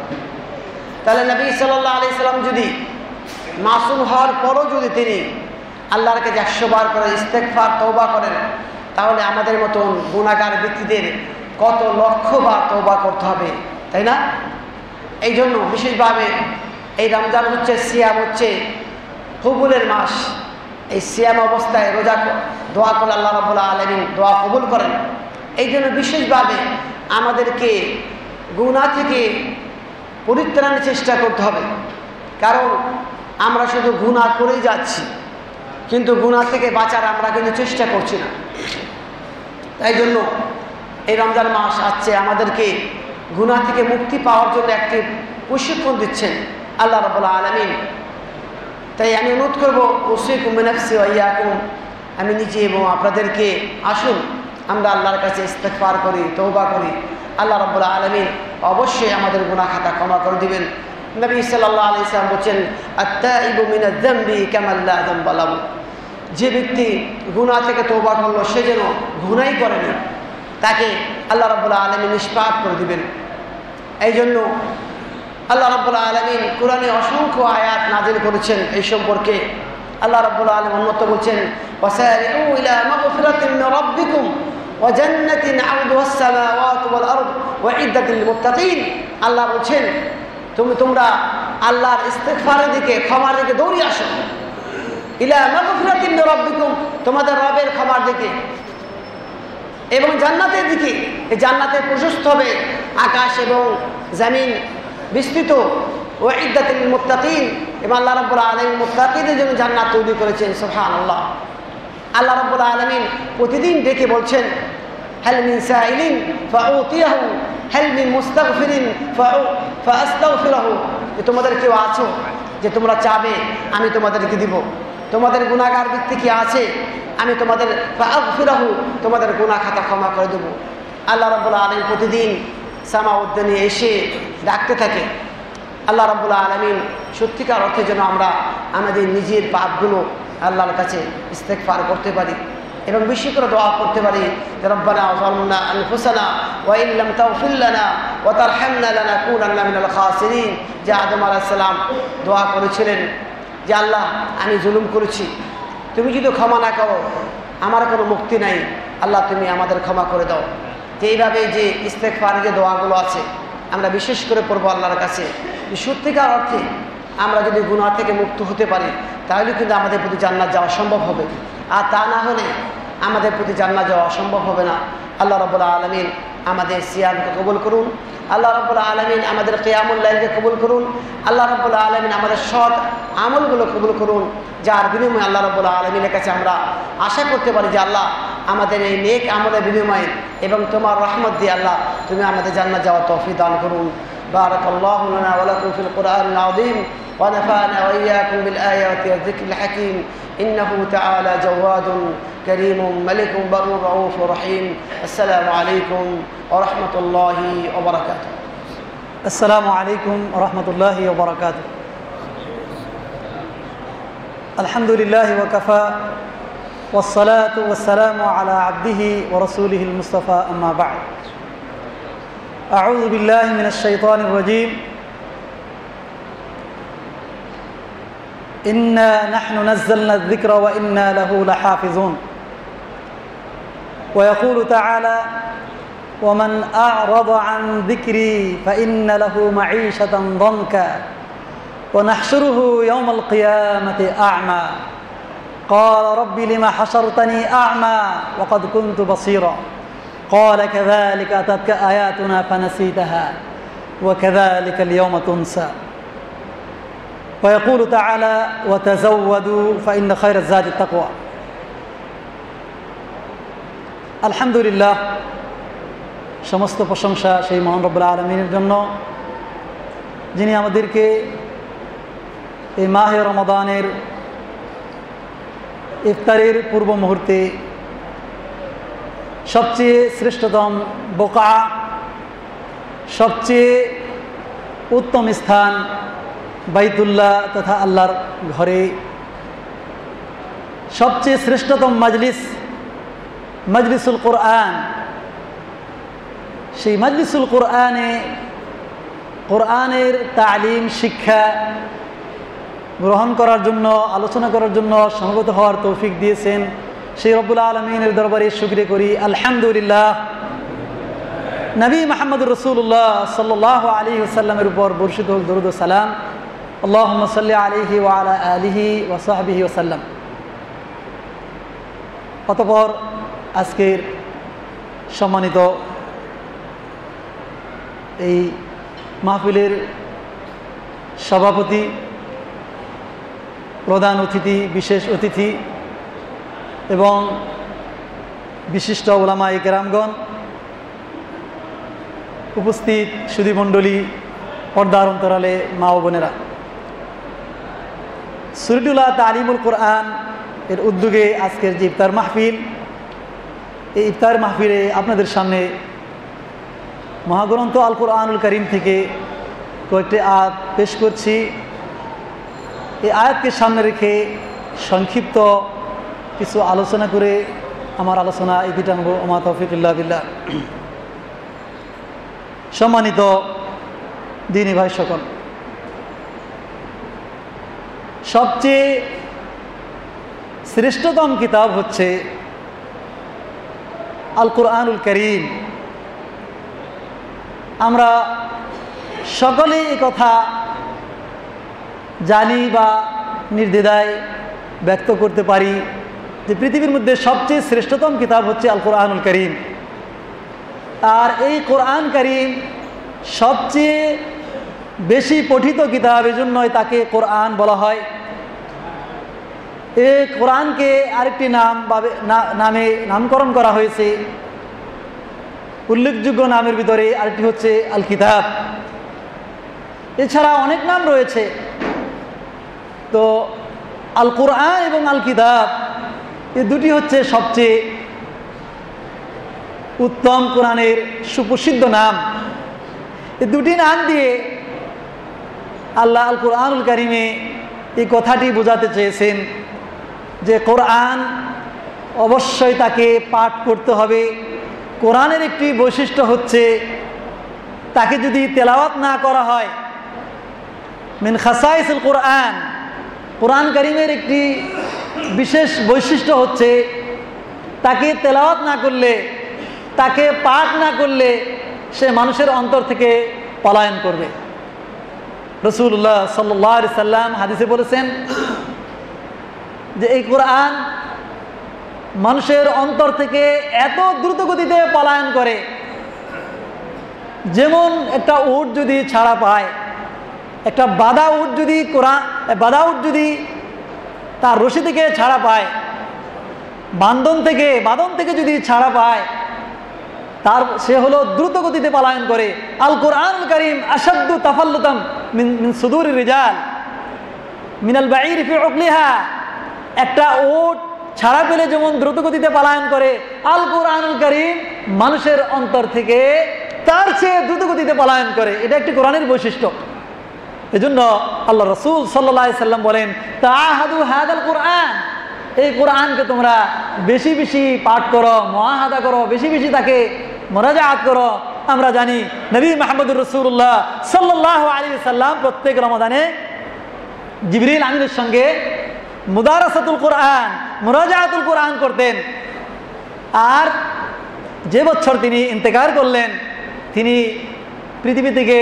তাহলে নবী সাল্লাল্লাহু আলাইহি সাল্লাম যদি মাসুম হওয়ার পরও যদি তিনি আল্লাহর কাছে 100 বার করে ইস্তিগফার তওবা করেন, তাহলে আমাদের মতন গুনাহগার ব্যক্তিদের কত লক্ষ বার তওবা করতে হবে, তাই না? এই জন্য বিশেষভাবে এই রমজান হচ্ছে, সিয়াম হচ্ছে কবুলের মাস। এই সিয়াম অবস্থায় রোজা দোয়া করলে আল্লাহ রাব্বুল আলামিন দোয়া কবুল করেন। এই জন্য বিশেষভাবে আমাদেরকে গুনাহ থেকে পরিত্রাণের চেষ্টা করতে হবে, কারণ আমরা শুধু গুনাহ করেই যাচ্ছি, কিন্তু গুনাহ থেকে বাঁচার আমরা কিন্তু চেষ্টা করছি না। তাই জন্য এই রমজান মাস আসছে, আমাদেরকে গুনাহ থেকে মুক্তি পাওয়ার জন্য একটি প্রশিক্ষণ দিচ্ছেন আল্লাহ রাব্বুল আলামিন। তাই আমি অনুরোধ করবো, উসিকুম বিনাফসি ওয়া ইয়াকুম, আমি নিজে এবং আপনাদেরকে, আসুন আমরা আল্লাহর কাছে ইস্তিগফার করি, তওবা করি। আল্লাহ রাব্বুল আলামিন অবশ্যই আমাদের গুনাহ খাতা ক্ষমা করে দিবেন। নবী সাল্লাল্লাহু আলাইহি ওয়াসাল্লাম বলেন, আত-তাইবু মিনাজ যামবি কামা লা যামবা লাহু। যে ব্যক্তি গুনাহ থেকে তওবা করলো, সে যেন গুনাহই করেনি, তাকে আল্লাহ রাব্বুল আলামিন নিষ্পাপ করে দিবেন। এই জন্য আল্লাহ রাব্বুল আলামিন কোরআনে অসংখ্য আয়াত নাযিল করেছেন এই সম্পর্কে। আল্লাহ রাব্বুল আলামিন অন্যত্র বলছেন, ওয়াসারিউ ইলা মাগফিরাতিন মির রাব্বিকুম ওয়া জান্নাতিন আরদুহাস সামাওয়াতু ওয়াল আরদ ওয়াইদ্দাতিল লিল মুত্তাকিন। আল্লাহ বলছেন, তোমরা আল্লাহর ইস্তিগফারের দিকে, ক্ষমার দিকে দৌড়ে আসো। ইলা মাগফিরাতিন মির রাব্বিকুম, তোমাদের রবের ক্ষমার দিকে, এবং জান্নাতের দিকে। এই জান্নাতের প্রশস্ত হবে আকাশ এবং জমিন বিস্তৃত। ওয়াইদ্দাতিল লিল মুত্তাকিন, এবং আল্লাহ রাব্বুল আলামিন মুত্তাকিদের জন্য জান্নাত তৈরি করেছেন। সুবহানাল্লাহ। আল্লাহ রাব্বুল আলামিন প্রতিদিন ডেকে বলছেন, হাল মিন সাইলিন ফাউতিয়াহু হাল মিন মুস্তাগফিরিন ফাআস্তাগফিরহু। তোমাদের কেউ আছো যে তোমরা চাবে আমি তোমাদেরকে দিব? তোমাদের গুনাহগার ব্যক্তি কি আছে? আমি তোমাদের ফাআগফিরহু, তোমাদের গুনাহ খাতা ক্ষমা করে দেব। আল্লাহ রাব্বুল আলামিন প্রতিদিন সামা উদ্যানে এসে ডাকতে থাকে। আল্লাহ রাব্বুল আলামিন সত্যিকার অর্থে যেন আমরা আমাদের নিজের পাপগুলো আল্লাহর কাছে ইস্তিগফার করতে পারি এবং বেশি করে দোয়া করতে পারি, রব্বানা যালামনা আনফুসানা ওয়া ইন লাম তাগফির লানা ওয়া তারহামনা লানাকুনান্না মিনাল খাসিরিন। যে আদম আলাইহিস সালাম দোয়া করেছিলেন যে আল্লাহ, আমি জুলুম করেছি, তুমি যদি ক্ষমা না করো আমার কোনো মুক্তি নাই, আল্লাহ তুমি আমাদের ক্ষমা করে দাও। তো এইভাবে যে ইস্তিগফারের যে দোয়াগুলো আছে আমরা বিশেষ করে পড়বো আল্লাহর কাছে। সত্যিকার অর্থে আমরা যদি গুনাহ থেকে মুক্ত হতে পারি, তাহলে কিন্তু আমাদের প্রতি জান্নাত যাওয়া সম্ভব হবে, আর তা না হলে আমাদের প্রতি জান্নাত যাওয়া সম্ভব হবে না। আল্লাহ রাব্বুল আলামিন আমাদের সিয়ামকে কবুল করুন। আল্লাহ রাব্বুল আলামিন আমাদের কিয়ামুল লাইলকে কবুল করুন। আল্লাহ রাব্বুল আলামিন আমাদের সৎ আমলগুলো কবুল করুন, যার বিনিময়ে আল্লাহ রাব্বুল আলামিনের কাছে আমরা আশা করতে পারি যে আল্লাহ আমাদের এই নেক আমলের বিনিময়ে এবং তোমার রহমত দিয়ে আল্লাহ তুমি আমাদের জান্নাত যাওয়ার তৌফিক দান করুন। বারাকাল্লাহু লানা ওয়া লাকুম ফিল কুরআনিল আযীম ওয়া নাফা'না ওয়া ইয়্যাকুম বিল আয়াতি ওয়াজ যিকরিল হাকীম। ইন্নাহু তাআলা জাওয়াদুন কারীমুন মালিকুন বারুর রাউফুর রহিম। আসসালামু আলাইকুম ওয়া রাহমাতুল্লাহি ওয়া বারাকাতুহু। আসসালামু আলাইকুম ওয়া রাহমাতুল্লাহি ওয়া বারাকাতুহু। আলহামদুলিল্লাহি ওয়া কাফা والصلاة والسلام على عبده ورسوله المصطفى أما بعد أعوذ بالله من الشيطان الرجيم إنا نحن نزلنا الذكر وإنا له لحافظون ويقول تعالى ومن أعرض عن ذكري فإن له معيشة ضنكا ونحشره يوم القيامة أعمى قال رب لما حشرتني أعمى وقد كنت بصيرا قال كذلك أتتك آياتنا فنسيتها وكذلك اليوم تنسى ويقول تعالى وتزودوا فإن خير الزاد التقوى الحمد لله সমস্ত প্রশংসা সেই মহান রব্বুল আলামিনের জন্য যিনি আমাদেরকে এই মাহে রমাদানের ইফতারের পূর্ব মুহূর্তে সবচেয়ে শ্রেষ্ঠতম বোকা সবচেয়ে উত্তম স্থান বাইতুল্লাহ তথা আল্লাহর ঘরে সবচেয়ে শ্রেষ্ঠতম মজলিসুল কোরআন সেই মজলিসুল কোরআনে কোরআনের তালিম শিক্ষা গ্রহণ করার জন্য আলোচনা করার জন্য সমবেত হওয়ার তৌফিক দিয়েছেন সেই রব্বুল আলমিনের দরবারে শুকরিয়া করি আলহামদুলিল্লাহ। নবী মুহাম্মদুর রাসূলুল্লাহ সাল্লাল্লাহু আলাইহি ওয়াসাল্লামের উপর বর্ষিত হোক দরুদ ও সালাম। আল্লাহুম্মা সাল্লি আলাইহি ওয়া আলা আলিহি ওয়া সাহবিহি ওয়াসাল্লাম। অতঃপর আজকের সম্মানিত এই মাহফিলের সভাপতি, প্রধান অতিথি, বিশেষ অতিথি এবং বিশিষ্ট উলামায়ে কেরামগণ, উপস্থিত সুধীমণ্ডলী, পর্দার অন্তরালে মা ও বোনেরা, সুরিদুল্লাহ তালিমুল কোরআন এর উদ্যোগে আজকের যে ইফতার মাহফিল, এই ইফতার মাহফিলে আপনাদের সামনে মহাগ্রন্থ আল কোরআনুল কারীম থেকে কয়েকটি আয়াত পেশ করছি। এই আয়াতকে সামনে রেখে সংক্ষিপ্ত কিছু আলোচনা করে আমার আলোচনা ইতি টানব। ওমা তৌফিক ইল্লা বিল্লাহ। সম্মানিত দ্বীনী ভাই সকল, সবচেয়ে শ্রেষ্ঠতম কিতাব হচ্ছে আল কোরআনুল কারীম। আমরা সকলেই এই কথা জানি বা নির্দ্বিধায় ব্যক্ত করতে পারি যে পৃথিবীর মধ্যে সবচেয়ে শ্রেষ্ঠতম কিতাব হচ্ছে আল কোরআনুল কারীম। আর এই কোরআন কারীম সবচেয়ে বেশি পঠিত কিতাব, এজন্যই তাকে কোরআন বলা হয়। এই কোরআনকে আরেকটি নামে নামকরণ করা হয়েছে। উল্লেখযোগ্য নামের ভিতরে আরেকটি হচ্ছে আল কিতাব। এছাড়া অনেক নাম রয়েছে। তো আল কোরআন এবং আল কিতাব এই দুটি হচ্ছে সবচেয়ে উত্তম কোরআনের সুপ্রসিদ্ধ নাম। এই দুটি নাম দিয়ে আল্লাহ আল কোরআনুল কারীমে এই কথাটি বোঝাতে চেয়েছেন যে কোরআন অবশ্যই তাকে পাঠ করতে হবে। কোরআনের একটি বৈশিষ্ট্য হচ্ছে তাকে যদি তেলাওয়াত না করা হয়, মিন খাসাইসুল কোরআন, কোরআন কারীমের একটি বিশেষ বৈশিষ্ট্য হচ্ছে তাকে তেলাওয়াত না করলে, তাকে পাঠ না করলে সে মানুষের অন্তর থেকে পলায়ন করবে। রাসূলুল্লাহ সাল্লাল্লাহু আলাইহি সাল্লাম হাদিসে বলেছেন যে এই কোরআন মানুষের অন্তর থেকে এত দ্রুত গতিতে পলায়ন করে, যেমন একটা উট যদি ছাড়া পায়, একটা বাঁধা উট যদি তার রশি থেকে ছাড়া পায়, বাঁধন থেকে যদি ছাড়া পায়, সে হলো দ্রুত গতিতে পলায়ন করে। আল কোরআনুল কারীম আশাদ্দু তাফাল্লুতাম মিন সুদুরির রিজাল মিনাল বাঈর ফি উকলিহা। একটা উট ছাড়া পেলে যেমন দ্রুত গতিতে পলায়ন করে, আল কোরআনুল কারীম মানুষের অন্তর থেকে তার চেয়ে দ্রুত গতিতে পলায়ন করে। এটা একটি কোরআনের বৈশিষ্ট্য। এজন্য আল্লাহ রাসূল সাল্লাল্লাহু আলাইহি সাল্লাম বলেন তাআহাদু হাদাল কোরআন, এই কোরআনকে তোমরা বেশি বেশি পাঠ করো, মুআহাদা করো, বেশি বেশি তাকে মুরাজাআত করো। আমরা জানি নবী মুহাম্মদুর রাসূলুল্লাহ সাল্লাল্লাহু আলাইহি ওয়াসাল্লাম প্রত্যেক রমাদানে জিবরিল আমিনের সঙ্গে মুদারাসাতুল কোরআন, মুরাজাআতুল কোরআন করতেন। আর যে বছর তিনি ইন্তেকাল করলেন, তিনি পৃথিবী থেকে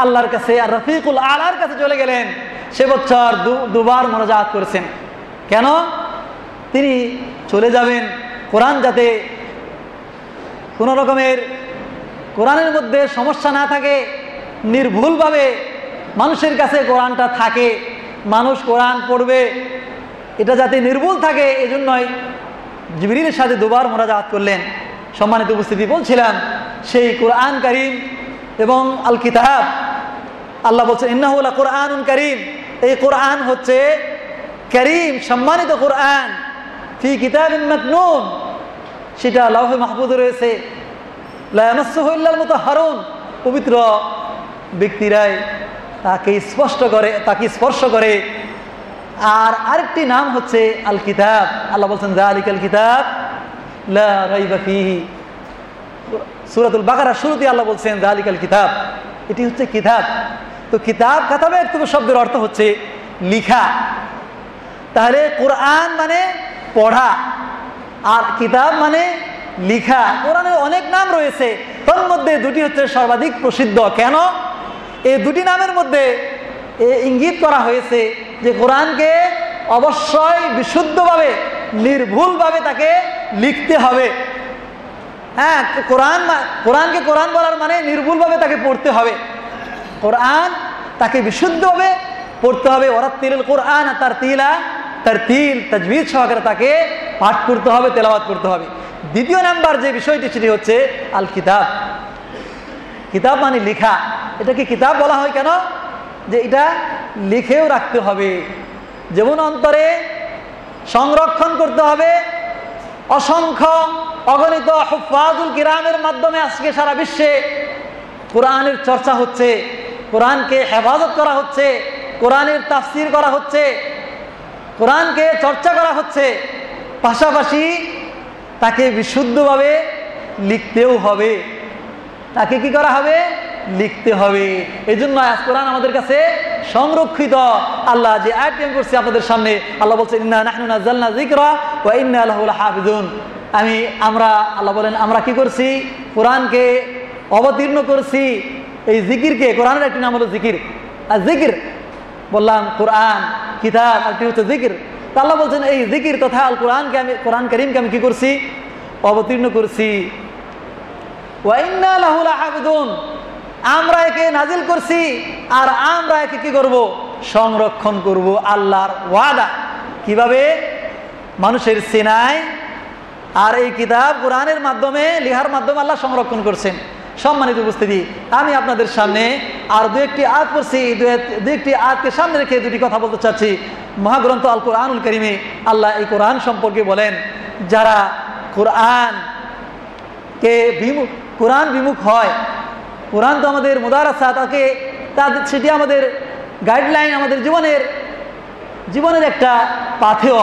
আল্লাহর কাছে আর রফিকুল আলার কাছে চলে গেলেন। সে বছর দুবার মুরাজাআত করেছেন। কেন? তিনি চলে যাবেন, কোরআন যাতে কোনো রকমের কোরআনের মধ্যে সমস্যা না থাকে, নির্ভুলভাবে মানুষের কাছে কোরআনটা থাকে, মানুষ কোরআন পড়বে, এটা যাতে নির্ভুল থাকে, এজন্যই জিবরিলের সাথে দুবার মুরাজাআত করলেন। সম্মানিত উপস্থিতি, বলছিলাম সেই কোরআন কারীম এবং আল কিতাব, আল্লাহ বলছেন ইন্নাহু লাকুরআনুন কারীম, এই কোরআন হচ্ছে কারীম, সম্মানিত কোরআন, ফি কিতাবিন মাকনুন, সেটা লাওহে মাহফুজে রয়েছে, লা ইয়ামাসসুহু ইল্লাল মুতাহহারুন, পবিত্র ব্যক্তিরাই তাকে স্পর্শ করে। আর আরেকটি নাম হচ্ছে আল কিতাব। আল্লাহ বলছেন যালিকাল কিতাব লা রাইবা ফীহি, সূরাতুল বাকারা শুরুতে আল্লাহ বলছেন যালিকাল কিতাব, এটি হচ্ছে কিতাব। তো কিতাব, কাতাবে শব্দের অর্থ হচ্ছে লিখা। তাহলে কোরআন মানে পড়া আর কিতাব মানে লিখা। কোরআনের অনেক নাম রয়েছে, তার মধ্যে দুটি হচ্ছে সর্বাধিক প্রসিদ্ধ। কেন? এই দুটি নামের মধ্যে ইঙ্গিত করা হয়েছে যে কোরআনকে অবশ্যই বিশুদ্ধভাবে, নির্ভুলভাবে তাকে লিখতে হবে। হ্যাঁ, কোরআনকে কোরআন বলার মানে নির্ভুলভাবে তাকে পড়তে হবে। কোরআন তাকে বিশুদ্ধভাবে পড়তে হবে। ওয়ারাত্তিলিল কোরআন তারতিল, তাজবিদ সহকারে তাকে পাঠ করতে হবে, তেলাওয়াত করতে হবে। দ্বিতীয় নাম্বার যে বিষয়টি, সেটি হচ্ছে আল কিতাব। কিতাব মানে লেখা। এটাকে কিতাব বলা হয় কেন? যে এটা লিখেও রাখতে হবে। যেমন অন্তরে সংরক্ষণ করতে হবে, অসংখ্য অগণিত হুফাজুল কিরামের মাধ্যমে আজকে সারা বিশ্বে কোরআনের চর্চা হচ্ছে, কোরআনকে হেফাজত করা হচ্ছে, কোরআনের তাফসির করা হচ্ছে, কোরআনকে চর্চা করা হচ্ছে। পাশাপাশি তাকে বিশুদ্ধভাবে লিখতেও হবে। তাকে কি করা হবে? লিখতে হবে। এই জন্য আয়াত কোরআন আমাদের কাছে সংরক্ষিত। আল্লাহ যে আয়াতটি করছে আপনাদের সামনে, আল্লাহ বলছেন ইন্না নাহনু নাযালনা যিকরা ওয়া ইন্না লাহু লাহাফিজুন। আল্লাহ বলেন আমরা কি করছি? কোরআনকে অবতীর্ণ করছি। এই জিকিরকে, কোরআনের একটি নাম হলো জিকির। আর জিকির বললাম কোরআন, কিতাব, একটি হচ্ছে জিকির। তা আল্লাহ বলছেন এই জিকির তথা আল কোরআনকে, আমি কোরআন কারীমকে আমি কি করছি? অবতীর্ণ করছি। ওয়া ইন্না লাহু লাহাফিজুন, আমরা একে নাজিল করছি আর আমরা একে কি করব? সংরক্ষণ করব। আল্লাহর ওয়াদা। কিভাবে? মানুষের সিনায় আর এই কিতাব কোরআনের মাধ্যমে, লিহার মাধ্যমে আল্লাহ সংরক্ষণ করছেন। সম্মানিত উপস্থিতি, আমি আপনাদের সামনে আর দু একটি আয়াত পড়ছি, দু একটি আয়াতকে সামনে রেখে দুটি কথা বলতে চাচ্ছি। মহাগ্রন্থ আল কোরআনুল কারীমে আল্লাহ এই কোরআন সম্পর্কে বলেন, যারা কোরআন বিমুখ হয়, কোরআন তো আমাদের মুদারাসা, সেটি আমাদের গাইডলাইন, আমাদের জীবনের একটা পাথেয়।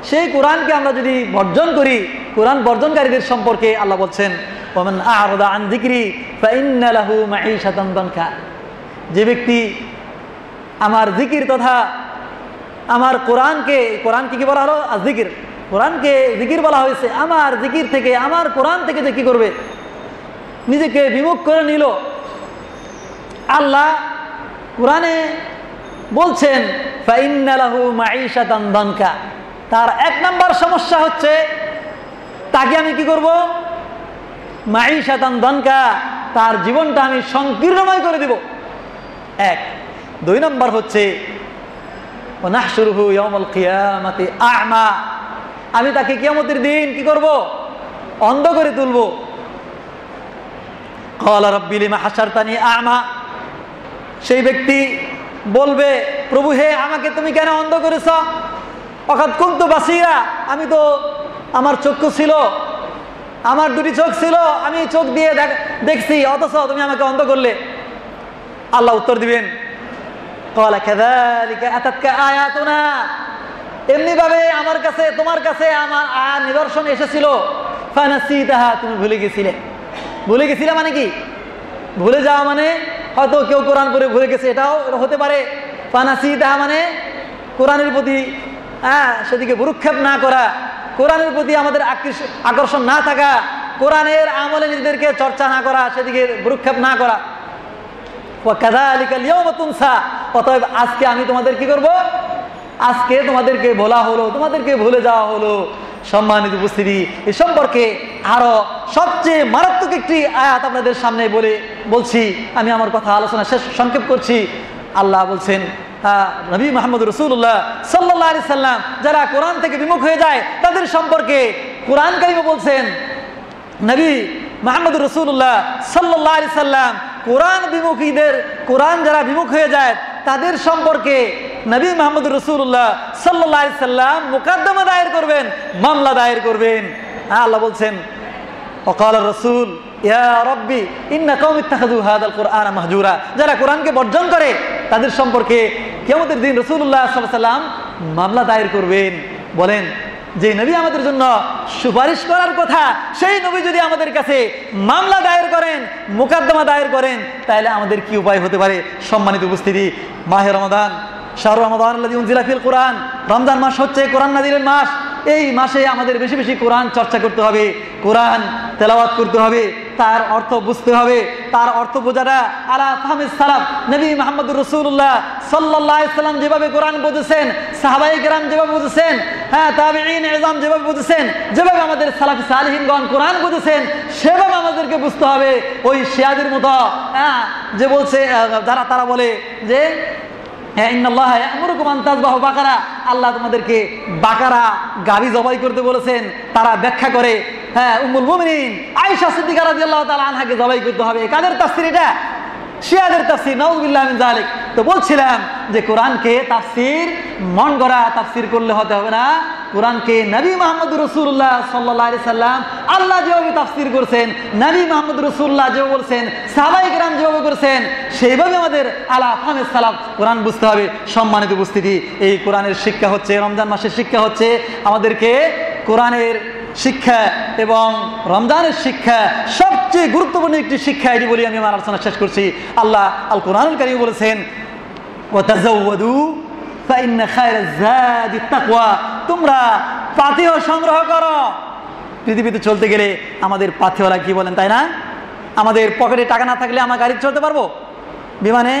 সেই কোরআনকে আমরা যদি বর্জন করি, কোরআন বর্জনকারীদের সম্পর্কে আল্লাহ বলছেন ওয়ামান আ'রাদা আন যিকরি ফাইন্না লাহু মাঈশাতান দানকা, যে ব্যক্তি আমার জিকির তথা আমার কোরআনকে কি বলা হলো? জিকির। কোরআনকে জিকির বলা হয়েছে। আমার জিকির থেকে, আমার কোরআন থেকে যে কি করবে? নিজেকে বিমুখ করে নিল। আল্লাহ কোরআনে বলছেন ফাইন্না লাহু মাঈশাতান দানকা, তার এক নাম্বার সমস্যা হচ্ছে তাকে আমি কি করব? মাঈশাতান দানকা, তার জীবনটা আমি সংকীর্ণময় করে দেব। এক। দুই নম্বর হচ্ছে ওয়া নাহশুরুহু ইয়াওমাল কিয়ামাতি আ'মা, আমি তাকে কিয়ামতের দিন কি করব? অন্ধ করে তুলব। ক্বালা রাব্বি লিমা হাশারতানি আ'মা, সেই ব্যক্তি বলবে প্রভু হে, আমাকে তুমি কেন অন্ধ করেছ? ওয়াকাদ কুনতু বাসীরা, আমি তো, আমার চক্ষু ছিল, আমার দুটি চোখ ছিল, আমি চোখ দিয়ে দেখছি, অথচ তুমি আমাকে অন্ধ করলে। আল্লাহ উত্তর দিবেন ক্বালা কাযালিকা আতাতকা আয়াতুনা এমনিভাবে আমার কাছে তোমার কাছে আমার নিদর্শন এসেছিল, ফানাসিতাহা, তুমি ভুলে গেছিলে। ভুলে গেছিলে মানে কি? ভুলে যাওয়া মানে হয়তো কেউ কোরআন পড়ে ভুলে গেছে, এটাও হতে পারে। ফানাসিতাহা মানে কোরআনের প্রতি সেদিকে ভ্রুক্ষেপ না করা, কোরআনের প্রতি আমাদের আকর্ষণ না থাকা, কোরআনের আমলে নিজেদেরকে চর্চা না করা, সেদিকে ভ্রুক্ষেপ না করা। অতএব আজকে আমি তোমাদের কি করব? আজকে তোমাদেরকে বলা হলো, তোমাদেরকে ভুলে যাওয়া হলো। সম্মানিত উপস্থিতি, এ সম্পর্কে আরো সবচেয়ে মারাত্মক একটি আয়াত আপনাদের সামনে বলছি। আমি আমার কথা আলোচনা শেষ সংক্ষেপ করছি। আল্লাহ বলছেন, নবী মুহাম্মদ রাসূলুল্লাহ সাল্লাল্লাহু আলাইহি সাল্লাম যারা কোরআন থেকে বিমুখ হয়ে যায় তাদের সম্পর্কে কোরআন কারীমে বলছেন, নবী মুহাম্মদ রাসূলুল্লাহ সাল্লাল্লাহু আলাইহি সাল্লাম কোরআন বিমুখীদের, কোরআন যারা বিমুখ হয়ে যায় তাদের সম্পর্কে নবী মুহাম্মদ রাসূলুল্লাহ সাল্লাল্লাহু আলাইহি সাল্লাম মুকদ্দমা দায়ের করবেন, মামলা দায়ের করবেন। আল্লাহ বলছেন, ওয়াকাল রাসূল ইয়া রাব্বি ইন্না কওমি ইত্তাখাযু হাযাল কুরআনা মাহজুরা, যারা কোরআনকে বর্জন করে তাদের সম্পর্কে কিয়ামতের দিন রাসূলুল্লাহ সাল্লাল্লাহু আলাইহি সাল্লাম মামলা দায়ের করবেন। বলেন, যে নবী আমাদের জন্য সুপারিশ করার কথা, সেই নবী যদি আমাদের কাছে মামলা দায়ের করেন, মুকদ্দমা দায়ের করেন, তাহলে আমাদের কি উপায় হতে পারে? সম্মানিত উপস্থিতি, মাহে রমাদান, শাহরু রমাদান আল্লাযী উনজিলা ফিল কুরআন, রমজান মাস হচ্ছে কোরআন নাযিলের মাস। এই মাসে আমাদের বেশি বেশি কোরআন চর্চা করতে হবে, কোরআন তেলাওয়াত করতে হবে, তার অর্থ বুঝতে হবে। তার অর্থ বোঝাটা আলা ফাহমিস সালাফ, নবী মুহাম্মদুর রাসূলুল্লাহ সাল্লাল্লাহু আলাইহি সাল্লাম যেভাবে কোরআন বুঝেছেন, সাহাবায়ে কেরাম যেভাবে বুঝেছেন, তাবিঈন ইযম যেভাবে বুঝেছেন, যেভাবে আমাদের সালাফি সালিহিনগণ কোরআন বুঝেছেন, সেভাবে আমাদেরকে বুঝতে হবে। ওই শিয়াদের মতো যে বলছে, যারা তারা বলে যে ইন্নাল্লাহা ইয়া'মুরুকুম আন তাযবাহু বাকারা, আল্লাহ তোমাদেরকে বাকারা গাভী জবাই করতে বলেছেন। তারা ব্যাখ্যা করে, উম্মুল মুমিনিন আয়েশা সিদ্দিকা রাদিয়াল্লাহু তাআলা আনহাকে জবাই করতে হবে। কাদের তাফসীর এটা? শিয়াদের তাফসীর, নাউযুবিল্লাহ মিন যালিক। তো বলছিলাম যে কোরআনকে তাফসীর মন গড়া তাফসীর করলে হতে হবে না। কোরআনকে নবী মুহাম্মদুর রাসূলুল্লাহ সাল্লাল্লাহু আলাইহি সাল্লাম আল্লাহ যেভাবে তাফসীর করেছেন, নবী মুহাম্মদ রাসূলুল্লাহ যেভাবে বলছেন, সাহাবায়ে কেরাম যেভাবে করেছেন, সেইভাবে আমাদের আলা ফাহমিস সালাফ কোরআন বুঝতে হবে। সম্মানিত উপস্থিতি, এই কোরআনের শিক্ষা হচ্ছে, রমজান মাসের শিক্ষা হচ্ছে আমাদেরকে কোরআনের শিক্ষা এবং রমজানের শিক্ষা সবচেয়ে গুরুত্বপূর্ণ একটি শিক্ষা, এটি বলি আমি আমার আলোচনা শেষ করছি। আল্লাহ আল কোরআনুল কারীম বলেছেন, ওয়াতাযাওয়াদু ফাইন্না খায়রাজ যাদি তাকওয়া, তোমরা পাথেয় সংগ্রহ করো। পৃথিবীতে চলতে গেলে আমাদের পাথেওয়ালা কি বলেন, তাই না? আমাদের পকেটে টাকা না থাকলে আমরা গাড়ি চলতে পারবো? বিমানে,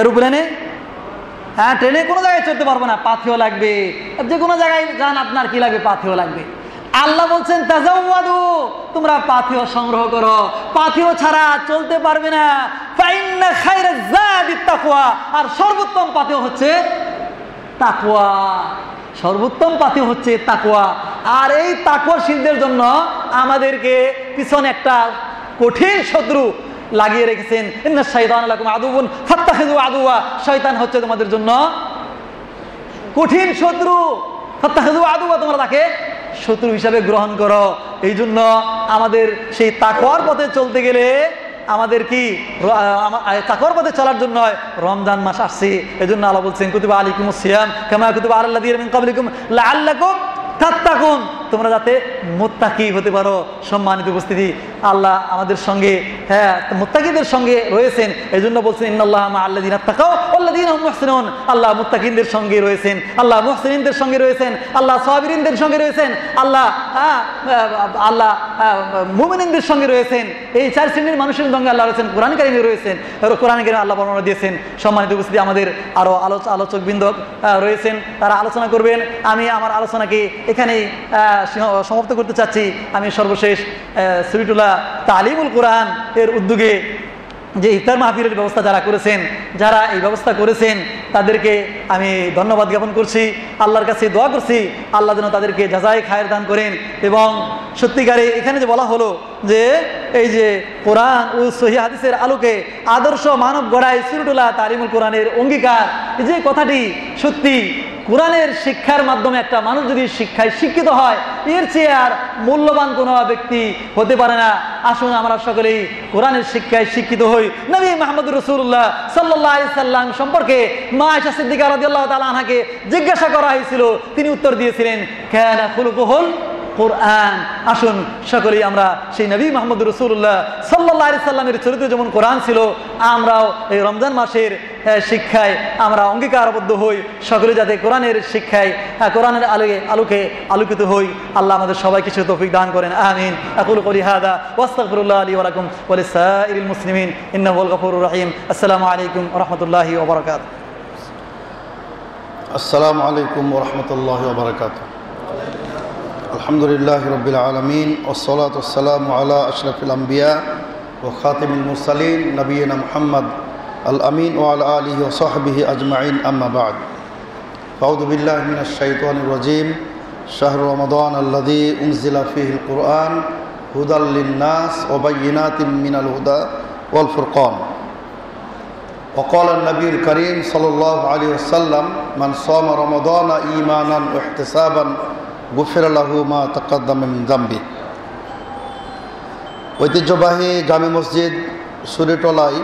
এরোপ্লেনে, ট্রেনে, কোনো জায়গায় চলতে পারবো না, পাথেয় লাগবে। যে কোনো জায়গায় যান আপনার কি লাগবে? পাথেয় লাগবে। আল্লাহ বলছেন, তাযাওয়াদু, তোমরা পাথেয় সংগ্রহ করো। পাথেয় ছাড়া চলতে পারবে না। ফাইন্না খায়রাজ যাদি তাকওয়া, আর সর্বোত্তম পাথেয় হচ্ছে তাকওয়া। সর্বোত্তম পাথেয় হচ্ছে তাকওয়া। আর এই তাকওয়াশীলদের জন্য আমাদেরকে পিছনে একটা কঠিন শত্রু লাগিয়ে রেখেছেন। ইন্নাশ শাইতানা লাকুম আদুউন ফাত্তাখিযু আদুওয়া, শয়তান হচ্ছে তোমাদের জন্য কঠিন শত্রু। ফাত্তাখিযু আদুওয়া, তোমরা তাকে শত্রু হিসাবে গ্রহণ করো। এই জন্য আমাদের সেই তাকওয়ার পথে চলতে গেলে আমাদের কি তাকওয়ার পথে চলার জন্য রমজান মাস আসছে। এই জন্য আল্লাহ বলছেন, কুতিবা আলাইকুমুস সিয়াম কামা কুতিবা আলাল লাযীনা মিন ক্বাবলিকুম লাআল্লাকুম তাত্তাকুন, তোমরা যাতে মুত্তাকি হতে পারো। সম্মানিত উপস্থিতি, আল্লাহ আমাদের সঙ্গে মুত্তাকিদের সঙ্গে রয়েছেন। এই জন্য বলছেন, ইন্নাল্লাহা মা'আল্লাযীনা তাকাও ওয়াল্লাযীনা হুম মুহসিনুন, আল্লাহ মুত্তাকিদের সঙ্গে রয়েছেন, আল্লাহ মুহসিনিনদের সঙ্গে রয়েছেন, আল্লাহ সাবিরিনদের সঙ্গে রয়েছেন, আল্লাহ মুমিনিনদের সঙ্গে রয়েছেন। এই চার শ্রেণীর মানুষের সঙ্গে আল্লাহ রয়েছেন, কোরআন কারীমে রয়েছেন। কোরআন কারীমে আল্লাহ বর্ণনা দিয়েছেন। সম্মানিত উপস্থিতি, আমাদের আরো আলোচকবৃন্দ রয়েছেন, তারা আলোচনা করবেন। আমি আমার আলোচনাকে এখানেই সমাপ্ত করতে চাচ্ছি। আমি সর্বশেষ সুরিটুল্লাহ তালিমুল কোরআন এর উদ্যোগে যে ইফতার মাহফিলের ব্যবস্থা যারা করেছেন, যারা এই ব্যবস্থা করেছেন, তাদেরকে আমি ধন্যবাদ জ্ঞাপন করছি। আল্লাহর কাছে দোয়া করছি, আল্লাহ যেন তাদেরকে জাযায়ে খায়ের দান করেন। এবং সত্যিকারে এখানে যে বলা হলো যে এই যে কোরআন ও সহিহ হাদিসের আলোকে আদর্শ মানব গড়ায় সুরিটুল্লাহ তালিমুল কোরআনের অঙ্গীকার, যে কথাটি সত্যি কোরআনের শিক্ষার মাধ্যমে একটা মানুষ যদি শিক্ষায় শিক্ষিত হয়, এর চেয়ে আর মূল্যবান কোনো ব্যক্তি হতে পারে না। আসুন আমরা সকলেই কোরআনের শিক্ষায় শিক্ষিত হই। নবী মুহাম্মদ রাসূলুল্লাহ সাল্লাল্লাহু আলাইহি সাল্লাম সম্পর্কে মা আয়েশা সিদ্দিকা রাদিয়াল্লাহু তাআলা আনহাকে জিজ্ঞাসা করা হয়েছিল, তিনি উত্তর দিয়েছিলেন কানা খুলুকুহুল কোরআন। আসুন সকলেই আমরা সেই নবী মুহাম্মদ রাসূলুল্লাহ সাল্লাল্লাহু আলাইহি সাল্লামের চরিত্র যেমন কোরআন ছিল, আমরাও এই রমজান মাসের শিক্ষায় আমরা অঙ্গীকারবদ্ধ হই, সকলে যাতে কোরআনের শিক্ষায় কোরআনের আলোকে আলোকিত হই। আল্লাহ আমাদের সবাইকে সে তৌফিক দান করেন, আমিন। আকুলু কওলি হাযা ওয়া আস্তাগফিরুল্লাহ লি ওয়া লাকুম ওয়া লিসাইরিল মুসলিমিন ইন্নাহু হুয়াল গফুরুর রহিম। আসসালামু আলাইকুম ওয়া রাহমাতুল্লাহি ওয়া বারাকাতুহু। আসসালামু আলাইকুম ওয়া রাহমাতুল্লাহি ওয়া বারাকাতুহু। আলহামদুলিল্লাহি রাব্বিল আলামিন ওয়াসসালাতু ওয়াসসালামু আলা আশরাফিল আমবিয়া ওয়া খাতিমিল মুরসালিন নবিয়িনা মুহাম্মদ আল আমিন ওয়া আলা আলিহি ওয়া সাহবিহি আজমাইন, আম্মা বা'দ। আউযু বিল্লাহি মিনাশ শাইতানির রাজীম। শাহরু রমাদান আল্লাযী উনজিলা ফীহিল কুরআন হুদাল লিন-নাস ওয়া বায়্যিনাতিন মিনাল হুদা ওয়াল ফুরকান। وقال النبي الكريم صلى الله عليه وسلم من صام رمضان إيمانا واحتسابا غفر له ما تقدم من ذنبه। ঐতিহ্যবাহী জামে মসজিদ সুরিটলায়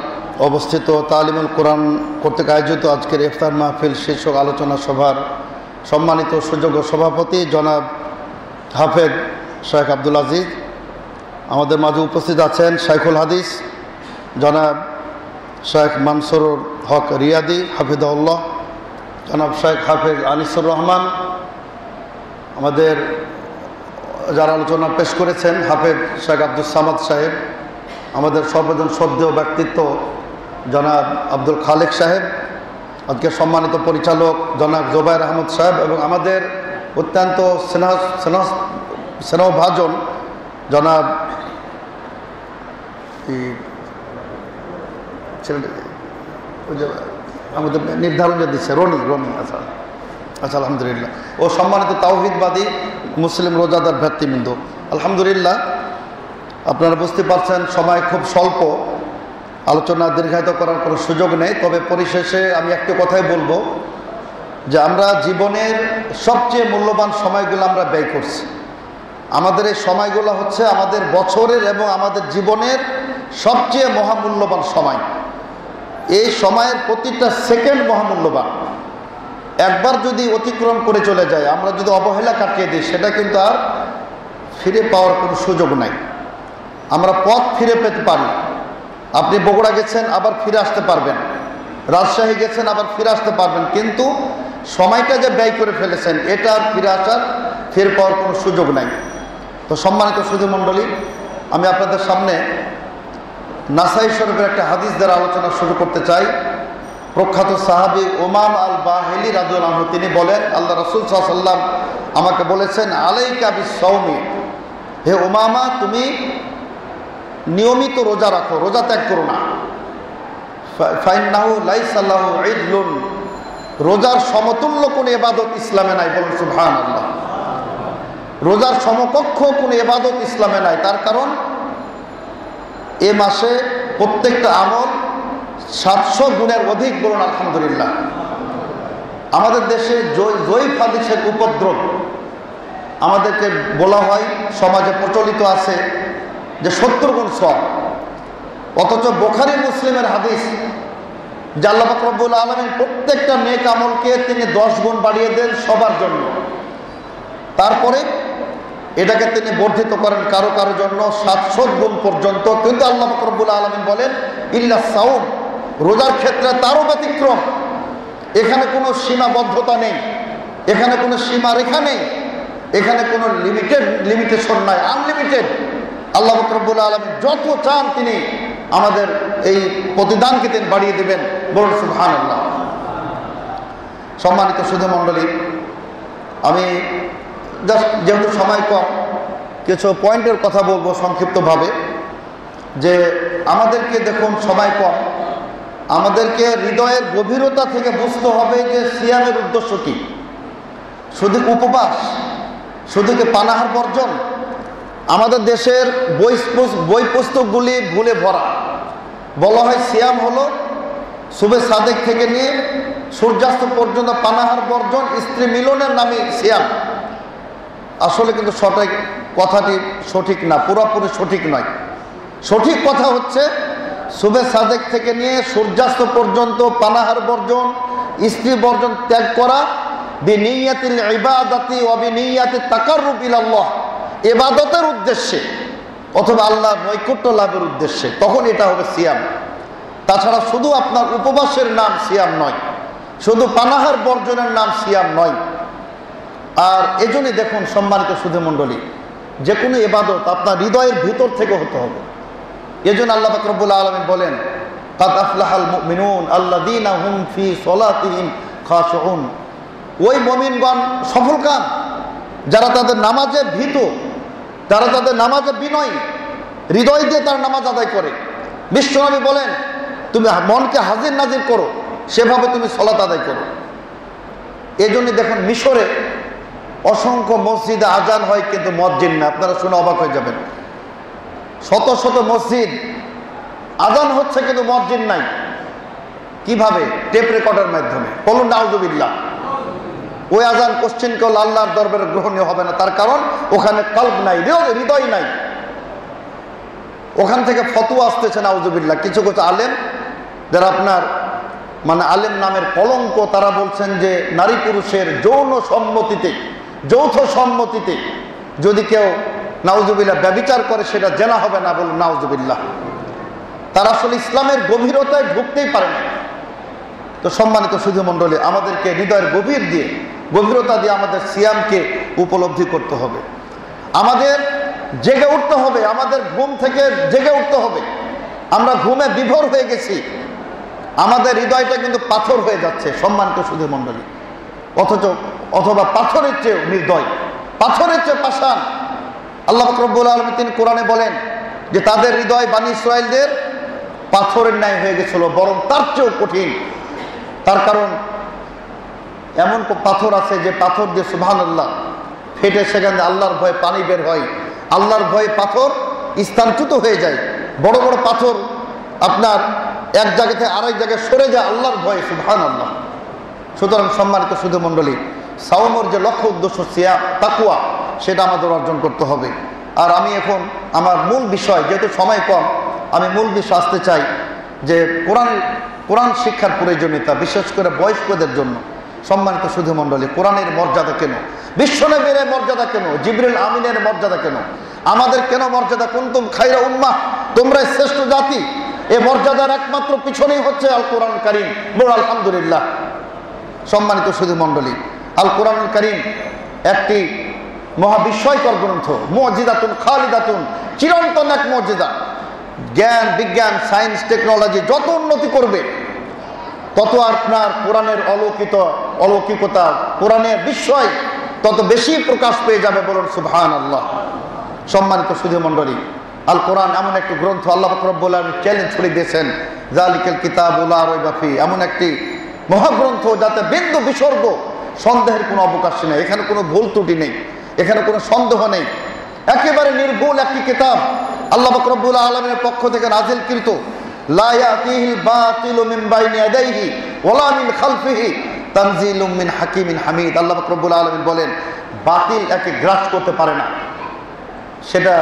অবস্থিত তালিমুল কোরআন কর্তৃক আয়োজিত আজকের ইফতার মাহফিল শীর্ষক আলোচনা সভার সম্মানিত সুযোগ্য সভাপতি জনাব হাফেজ শেখ আব্দুল আজিজ, আমাদের মাঝে উপস্থিত আছেন শাইখুল হাদিস জনাব শেখ মানসুরুল হক রিয়াদি হাফিজাহুল্লাহ, জনাব শেখ হাফেজ আনিসুর রহমান, আমাদের যারা আলোচনা পেশ করেছেন হাফেজ শেখ আব্দুল সামাদ সাহেব, আমাদের সর্বজন শ্রদ্ধেয় ব্যক্তিত্ব জনাব আব্দুল খালেক সাহেব, আজকে সম্মানিত পরিচালক জনাব জোবায়ের আহমদ সাহেব এবং আমাদের অত্যন্ত স্নেহভাজন জনাব আমাদের নির্ধারণ যে দিচ্ছে রনি আচ্ছা আচ্ছা আলহামদুলিল্লাহ, ও সম্মানিত তাওহীদবাদী মুসলিম রোজাদার ভ্রাতৃবৃন্দ, আলহামদুলিল্লাহ। আপনারা বুঝতে পারছেন সময় খুব স্বল্প, আলোচনা দীর্ঘায়িত করার কোনো সুযোগ নেই। তবে পরিশেষে আমি একটি কথাই বলবো যে আমরা জীবনের সবচেয়ে মূল্যবান সময়গুলো আমরা ব্যয় করছি। আমাদের এই সময়গুলো হচ্ছে আমাদের বছরের এবং আমাদের জীবনের সবচেয়ে মহামূল্যবান সময়। এই সময়ের প্রতিটা সেকেন্ড মহামূল্যবান। একবার যদি অতিক্রম করে চলে যায়, আমরা যদি অবহেলা কাটিয়ে দিই, সেটা কিন্তু আর ফিরে পাওয়ার কোনো সুযোগ নাই। আমরা পথ ফিরে পেতে পারি। আপনি বগুড়া গেছেন, আবার ফিরে আসতে পারবেন, রাজশাহী গেছেন, আবার ফিরে আসতে পারবেন, কিন্তু সময়টা যে ব্যয় করে ফেলেছেন এটা আর ফিরে পাওয়ার কোনো সুযোগ নাই। তো সম্মানিত সুধী মণ্ডলী, আমি আপনাদের সামনে নাসাই শরীফের একটা হাদিস দ্বারা আলোচনা শুরু করতে চাই। প্রখ্যাত সাহাবী উমাম আল বাহিলি রাদিয়াল্লাহু আনহু তিনি বলেন, আল্লাহ রাসূল সাল্লাল্লাহু আলাইহি ওয়াসাল্লাম আমাকে বলেছেন, আলাইকা বিস-সাওমি, হে উমামা তুমি নিয়মিত রোজা রাখো, রোজা ত্যাগ করো না। ফাইন্নাহু লাইসা লাহু ইদলুন, রোজার সমতুল্য কোনো ইবাদত ইসলামে নাই। বলুন সুবহানাল্লাহ। রোজার সমকক্ষ কোনো ইবাদত ইসলামে নাই। তার কারণ এ মাসে প্রত্যেকটা আমল 700 গুণের অধিক। বলুন আলহামদুলিল্লাহ। আমাদের দেশে জয়ীফ হাদিসের উপদ্রব আমাদেরকে বলা হয়, সমাজে প্রচলিত আছে যে 70 গুণ সওয়াব, অথচ বুখারী মুসলিমের হাদিস যে আল্লাহ পাক রব্বুল আলামিন প্রত্যেকটা নেক আমলকে তিনি 10 গুণ বাড়িয়ে দেন সবার জন্য। তারপরে এটাকে তিনি বর্ধিত করেন কারো কারো জন্য 700 গুণ পর্যন্ত। কিন্তু আল্লাহ পাক রব্বুল আলামিন বলেন ইল্লা সাওম, রোজার ক্ষেত্রে তারও ব্যতিক্রম। এখানে কোনো সীমাবদ্ধতা নেই, এখানে কোনো সীমারেখা নেই, এখানে কোনো লিমিটেশন নাই, আনলিমিটেড। আল্লাহ পাক রব্বুল আলামিন যত চান তিনি আমাদের এই প্রতিদানকে তিনি বাড়িয়ে দেবেন। বলুন সুবহানাল্লাহ। সম্মানিত সুধী মণ্ডলী, আমি যেহেতু সময় কম কিছু পয়েন্টের কথা বলবো সংক্ষিপ্তভাবে। যে আমাদেরকে দেখুন সময় কম, আমাদেরকে হৃদয়ের গভীরতা থেকে বুঝতে হবে যে সিয়ামের উদ্দেশ্য কি। শুধু উপবাস, শুধু কি পানাহার বর্জন? আমাদের দেশের বই পুস্তকগুলি ভুলে ভরা। বলা হয় সিয়াম হলো সুবে সাদেক থেকে নিয়ে সূর্যাস্ত পর্যন্ত পানাহার বর্জন, স্ত্রী মিলনের নামে সিয়াম। আসলে কিন্তু সঠিক কথাটি সঠিক না, পুরোপুরি সঠিক নয়। সঠিক কথা হচ্ছে সুবে সাদেক থেকে নিয়ে সূর্যাস্ত পর্যন্ত পানাহার বর্জন, স্ত্রী বর্জন ত্যাগ করা, বিনিয়াতিল ইবাদাতি ওয়া বিনিয়াতিত তাকাররুব ইলাল্লাহ, ইবাদতের উদ্দেশ্যে অথবা আল্লাহর নৈকট্য লাভের উদ্দেশ্যে, তখন এটা হবে সিয়াম। তাছাড়া শুধু আপনার উপবাসের নাম সিয়াম নয়, শুধু পানাহার বর্জনের নাম সিয়াম নয়। আর এজন্যই দেখুন সম্মানিত সুধী মণ্ডলী, যে কোনো ইবাদত আপনার হৃদয়ের ভিতর থেকে হতে হবে। এজন্য আল্লাহ পাক রব্বুল আলামিন বলেন, কাদ আফলাহাল মুমিনুন আল্লাযীনা হুম ফি সলাতিহিম খাশিউন। ওই মুমিনগণ সফলকাম যারা তাদের নামাজে ভীত, যারা তাদের নামাজে বিনয়ী, হৃদয় দিয়ে তার নামাজ আদায় করে। বিশ্বনবী বলেন, তুমি মনকে হাজির নাজির করো, সেভাবে তুমি সলাত আদায় করো। এজন্য দেখুন মিশরে অসংখ্য মসজিদে আজান হয় কিন্তু মসজিদ না। আপনারা শুনে অবাক হয়ে যাবেন, শত শত মসজিদ আজান হচ্ছে কিন্তু মসজিদ নাই। কিভাবে? টেপ রেকর্ডের মাধ্যমে। বলুন নাউজুবিল্লাহ। ওই আজান কোশ্চেন কেউ আল্লাহর দরবারে গ্রহণীয় হবে না, তার কারণ ওখানে কলব নাই, হৃদয় নাই। ওখান থেকে ফতোয়া আসতেছে নাউজুবিল্লাহ। কিছু কিছু আলেম যারা আপনার মানে আলেম নামের কলঙ্ক, তারা বলছেন যে নারী পুরুষের যৌন সম্মতিতে, যৌথ সম্মতিতে যদি কেউ নাউজুবিল্লাহ ব্যভিচার করে সেটা জেনা হবে না। বলুন নাউজুবিল্লাহ। তারা আসলে ইসলামের গভীরতায় ঢুকতেই পারে না। তো সম্মানিত সুধী মণ্ডলী, আমাদেরকে হৃদয়ের গভীরতা দিয়ে আমাদের সিয়ামকে উপলব্ধি করতে হবে। আমাদের জেগে উঠতে হবে, আমাদের ঘুম থেকে জেগে উঠতে হবে। আমরা ঘুমে বিভোর হয়ে গেছি, আমাদের হৃদয়টা কিন্তু পাথর হয়ে যাচ্ছে সম্মানিত সুধী মণ্ডলী। অথবা পাথরের চেয়ে নির্দয়, পাথরের চেয়ে পাষাণ। আল্লাহ পাক রব্বুল আলামিন তিনি কোরআনে বলেন যে তাদের হৃদয় বনী ইসরাঈলদের পাথরের ন্যায় হয়ে গেছিল, বরং তার চেয়েও কঠিন। তার কারণ এমন পাথর আছে যে পাথর দিয়ে সুবহানাল্লাহ ফেটে সেখানে আল্লাহর ভয়ে পানি বের হয়, আল্লাহর ভয়ে পাথর স্থানচ্যুত হয়ে যায়। বড় বড় পাথর আপনার এক জায়গা থেকে আরেক জায়গায় সরে যায় আল্লাহর ভয়ে, সুবহানাল্লাহ। সুতরাং সম্মানিত সুধী মণ্ডলী, সাওমের যে লক্ষ্য উদ্দেশ্য সিয়াম তাকওয়া, সেটা আমাদের অর্জন করতে হবে। আর আমি এখন আমার মূল বিষয়, যেহেতু সময় কম, আমি মূল বিষয় আসতে চাই যে কোরআন শিক্ষার প্রয়োজনীয়তা, বিশেষ করে বয়স্কদের জন্য। সম্মানিত সুধী মণ্ডলী, কোরআনের মর্যাদা কেন, বিশ্বনবীর মর্যাদা কেন, জিবরিল আমিনের মর্যাদা কেন, আমাদের কেন মর্যাদা? কুনতুম খায়রা উম্মাহ, তোমরা শ্রেষ্ঠ জাতি। এই মর্যাদার একমাত্র পিছনেই হচ্ছে আল কোরআন কারীম। বল আলহামদুলিল্লাহ। সম্মানিত সুধী মণ্ডলী, আল কোরআনুল কারীম একটি মহাবিস্ময়কর গ্রন্থ, মুজিজাতুন খালিদাতুন, চিরন্তন এক মুজিজা। জ্ঞান বিজ্ঞান সায়েন্স টেকনোলজি যত উন্নতি করবে তত আপনার কোরআনের অলৌকিকতা, কোরআনের বিস্ময় তত বেশি প্রকাশ পেয়ে যাবে। বলুন সুবহানাল্লাহ। সম্মানিত সুধী মণ্ডলী, আল কোরআন এমন একটি গ্রন্থ, আল্লাহ পাক রব্বুল আলামিন চ্যালেঞ্জ ছড়িয়ে দিয়েছেন, যালিকাল কিতাবু লা রাইবা ফি, এমন একটি মহাগ্রন্থ যাতে বিন্দু বিসর্গ সন্দেহের কোনো অবকাশ নেই, এখানে কোনো ভুল ত্রুটি নেই, এখানে কোনো সন্দেহ নেই, একেবারে নির্ভুল একটি কিতাব আল্লাহ পাক রব্বুল আলামিনের পক্ষ থেকে নাযিলকৃত। লা ইয়াতিহিল বাতিলু মিন বাইনি ইয়াদাইহি ওয়ালা মিন খালফিহি তানজিলুম মিন হাকিমিন হামিদ। আল্লাহ পাক রব্বুল আলামিন বলেন, বাতিল একে গ্রাস করতে পারে না। সেটা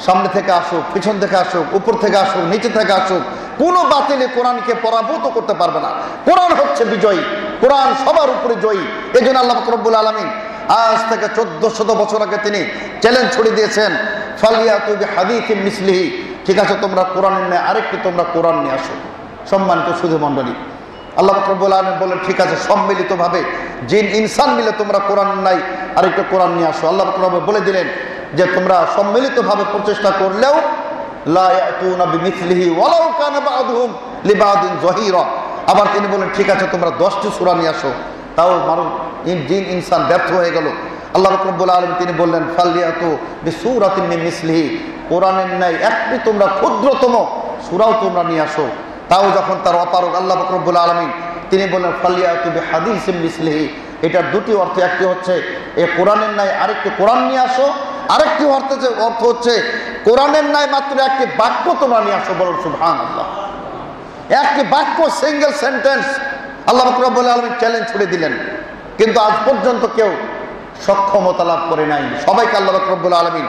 সামনে থেকে আসুক, পিছন থেকে আসুক, উপর থেকে আসুক, নিচে থেকে আসুক, কোনো বাতিলে কোরআনকে পরাভূত করতে পারবে না। কোরআন হচ্ছে বিজয়ী, কোরআন সবার উপরে জয়ী। এই জন্য আল্লাহ পাক রব্বুল আলামিন আজ থেকে 1400 বছর আগে তিনি চ্যালেঞ্জ ছড়িয়ে দিয়েছেন, ফালিয়াতু বিহাদিসিন মিসলিহি, ঠিক আছে তোমরা কোরআনের ন্যায় আরেকটি তোমরা কোরআন নিয়ে আসো। সম্মানিত সুধী মণ্ডলী, আল্লাহ পাক রব্বুল আলামিন বলেন, ঠিক আছে সম্মিলিতভাবে জিন ইনসান মিলে তোমরা কোরআন নাই আরেকটা কোরআন নিয়ে আসো। আল্লাহ পাক রব্বুল বলে দিলেন যে তোমরা সম্মিলিতভাবে প্রচেষ্টা করলেও লা ইয়াতুনা বিমিসলিহি ওয়ালাউ কানা বা'দুহুম লিবা'দিন যহিরা। আবার তিনি বলেন, ঠিক আছে তোমরা 10টি সূরা নিয়ে আসো, তাও মানুষ জিন ইনসান ব্যর্থ হয়ে গেল। আল্লাহ রাব্বুল আলামিন তিনি বললেন, ফালিয়াতু বিসূরাতিন মিন মিসলিহি, কোরআনের ন্যায় একটি তোমরা ক্ষুদ্রতম সূরাও তোমরা নিয়ে আসো। তাও যখন তার অপারগ আল্লাহ রাব্বুল আলামিন তিনি বললেন, ফালিয়াতু বিহাদিসিন মিসলিহি। এটার দুটি অর্থ, একটি হচ্ছে এই কোরআনের ন্যায় আরেকটি কোরআন নিয়ে আসো, আরেকটি অর্থ হচ্ছে কোরআনের ন্যায় মাত্র একটি বাক্য তোমরা নিয়ে আসো। বলুন সুবহানাল্লাহ। একটি বাক্য, সিঙ্গেল সেন্টেন্স আল্লাহ রাব্বুল আলামিন চ্যালেঞ্জ ছুড়ে দিলেন, কিন্তু আজ পর্যন্ত কেউ সক্ষমতা লাভ করে নাই। সবাইকে আল্লাহ রাব্বুল আলামিন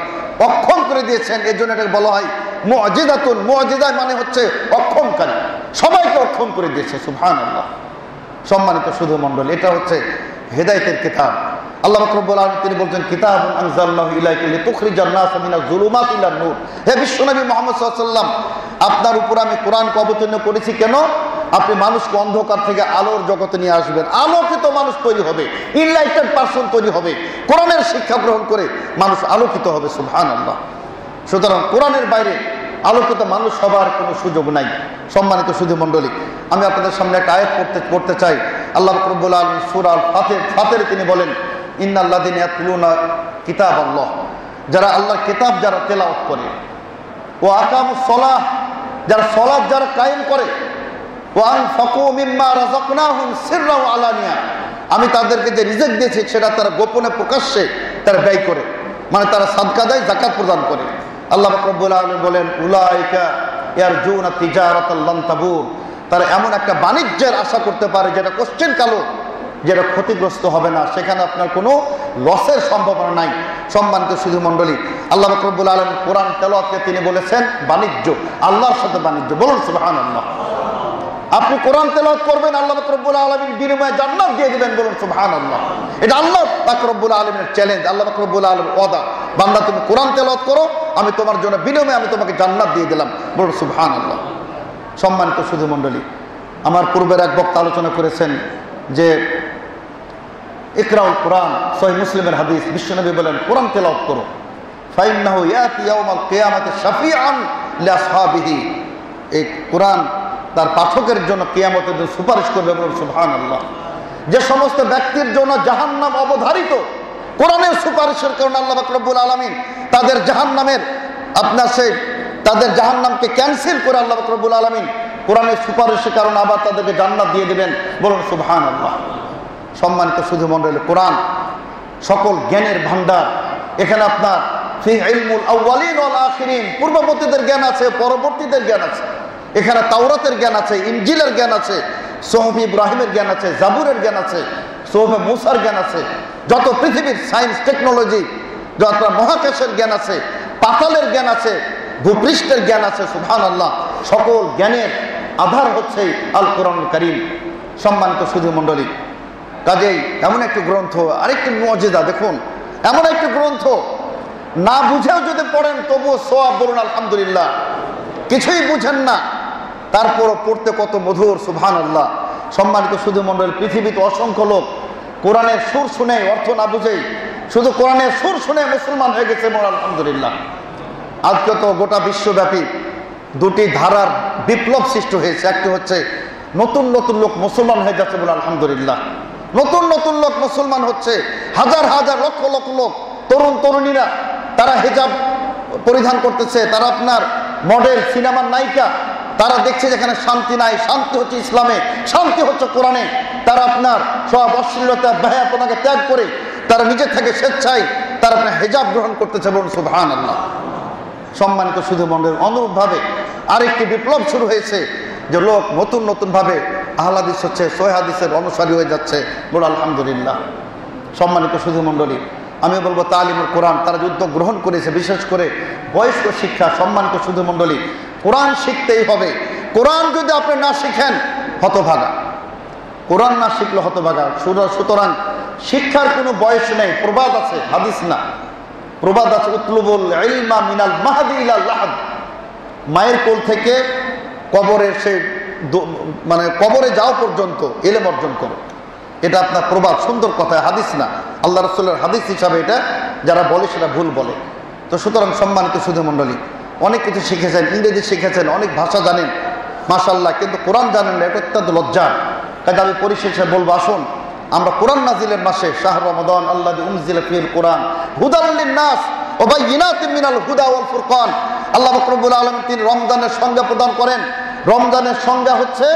অক্ষম করে দিয়েছেন। এর জন্য এটাকে বলা হয় মুআজিজাতুন। মুআজিজা মানে হচ্ছে অক্ষমকারী, সবাইকে অক্ষম করে দিয়েছে। সুবহানাল্লাহ। সম্মানিত শুধু মণ্ডলী, এটা হচ্ছে হেদায়েতের কিতাব। আল্লাহ রাব্বুল আলামিন তিনি বলছেন কিতাবুন আনজালনাহু ইলাইকা লিতুখরিজান নাস মিনাজ যুলুমাতি ইলান নূর। হে বিশ্বনবী মুহাম্মদ সাল্লাল্লাহু আলাইহি ওয়াসাল্লাম, আপনার উপর আমি কোরআনকে অবতীর্ণ করেছি কেন? আপনি মানুষকে অন্ধকার থেকে আলোর জগতে নিয়ে আসবেন। আলোকিত মানুষ তৈরি হবে, ইনলাইটেড পারসন তৈরি হবে। কোরআনের শিক্ষা গ্রহণ করে মানুষ আলোকিত হবে। সুবহানাল্লাহ। সুতরাং কোরআনের বাইরে আলোকিত মানুষ হবার কোনো সুযোগ নাই। সম্মানিত শুধু মণ্ডলী, আমি আপনাদের সামনে একটা আয়াত পড়তে চাই। আল্লাহ রাব্বুল আলামিন সূরা আল ফাতির তিনি বলেন ইন্নাল্লাযীনা ইয়াতলুনা কিতাবাল্লাহ, যারা আল্লাহর কিতাব যারা তেলাওয়াত করে, ও আকামুস সালাহ, যারা সালাত যারা কায়েম করে, ওয়া আনফাকু মিম্মা রাযাকনাহুম সিররা ওয়া আলানিয়া, আমি তাদেরকে যে রিজিক দিয়েছি সেটা তারা গোপনে প্রকাশ্যে তারা ব্যয় করে, মানে তারা সাদকা দেয়, যাকাত প্রদান করে। আল্লাহ রাব্বুল আলামিন বলেন উলাইকা ইয়ারজুনা তিজারাতাল লান তাবুর, তারা এমন একটা বাণিজ্যের আশা করতে পারে যেটা কোশ্চেন কালো, যেটা ক্ষতিগ্রস্ত হবে না, সেখানে আপনার কোনো লসের সম্ভাবনা নাই। সম্মানিত শুধু মণ্ডলী, আল্লাহ রাব্বুল আলামিন কোরআন তেলাওয়াতকে তিনি বলেছেন বাণিজ্য, আল্লাহর সাথে বাণিজ্য। বলুন সুবহানাল্লাহ। আপনি কোরআন তেলাওয়াত করবেন, আল্লাহ রাব্বুল আলামিন বিনিময়ে জান্নাত দিয়ে দিবেন। বলুন সুবহানাল্লাহ। এটা আল্লাহ রাব্বুল আলামিনের চ্যালেঞ্জ, আল্লাহ রাব্বুল আলামিনের ওয়াদা। বান্দা তুমি কোরআন তেলাওয়াত করো, আমি তোমার জন্য বিনিময়ে আমি তোমাকে জান্নাত দিয়ে দিলাম। বলুন সুবহানাল্লাহ। সম্মানিত শুধু মণ্ডলী, আমার পূর্বের এক বক্তা আলোচনা করেছেন যে ইকরাউল কোরআন, সহিহ মুসলিমের হাদিস, বিশ্বনবী বলেন কোরআন তেলাওয়াত করো, ফাইন্নাহু ইয়াতি ইয়াউমাল কিয়ামাতি শাফিআন লিআসহাবিহি, এই কোরআন তার পাঠকের জন্য কিয়ামতের দিন সুপারিশ করবে। বলুন সুবহানাল্লাহ। যে সমস্ত ব্যক্তির জন্য জাহান্নাম অবধারিত, কোরআনের সুপারিশের কারণে আল্লাহ রাব্বুল আলামিন তাদের জাহান্নামের তাদের জাহান্নামকে ক্যান্সেল করে আল্লাহ রাব্বুল আলামিন কোরআনের সুপারিশের কারণে আবার তাদেরকে জান্নাত দিয়ে দিবেন। বলুন সুবহানাল্লাহ। সম্মানিত শুধু মণ্ডলী, কোরআন সকল জ্ঞানের ভান্ডার। এখানে আপনার ফি ইলমুল আউয়ালিন ওয়াল আখিরিন, পূর্ববর্তীদের জ্ঞান আছে, পরবর্তীদের জ্ঞান আছে। এখানে তাওরাতের জ্ঞান আছে, ইনজিলের জ্ঞান আছে, সুহফ ইব্রাহিমের জ্ঞান আছে, জাবুরের জ্ঞান আছে, সুহফে মুসার জ্ঞান আছে, যত পৃথিবীর সায়েন্স টেকনোলজি, যত মহাকাশের জ্ঞান আছে, পাতালের জ্ঞান আছে, ভূপৃষ্ঠের জ্ঞান আছে। সুবহানাল্লাহ। সকল জ্ঞানের আধার হচ্ছে আল কোরআনুল কারীম। সম্মানিত শুধু মণ্ডলী, কাজেই এমন একটি গ্রন্থ, আরেকটি মুআজিজা দেখুন, এমন একটি গ্রন্থ না বুঝেও যদি পড়েন তবুও সওয়াব। বলুন আলহামদুলিল্লাহ। কিছুই বুঝেন না, তারপরও পড়তে কত মধুর। সুবহানাল্লাহ। সম্মানিত শুধু মণ্ডলী, পৃথিবীতে অসংখ্য লোক কোরআনের সুর শুনে অর্থ না বুঝেই শুধু কোরআনের সুর শুনে মুসলমান হয়ে গেছে। বলুন আলহামদুলিল্লাহ। আজকে তো গোটা বিশ্বব্যাপী দুটি ধারার বিপ্লব সৃষ্টি হয়েছে। একটি হচ্ছে নতুন নতুন লোক মুসলমান হয়ে যাচ্ছে। বলুন আলহামদুলিল্লাহ। নতুন নতুন লোক মুসলমান হচ্ছে, হাজার হাজার লক্ষ লক্ষ লোক, তরুণ তরুণীরা তারা হিজাব পরিধান করতেছে, তারা আপনার মডেল, সিনেমার নায়িকা, তারা দেখছে যেখানে শান্তি নাই, শান্তি হচ্ছে ইসলামে, শান্তি হচ্ছে কোরআনে। তারা আপনার সব অশ্লীলতা বেহায়াপনাকে ত্যাগ করে তারা নিজে থেকে স্বেচ্ছায় তারা আপনার হিজাব গ্রহণ করতেছে। বলুন সুবহানাল্লাহ। সম্মানিত শুধু মণ্ডলী, অনুরূপভাবে আরেকটি বিপ্লব শুরু হয়েছে যে লোক নতুন নতুনভাবে আহলে হাদিস হচ্ছে, সহিহ হাদিসের অনুসারী হয়ে যাচ্ছে। বলুন আলহামদুলিল্লাহ। সম্মানিত শুধু মণ্ডলী, আমি বলবো তালিমুল কোরআন তারা যুদ্ধ গ্রহণ করেছে, বিশেষ করে বয়স্ক শিক্ষা। সম্মানিত শুধু মণ্ডলী, কোরআন শিখতেই হবে। কোরআন যদি আপনি না শিখেন হতভাগা, কোরআন না শিখলে হতভাগা। সুতরাং শিক্ষার কোনো বয়স নেই। প্রবাদ আছে, হাদিস না, প্রবাদ আছে, উতলুবুল ইলমা মিনাল মাহদি ইলাল লাহদ, মায়ের কোল থেকে কবরের মানে কবরে যাওয়া পর্যন্ত ইলম অর্জন করো। এটা আপনার প্রবাদ, সুন্দর কথা, হাদিস না, আল্লাহ রাসূলের হাদিস হিসাবে এটা যারা বলে সেটা ভুল বলে। তো সুতরাং সম্মানিত শুধু মণ্ডলী, অনেক কিছু শিখেছেন, ইংরেজি শিখেছেন, অনেক ভাষা জানেন, মাশাআল্লাহ, কিন্তু কোরআন জানেন না, এটা অত্যন্ত লজ্জার। কাজে আমি পরিশেষে বলবো, আসুন আমরা কোরআন নাজিলের মাসে শাহর রমাদান আল্লাযী উনজিলা ফীহিল কোরআন হুদাল লিন-নাস ওয়া বায়িনাতিন মিনাল হুদা ওয়াল ফুরকান। আল্লাহ রাব্বুল আলামিন তিনি রমজানের সংজ্ঞা প্রদান করেন। রমজানের সংজ্ঞা হচ্ছে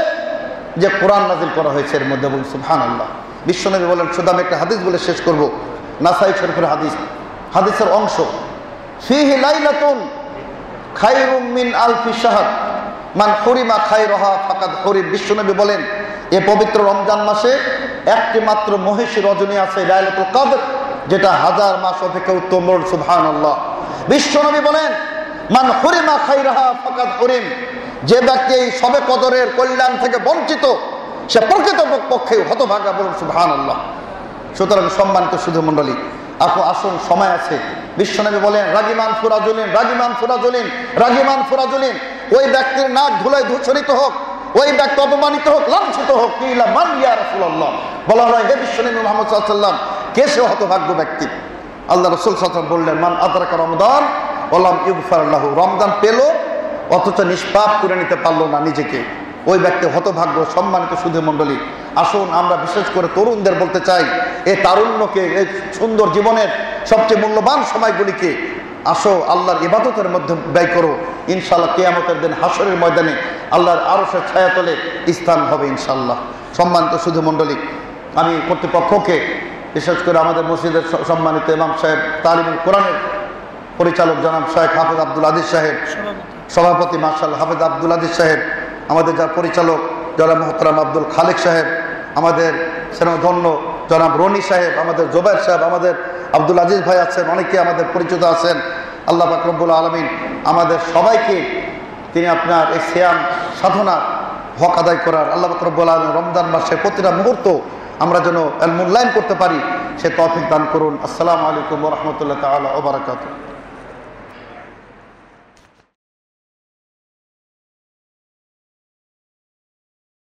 যে কোরআন নাজিল করা হয়েছে এর মধ্যে। বলুন সুবহানাল্লাহ। বিশ্বনবী বলেন, শুধু আমি একটা হাদিস বলে শেষ করব, নাসাই শরীফের হাদিস, হাদিসের অংশ, ফীহি লাইলাতুন খায়রুম মিন আলফি শাহর, মান হুরিমা খায়রাহা ফাকাদ হুরিম। বিশ্বনবী বলেন এই পবিত্র রমজান মাসে একটি মাত্র মহিষী রজনী আছে লাইলাতুল কদর, যেটা 1000 মাস অপেক্ষা উত্তম। সুবহানাল্লাহ। বিশ্বনবী বলেন মান হুরিমা খায়রাহা ফাকাদ হুরিম, যে ব্যক্তি এই শবে কদরের কল্যাণ থেকে বঞ্চিত সে প্রকৃত পক্ষে হতভাগা। বলুন সুবহানাল্লাহ। সুতরাং সম্মানিত সুধী মণ্ডলী, আসুন সময় আছে। বিশ্বনবী বলেন রাগিমান ফুরাজুলিন, রাগিমান ফুরাজুলিন, রাগিমান ফুরাজুলিন, ওই ব্যক্তির নাক ধুলায় ধূসরিত হোক, ওই ব্যক্তি অপমানিত হোক, লাঞ্ছিত হোক। কিলা মান ইয়া রাসূলুল্লাহ, বলা হয় হে বিশ্বনবী মুহাম্মদ সাল্লাল্লাহু আলাইহি ওয়াসাল্লাম, কে সে হতভাগ্য ব্যক্তি? আল্লাহ রাসূল সাল্লাল্লাহু আলাইহি ওয়াসাল্লাম বললেন মান আদরাকা রমাদান ওয়া লাম ইগফার লাহু, রমজান পেল অথচ নিষ্পাপ করে নিতে পারলো না নিজেকে, ওই ব্যক্তি হতভাগ্য। সম্মানিত সুধী মণ্ডলী, আসুন আমরা বিশেষ করে তরুণদের বলতে চাই, এই তারুণ্যকে, এই সুন্দর জীবনের সবচেয়ে মূল্যবান সময়গুলিকে আসো আল্লাহর ইবাদতের মধ্যে ব্যয় করো। ইনশাআল্লাহ কিয়ামতের দিন হাসরের ময়দানে আল্লাহর আরশের ছায়াতলে স্থান হবে ইনশাআল্লাহ। সম্মানিত সুধী মণ্ডলী, আমি কর্তৃপক্ষকে, বিশেষ করে আমাদের মসজিদের সম্মানিত ইমাম সাহেব, তালিমুল কোরআনের পরিচালক জনাব শেখ হাফেজ আব্দুল আজিজ সাহেব, সভাপতি মাশাআল্লাহ হাফেজ আব্দুল আজিজ সাহেব, আমাদের যার পরিচালক জনাব মোহতারাম আব্দুল খালেক সাহেব, আমাদের সেনাধন্য জনাব রনি সাহেব, আমাদের জোবাইর সাহেব, আমাদের আব্দুল আজিজ ভাই আছেন, অনেকে আমাদের পরিচিত আছেন। আল্লাহ পাক রব্বুল আলামিন আমাদের সবাইকে তিনি আপনার এই সিয়াম সাধনা হক আদায় করার, আল্লাহ পাক রব্বুল আলামিন রমজান মাসে প্রতিটা মুহূর্ত আমরা যেন মূল্যায়ন করতে পারি সে তৌফিক দান করুন। আসসালামু আলাইকুম ওয়া রাহমাতুল্লাহি তাআলা ওয়া বারাকাতুহু।